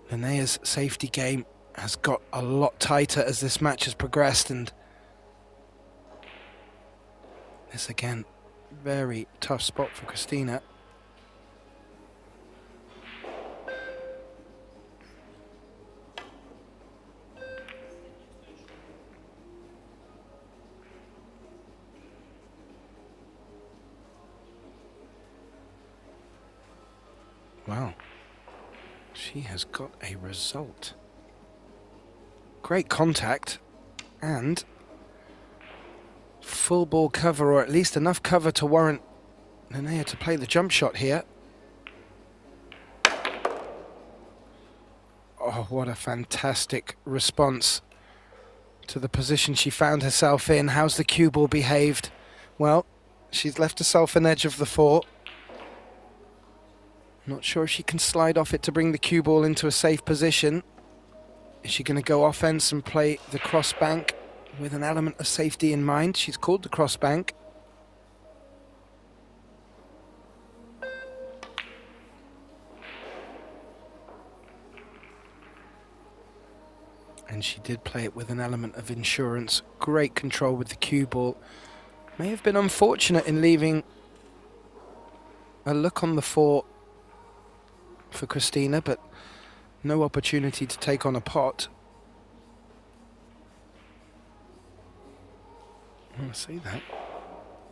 Linnea's safety game has got a lot tighter as this match has progressed, and this again, very tough spot for Christina. Wow, she has got a result. Great contact and full ball cover, or at least enough cover to warrant Linnea to play the jump shot here. Oh, what a fantastic response to the position she found herself in. How's the cue ball behaved? Well, she's left herself an edge of the 4. Not sure if she can slide off it to bring the cue ball into a safe position. Is she going to go offense and play the cross bank with an element of safety in mind? She's called the cross bank. And she did play it with an element of insurance. Great control with the cue ball. May have been unfortunate in leaving a look on the 4 for Christina, but no opportunity to take on a pot. I see that.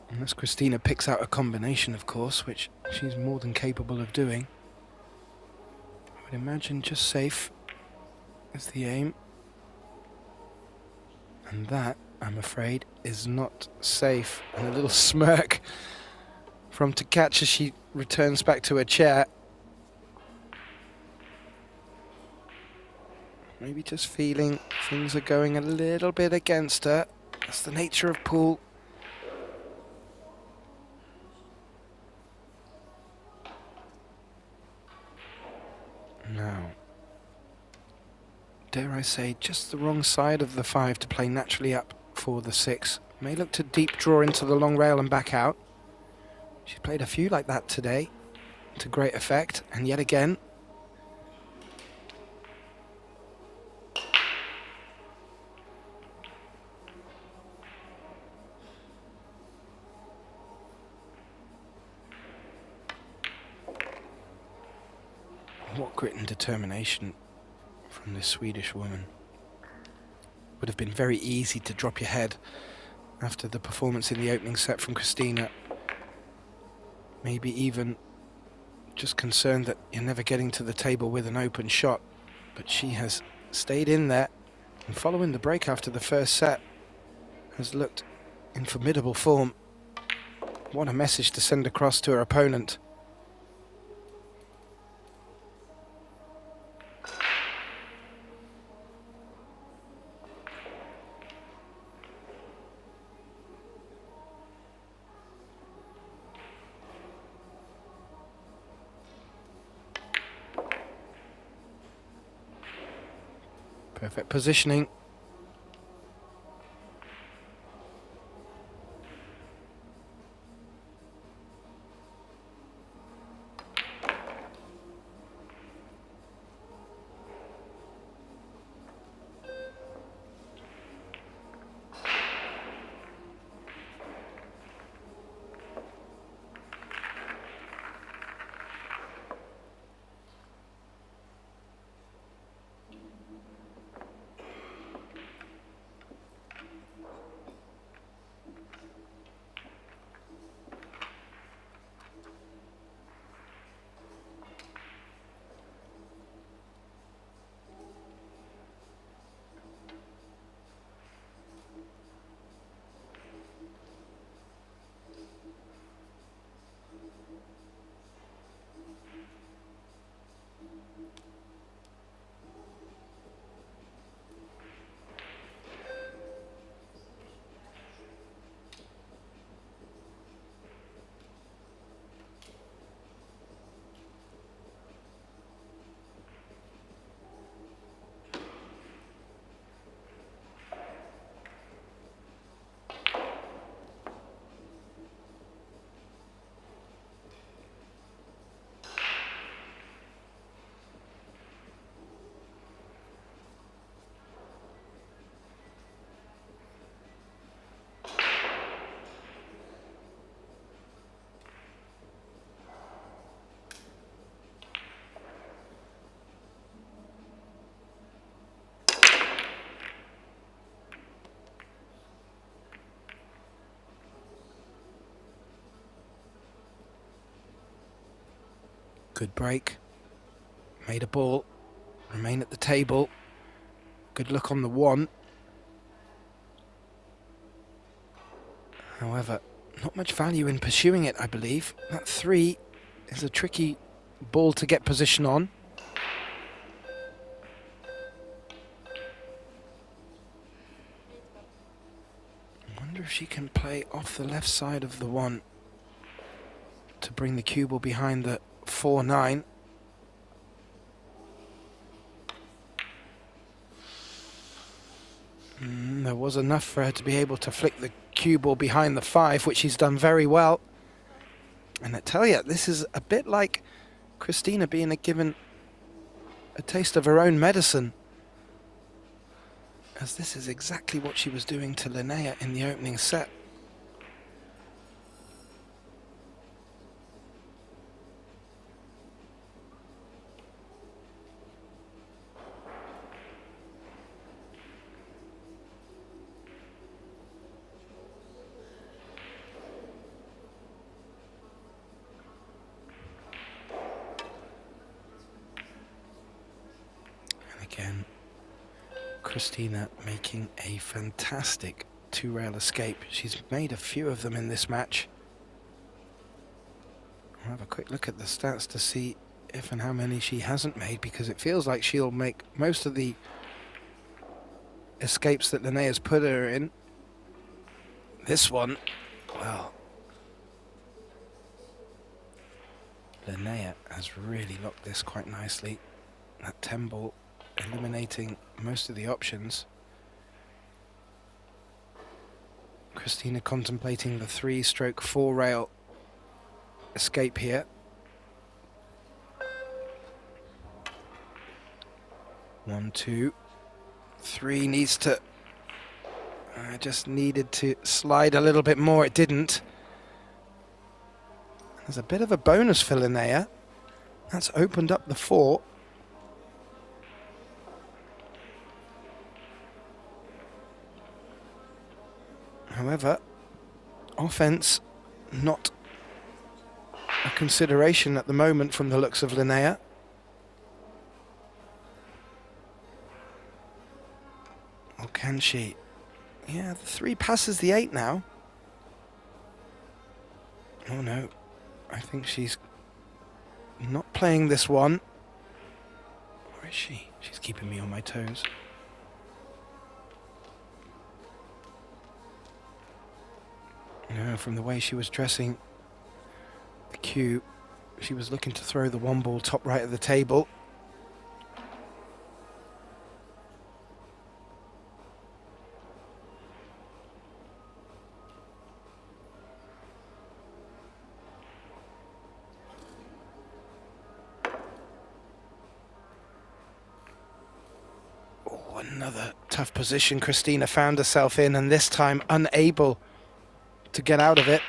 Unless Christina picks out a combination, of course, which she's more than capable of doing. I would imagine just safe is the aim. And that, I'm afraid, is not safe. And a little smirk from to catch as she returns back to her chair. Maybe just feeling things are going a little bit against her. That's the nature of pool. Now, dare I say, just the wrong side of the 5 to play naturally up for the 6. May look to deep draw into the long rail and back out. She's played a few like that today to great effect, and yet again, what grit and determination from this Swedish woman. Would have been very easy to drop your head after the performance in the opening set from Christina. Maybe even just concerned that you're never getting to the table with an open shot. But she has stayed in there, and following the break after the first set, has looked in formidable form. What a message to send across to her opponent. Perfect positioning. Good break. Made a ball. Remain at the table. Good look on the 1. However, not much value in pursuing it, I believe. That 3 is a tricky ball to get position on. I wonder if she can play off the left side of the 1 to bring the cue ball behind the 4-9. There was enough for her to be able to flick the cue ball behind the 5, which she's done very well. And I tell you, this is a bit like Christina being given a taste of her own medicine, as this is exactly what she was doing to Linnea in the opening set. Again, Christina making a fantastic 2-rail escape. She's made a few of them in this match. I'll have a quick look at the stats to see if and how many she hasn't made, because it feels like she'll make most of the escapes that Linnea's put her in. This one, well, Linnea has really locked this quite nicely. That 10 ball eliminating most of the options. Christina contemplating the 3/4 rail escape here. 1, 2, 3 needs to... I just needed to slide a little bit more. It didn't. There's a bit of a bonus for Linnea. That's opened up the 4. However, offense not a consideration at the moment from the looks of Linnea. Or can she? Yeah, the 3 passes the 8 now. Oh no, I think she's not playing this one. Or is she? She's keeping me on my toes. No, from the way she was dressing the cue, she was looking to throw the 1 ball top right of the table. Oh, another tough position Christina found herself in, and this time unable to get out of it.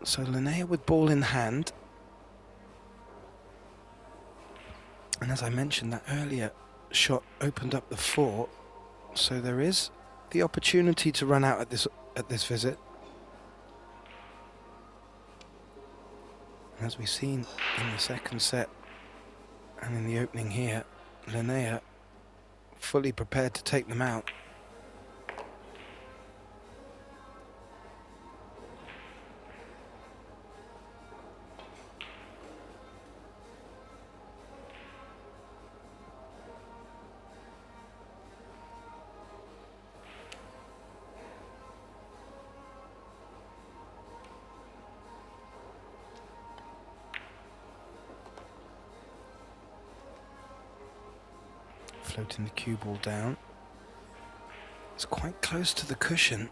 So Linnea with ball in hand. And as I mentioned, that earlier shot opened up the 4. So there is the opportunity to run out at this visit. As we've seen in the second set and in the opening here, Linnea fully prepared to take them out. Floating the cue ball down. It's quite close to the cushion,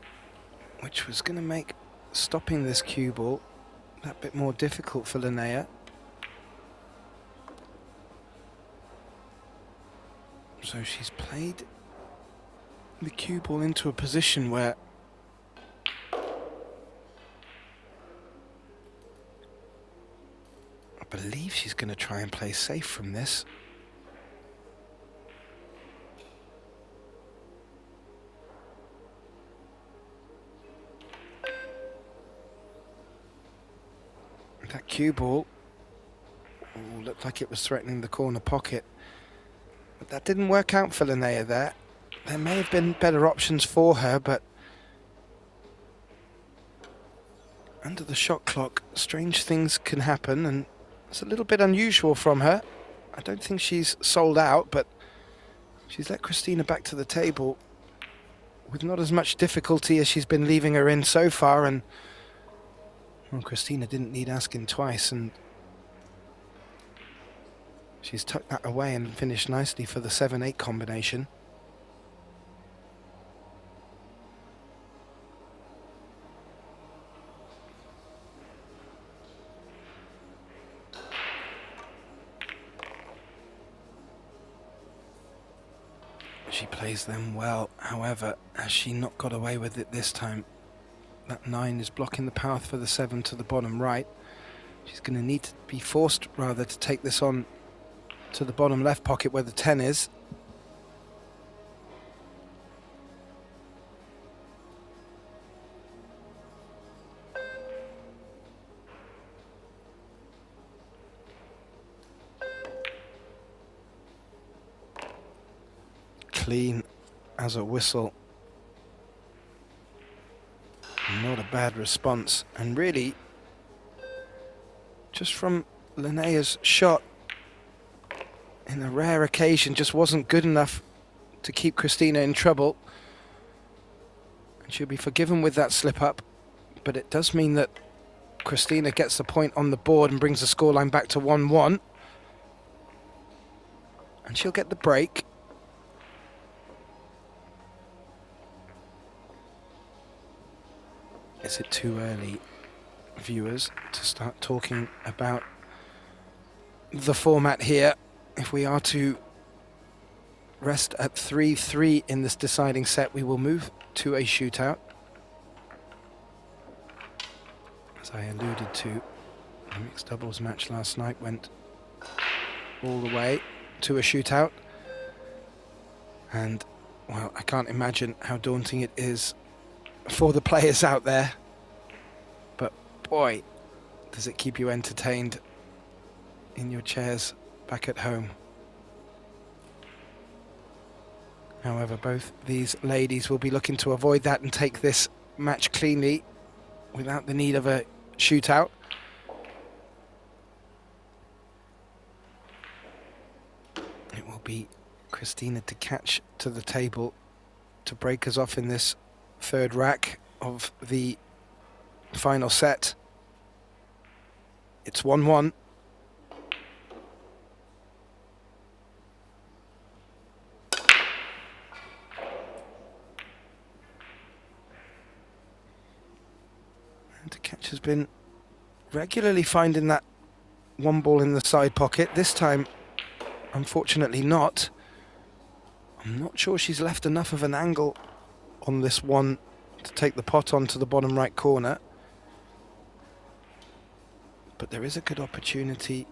which was going to make stopping this cue ball that bit more difficult for Linnea. So she's played the cue ball into a position where I believe she's going to try and play safe from this. cue ball. Ooh, looked like it was threatening the corner pocket. But that didn't work out for Linnea there. There may have been better options for her, but under the shot clock, strange things can happen, and it's a little bit unusual from her. I don't think she's sold out, but she's let Christina back to the table with not as much difficulty as she's been leaving her in so far, and well, Christina didn't need asking twice, and she's tucked that away and finished nicely for the 7-8 combination. She plays them well, however, has she not got away with it this time? That 9 is blocking the path for the 7 to the bottom right. She's going to need to be forced, rather, to take this on to the bottom left pocket where the 10 is. Clean as a whistle. Not a bad response, and really just from Linnea's shot in a rare occasion just wasn't good enough to keep Christina in trouble, and she'll be forgiven with that slip up, but it does mean that Christina gets the point on the board and brings the scoreline back to 1-1, and she'll get the break. Is it too early, viewers, to start talking about the format here? If we are to rest at 3-3 in this deciding set, we will move to a shootout. As I alluded to, the mixed doubles match last night went all the way to a shootout. And, well, I can't imagine how daunting it is for the players out there, but boy, does it keep you entertained in your chairs back at home. However, both these ladies will be looking to avoid that and take this match cleanly without the need of a shootout. It will be Christina to catch to the table to break us off in this third rack of the final set. It's 1-1. And the catch has been regularly finding that one ball in the side pocket. This time, unfortunately not. I'm not sure she's left enough of an angle on this one to take the pot onto the bottom right corner, but there is a good opportunity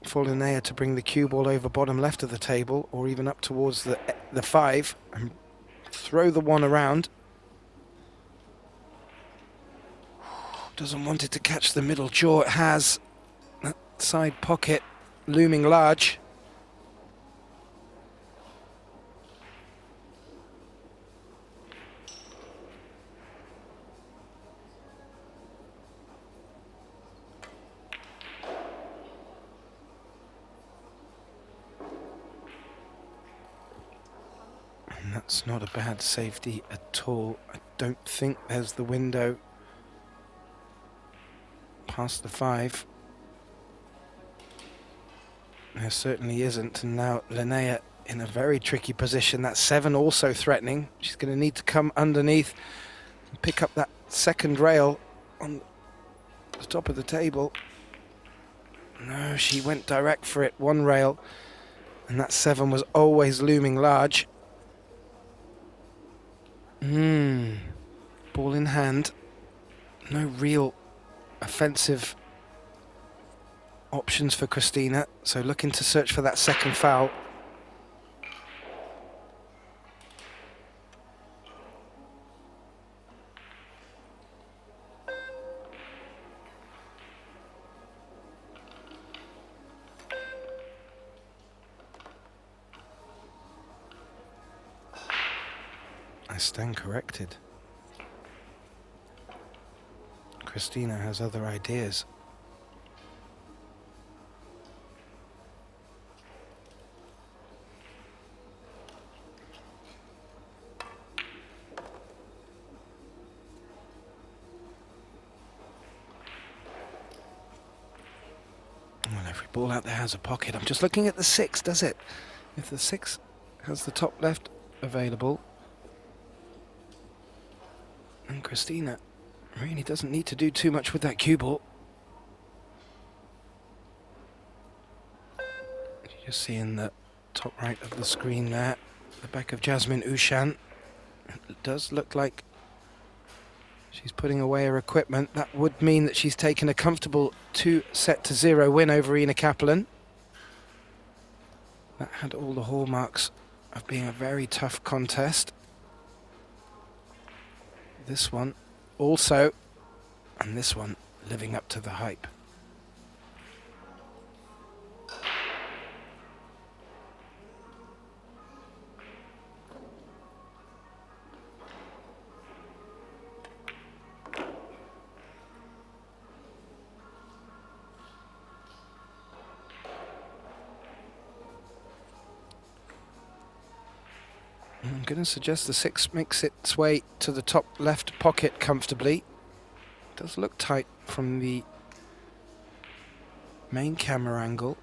for Linnea to bring the cue ball over bottom left of the table, or even up towards the 5 and throw the 1 around. Doesn't want it to catch the middle jaw. It has. That side pocket looming large. That's not a bad safety at all. I don't think there's the window past the 5. There certainly isn't, and now Linnea in a very tricky position. That 7 also threatening. She's going to need to come underneath and pick up that second rail on the top of the table. No, she went direct for it, one rail, and that 7 was always looming large. Ball in hand. No real offensive options for Christina, so looking to search for that second foul. stand corrected. Christina has other ideas. Well, every ball out there has a pocket. I'm just looking at the 6, does it? If the 6 has the top left available, and Christina really doesn't need to do too much with that cue ball. You just see in the top right of the screen there, the back of Jasmine Ushan. It does look like she's putting away her equipment. That would mean that she's taken a comfortable 2-0 win over Ina Kaplan. That had all the hallmarks of being a very tough contest. This one also, and this one living up to the hype. I'm going to suggest the 6 makes its way to the top left pocket comfortably. Does look tight from the main camera angle.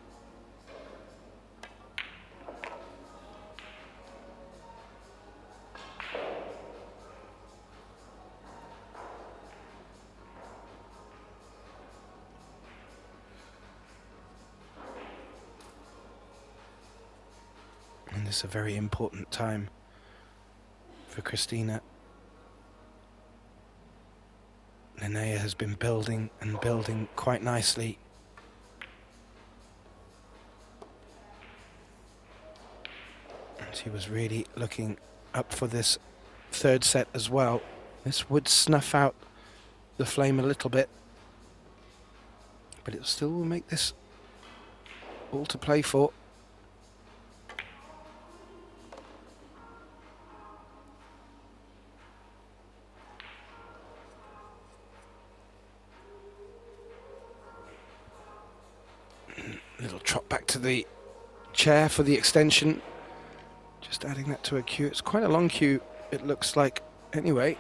And this is a very important time for Christina. Linnea has been building and building quite nicely. And she was really looking up for this third set as well. This would snuff out the flame a little bit, but it still will make this all to play for. Little trot back to the chair for the extension. Just adding that to a cue. It's quite a long cue, it looks like. Anyway.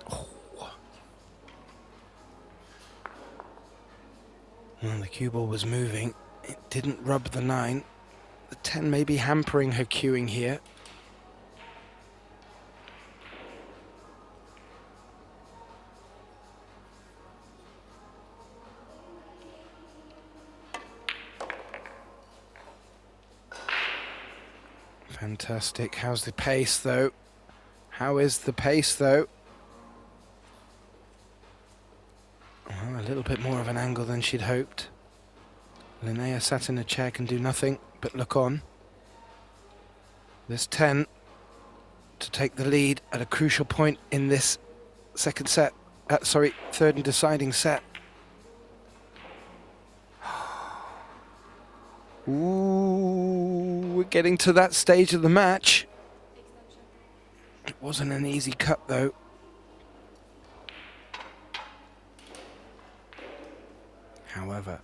Oh. Well, the cue ball was moving. It didn't rub the 9. The 10 may be hampering her cueing here. Fantastic. How's the pace, though? How is the pace, though? Well, a little bit more of an angle than she'd hoped. Linnea sat in a chair, can do nothing but look on. This 10 to take the lead at a crucial point in this second set. Third and deciding set. Ooh, we're getting to that stage of the match. It wasn't an easy cut, though. However,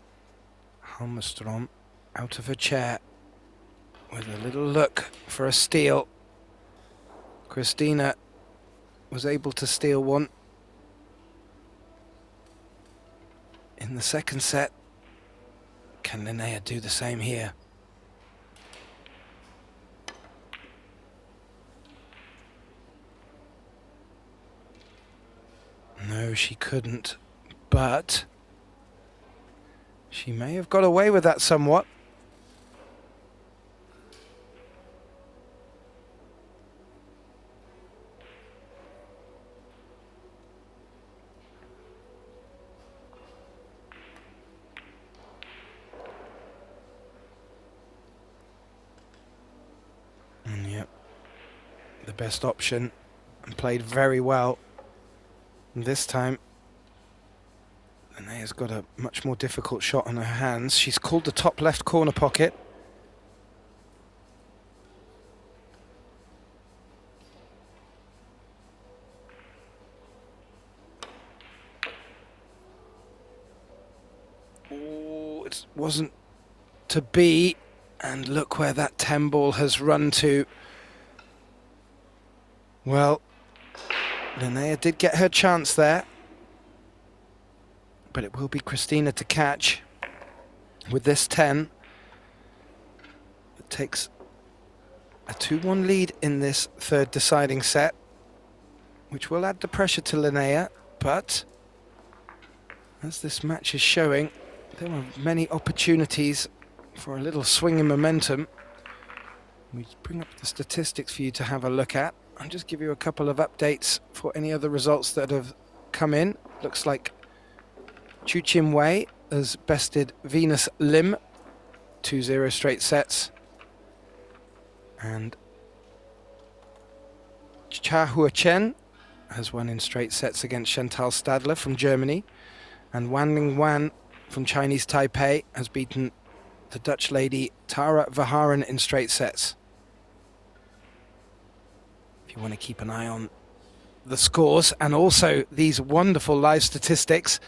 Halmstrom out of her chair with a little look for a steal. Christina was able to steal one in the second set. Can Linnea do the same here? No, she couldn't, but she may have got away with that somewhat. Yep, the best option, and played very well. And this time, Linnea's got a much more difficult shot on her hands. She's called the top left corner pocket. Oh, it wasn't to be. And look where that 10 ball has run to. Well, Linnea did get her chance there. But it will be Christina to catch with this 10. It takes a 2-1 lead in this third deciding set, which will add the pressure to Linnea. But as this match is showing, there were many opportunities for a little swing in momentum. We bring up the statistics for you to have a look at. I'll just give you a couple of updates for any other results that have come in. Looks like Chu Chin Wei has bested Venus Lim 2-0 straight sets. And Cha Hua Chen has won in straight sets against Chantal Stadler from Germany. And Wan Ling Wan from Chinese Taipei has beaten the Dutch lady Tara Verhaeren in straight sets. If you want to keep an eye on the scores and also these wonderful live statistics,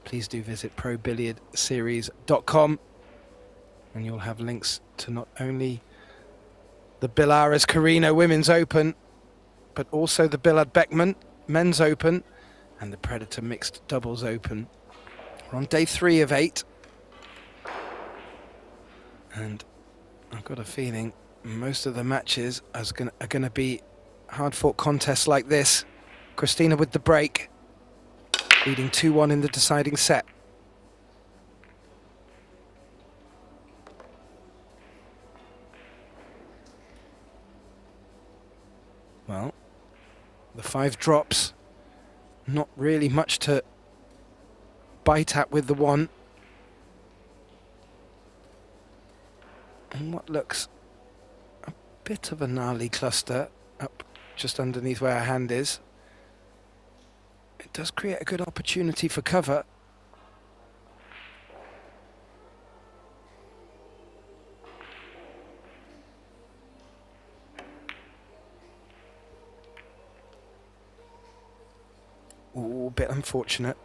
please do visit ProBilliardSeries.com, and you'll have links to not only the Billiards Carrinho Women's Open, but also the Billard Beckmann Men's Open and the Predator Mixed Doubles Open. We're on day 3 of 8. And I've got a feeling most of the matches are going to be hard-fought contests like this. Christina with the break, leading 2-1 in the deciding set. Well, the 5 drops, not really much to bite at with the 1. And what looks a bit of a gnarly cluster up just underneath where our hand is. It does create a good opportunity for cover. Ooh, a bit unfortunate.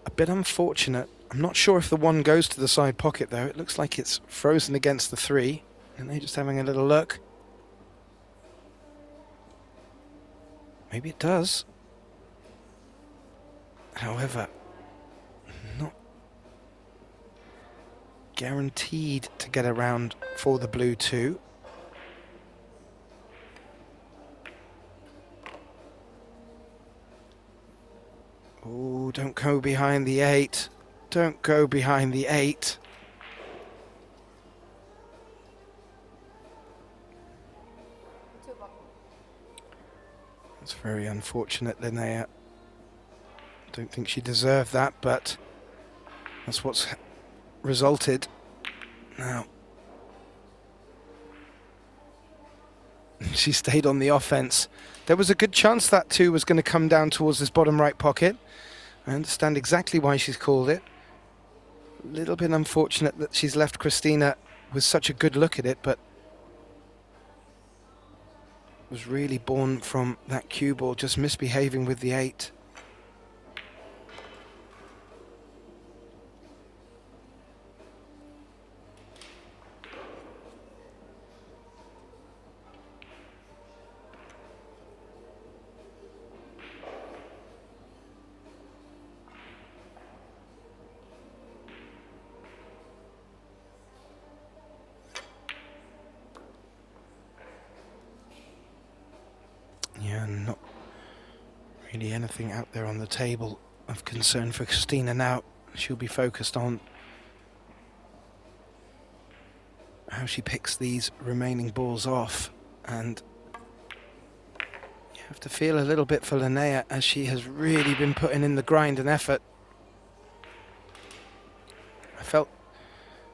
A bit unfortunate. I'm not sure if the 1 goes to the side pocket though. It looks like it's frozen against the 3. And they're just having a little look. Maybe it does. However, not guaranteed to get around for the blue 2. Oh, don't go behind the 8. Don't go behind the 8. That's very unfortunate, Linnea. Don't think she deserved that, but that's what's resulted. Now, she stayed on the offense. There was a good chance that 2 was going to come down towards this bottom right pocket. I understand exactly why she's called it. A little bit unfortunate that she's left Christina with such a good look at it, but was really born from that cue ball just misbehaving with the 8. Yeah, not really anything out there on the table of concern for Christina now. She'll be focused on how she picks these remaining balls off, and you have to feel a little bit for Linnea as she has really been putting in the grind and effort. I felt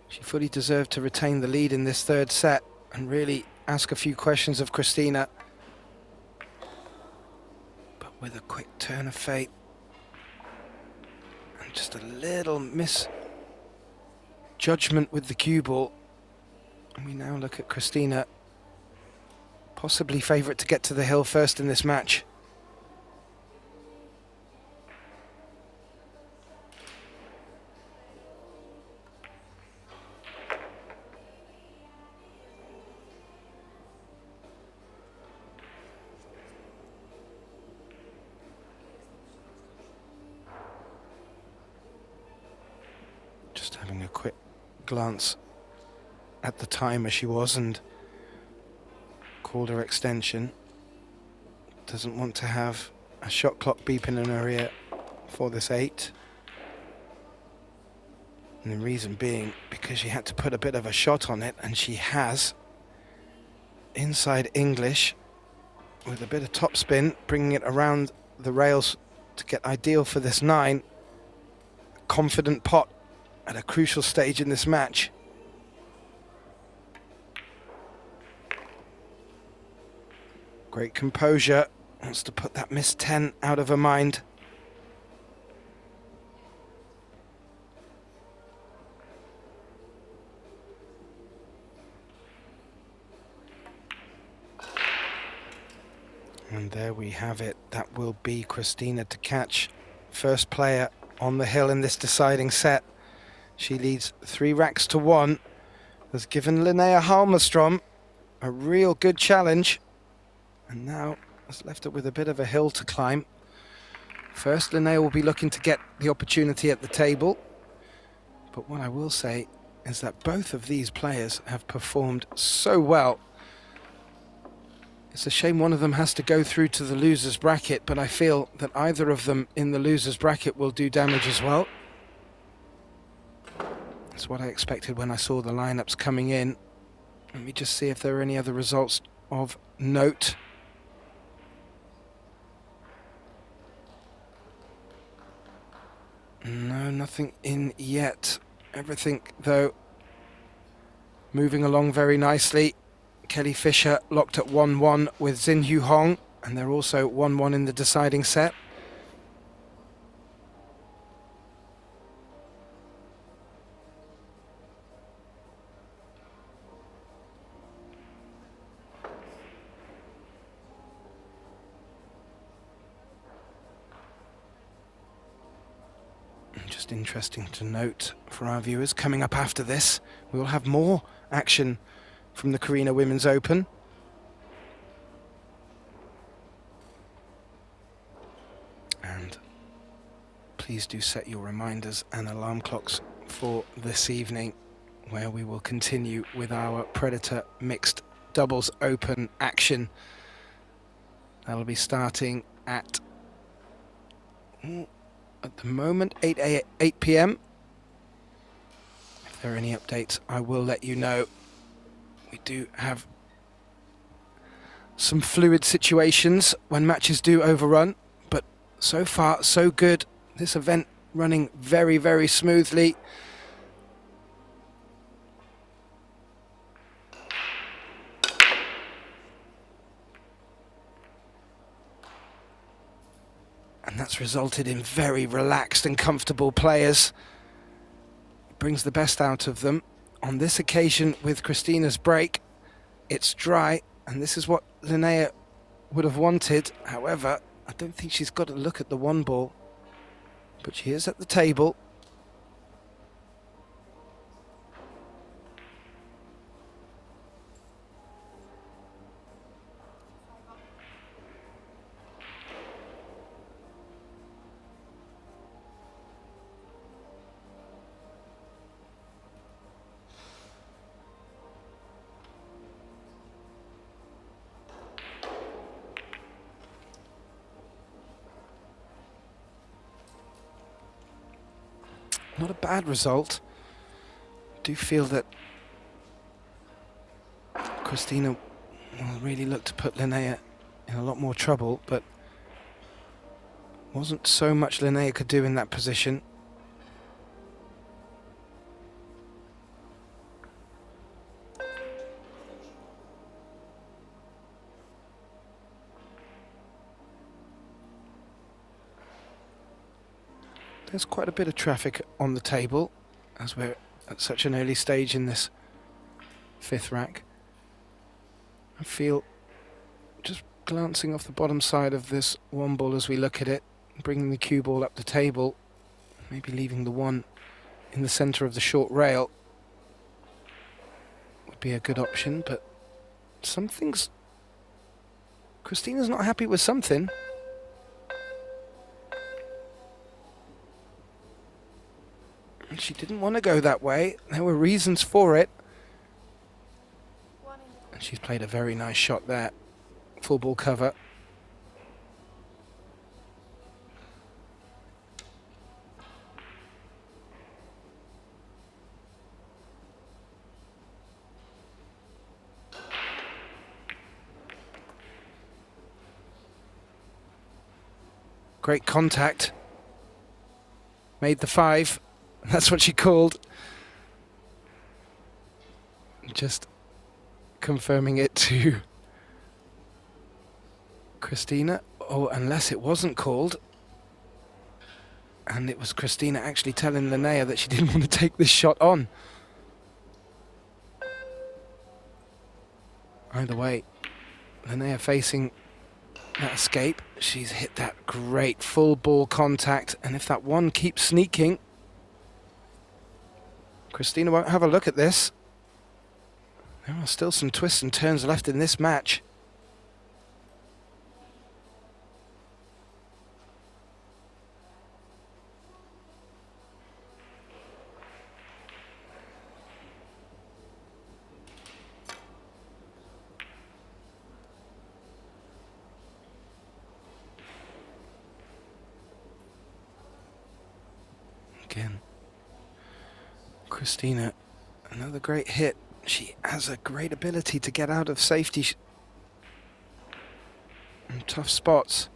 she fully deserved to retain the lead in this third set and really ask a few questions of Christina. With a quick turn of fate and Just a little misjudgment with the cue ball. And we now look at Christina, possibly favourite to get to the hill first in this match. Just having a quick glance at the time as she was and called her extension. Doesn't want to have a shot clock beeping in her ear for this 8. And the reason being because she had to put a bit of a shot on it, and she has. Inside English with a bit of topspin, bringing it around the rails to get ideal for this 9. A confident pot at a crucial stage in this match. Great composure, wants to put that missed 10 out of her mind. And there we have it. That will be Christina to catch. First player on the hill in this deciding set. She leads 3 racks to 1. Has given Linnea Halmerstrom a real good challenge. And now has left her with a bit of a hill to climb. First, Linnea will be looking to get the opportunity at the table. But what I will say is that both of these players have performed so well. It's a shame one of them has to go through to the loser's bracket, but I feel that either of them in the loser's bracket will do damage as well. That's what I expected when I saw the lineups coming in. Let me just see if there are any other results of note. No, nothing in yet. Everything, though, moving along very nicely. Kelly Fisher locked at 1-1 with Xinyu Hong, and they're also 1-1 in the deciding set. Just interesting to note for our viewers, coming up after this, we will have more action from the Carrinho Women's Open. And please do set your reminders and alarm clocks for this evening, where we will continue with our Predator Mixed Doubles Open action. That'll be starting at the moment 8 p.m. If there are any updates, I will let you know. We do have some fluid situations when matches do overrun, but so far so good. This event running very, very smoothly. And that's resulted in very relaxed and comfortable players. It brings the best out of them. On this occasion with Christina's break, it's dry, and this is what Linnea would have wanted. However, I don't think she's got to look at the 1 ball, but she is at the table. Not a bad result. I do feel that Christina will really look to put Linnea in a lot more trouble, but wasn't so much Linnea could do in that position. There's quite a bit of traffic on the table as we're at such an early stage in this 5th rack. I feel, just glancing off the bottom side of this 1 ball as we look at it, bringing the cue ball up the table, maybe leaving the 1 in the centre of the short rail would be a good option, but something's... Christina's not happy with something. And she didn't want to go that way. There were reasons for it. And she's played a very nice shot there. Full ball cover. Great contact. Made the 5. That's what she called. Just confirming it to Christina. Oh, unless it wasn't called. And it was Christina actually telling Linnea that she didn't want to take this shot on. Either way, Linnea facing that escape. She's hit that great full ball contact, and if that 1 keeps sneaking, Christina won't have a look at this. There are still some twists and turns left in this match. Again, Christina, another great hit. She has a great ability to get out of safety and tough spots.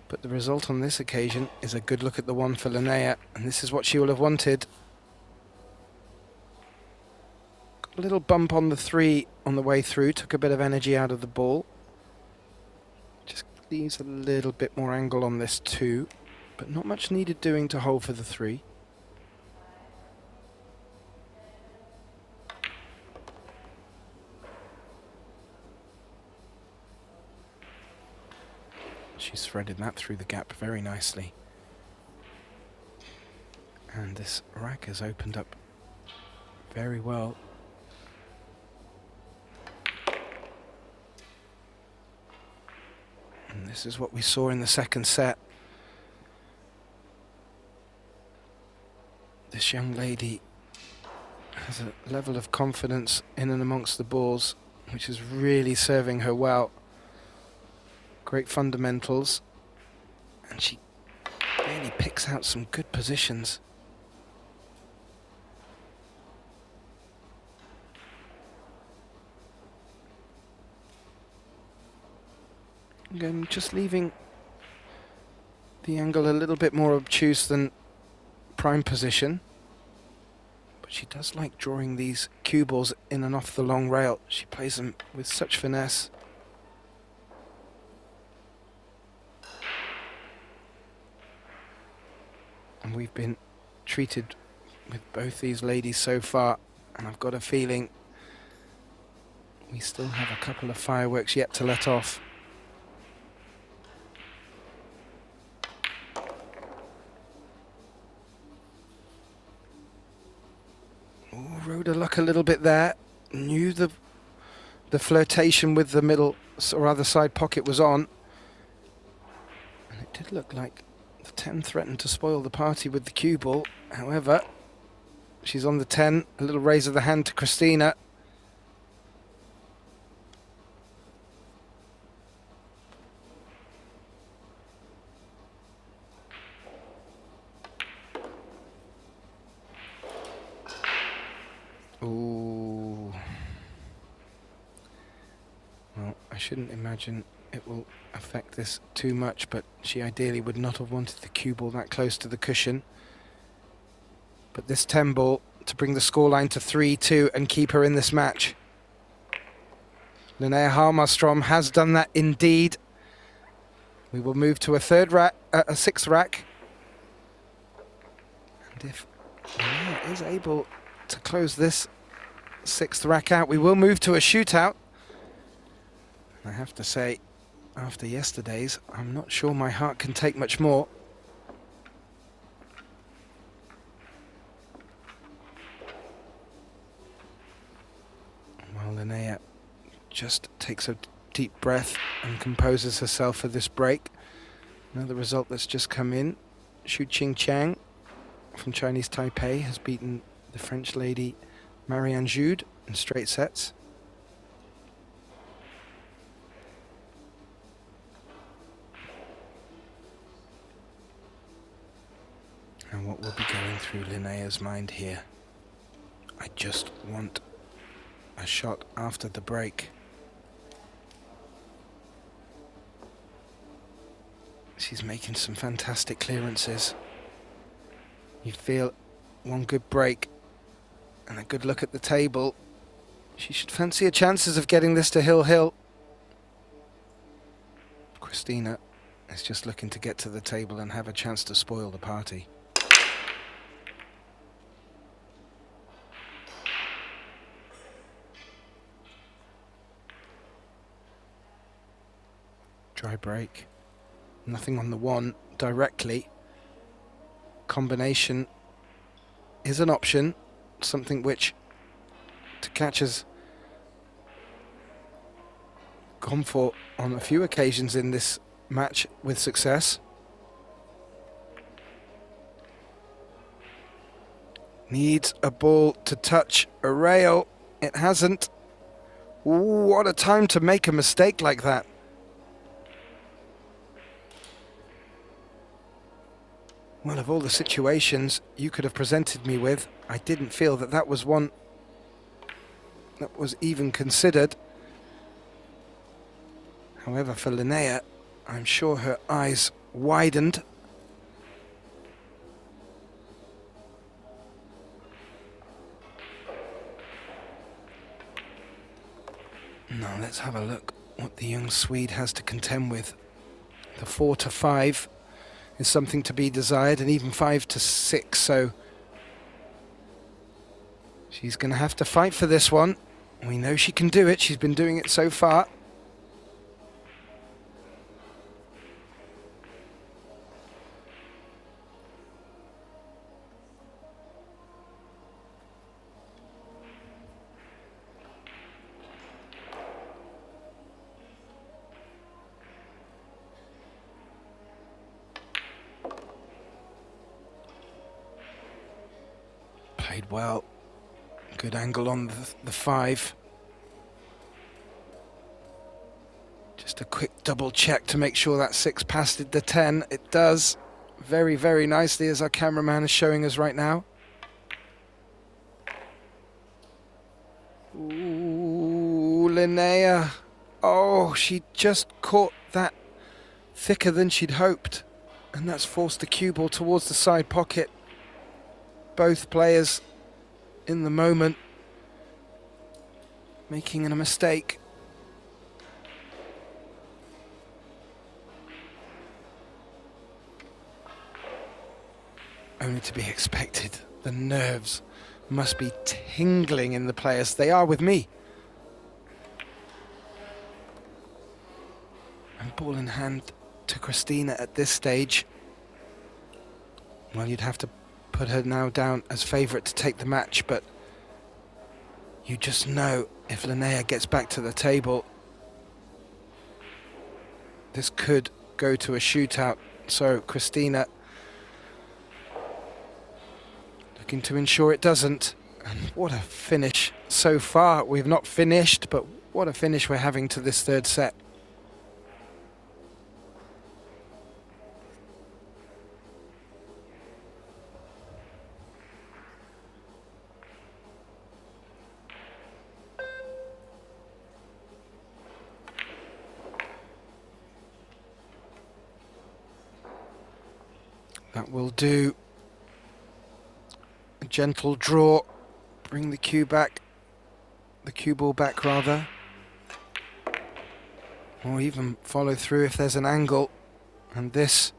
But the result on this occasion is a good look at the 1 for Linnea, and this is what she will have wanted. Got a little bump on the 3 on the way through, took a bit of energy out of the ball. Just leaves a little bit more angle on this 2. But not much needed doing to hold for the 3. She's threaded that through the gap very nicely. And this rack has opened up very well. And this is what we saw in the 2nd set. This young lady has a level of confidence in and amongst the balls which is really serving her well. Great fundamentals, and she really picks out some good positions. Again, just leaving the angle a little bit more obtuse than prime position, but she does like drawing these cue balls in and off the long rail. She plays them with such finesse. And we've been treated with both these ladies so far, and I've got a feeling we still have a couple of fireworks yet to let off. Rode her luck a little bit there. Knew the flirtation with the middle or other side pocket was on. And it did look like the 10 threatened to spoil the party with the cue ball. However, she's on the 10. A little raise of the hand to Christina. Ooh. Well, I shouldn't imagine it will affect this too much, but she ideally would not have wanted the cue ball that close to the cushion. But this 10 ball to bring the scoreline to 3-2 and keep her in this match. Linnea Hammarström has done that indeed. We will move to a 6th rack. And if Linnea is able to close this 6th rack out, we will move to a shootout. I have to say, after yesterday's, I'm not sure my heart can take much more. While Linnea just takes a deep breath and composes herself for this break. Another result that's just come in. Xu Qingqiang from Chinese Taipei has beaten the French lady Marianne Jude in straight sets. And what will be going through Linnea's mind here? I just want a shot after the break. She's making some fantastic clearances. You feel one good break and a good look at the table. She should fancy her chances of getting this to Hill. Christina is just looking to get to the table and have a chance to spoil the party. Dry break. Nothing on the 1 directly. Combination is an option, something which Takac has gone for on a few occasions in this match with success. Needs a ball to touch a rail. It hasn't. Ooh, what a time to make a mistake like that. Well, of all the situations you could have presented me with, I didn't feel that that was one that was even considered. However, for Linnea, I'm sure her eyes widened. Now let's have a look what the young Swede has to contend with. The 4 to 5 is something to be desired, and even 5 to 6, so she's going to have to fight for this one. We know she can do it. She's been doing it so far. Played well. Good angle on the 5. Just a quick double check to make sure that 6 passed the 10. It does very, very nicely, as our cameraman is showing us right now. Ooh, Linnea. Oh, she just caught that thicker than she'd hoped. And that's forced the cue ball towards the side pocket. Both players in the moment making a mistake. Only to be expected. The nerves must be tingling in the players. They are with me. And ball in hand to Christina at this stage. Well, you'd have to put her now down as favourite to take the match, but you just know if Linnea gets back to the table, this could go to a shootout. So Christina looking to ensure it doesn't. And what a finish so far. We've not finished, but what a finish we're having to this 3rd set. That will do. A gentle draw. Bring the cue back. The cue ball back, rather. Or even follow through if there's an angle. And this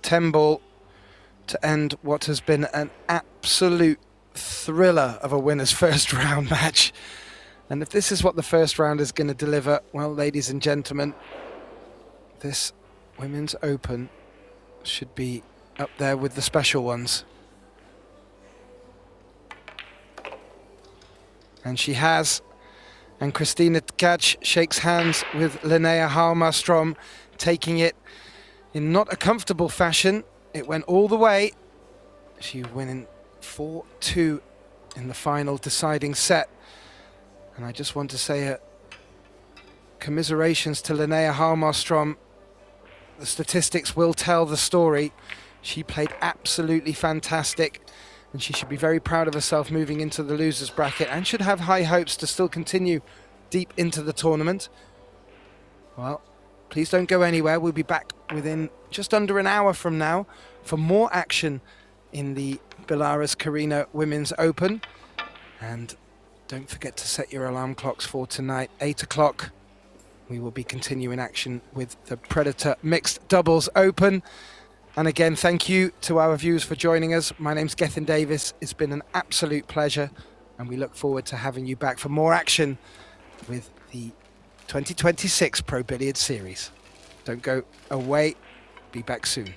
10 ball to end what has been an absolute thriller of a winner's first round match. And if this is what the first round is going to deliver, well, ladies and gentlemen, this Women's Open should be up there with the special ones. And she has. And Christina Tkach shakes hands with Linnea Halmarstrom, taking it in not a comfortable fashion. It went all the way. She winning 4-2 in the final deciding set. And I just want to say commiserations to Linnea Halmarstrom. The statistics will tell the story. She played absolutely fantastic, and she should be very proud of herself moving into the losers bracket and should have high hopes to still continue deep into the tournament. Well, please don't go anywhere. We'll be back within just under an hour from now for more action in the Belarus Carrinho Women's Open. And don't forget to set your alarm clocks for tonight, 8 o'clock. We will be continuing action with the Predator Mixed Doubles Open. And again, thank you to our viewers for joining us. My name's Gethin Davis. It's been an absolute pleasure, and we look forward to having you back for more action with the 2026 Pro Billiards Series. Don't go away. Be back soon.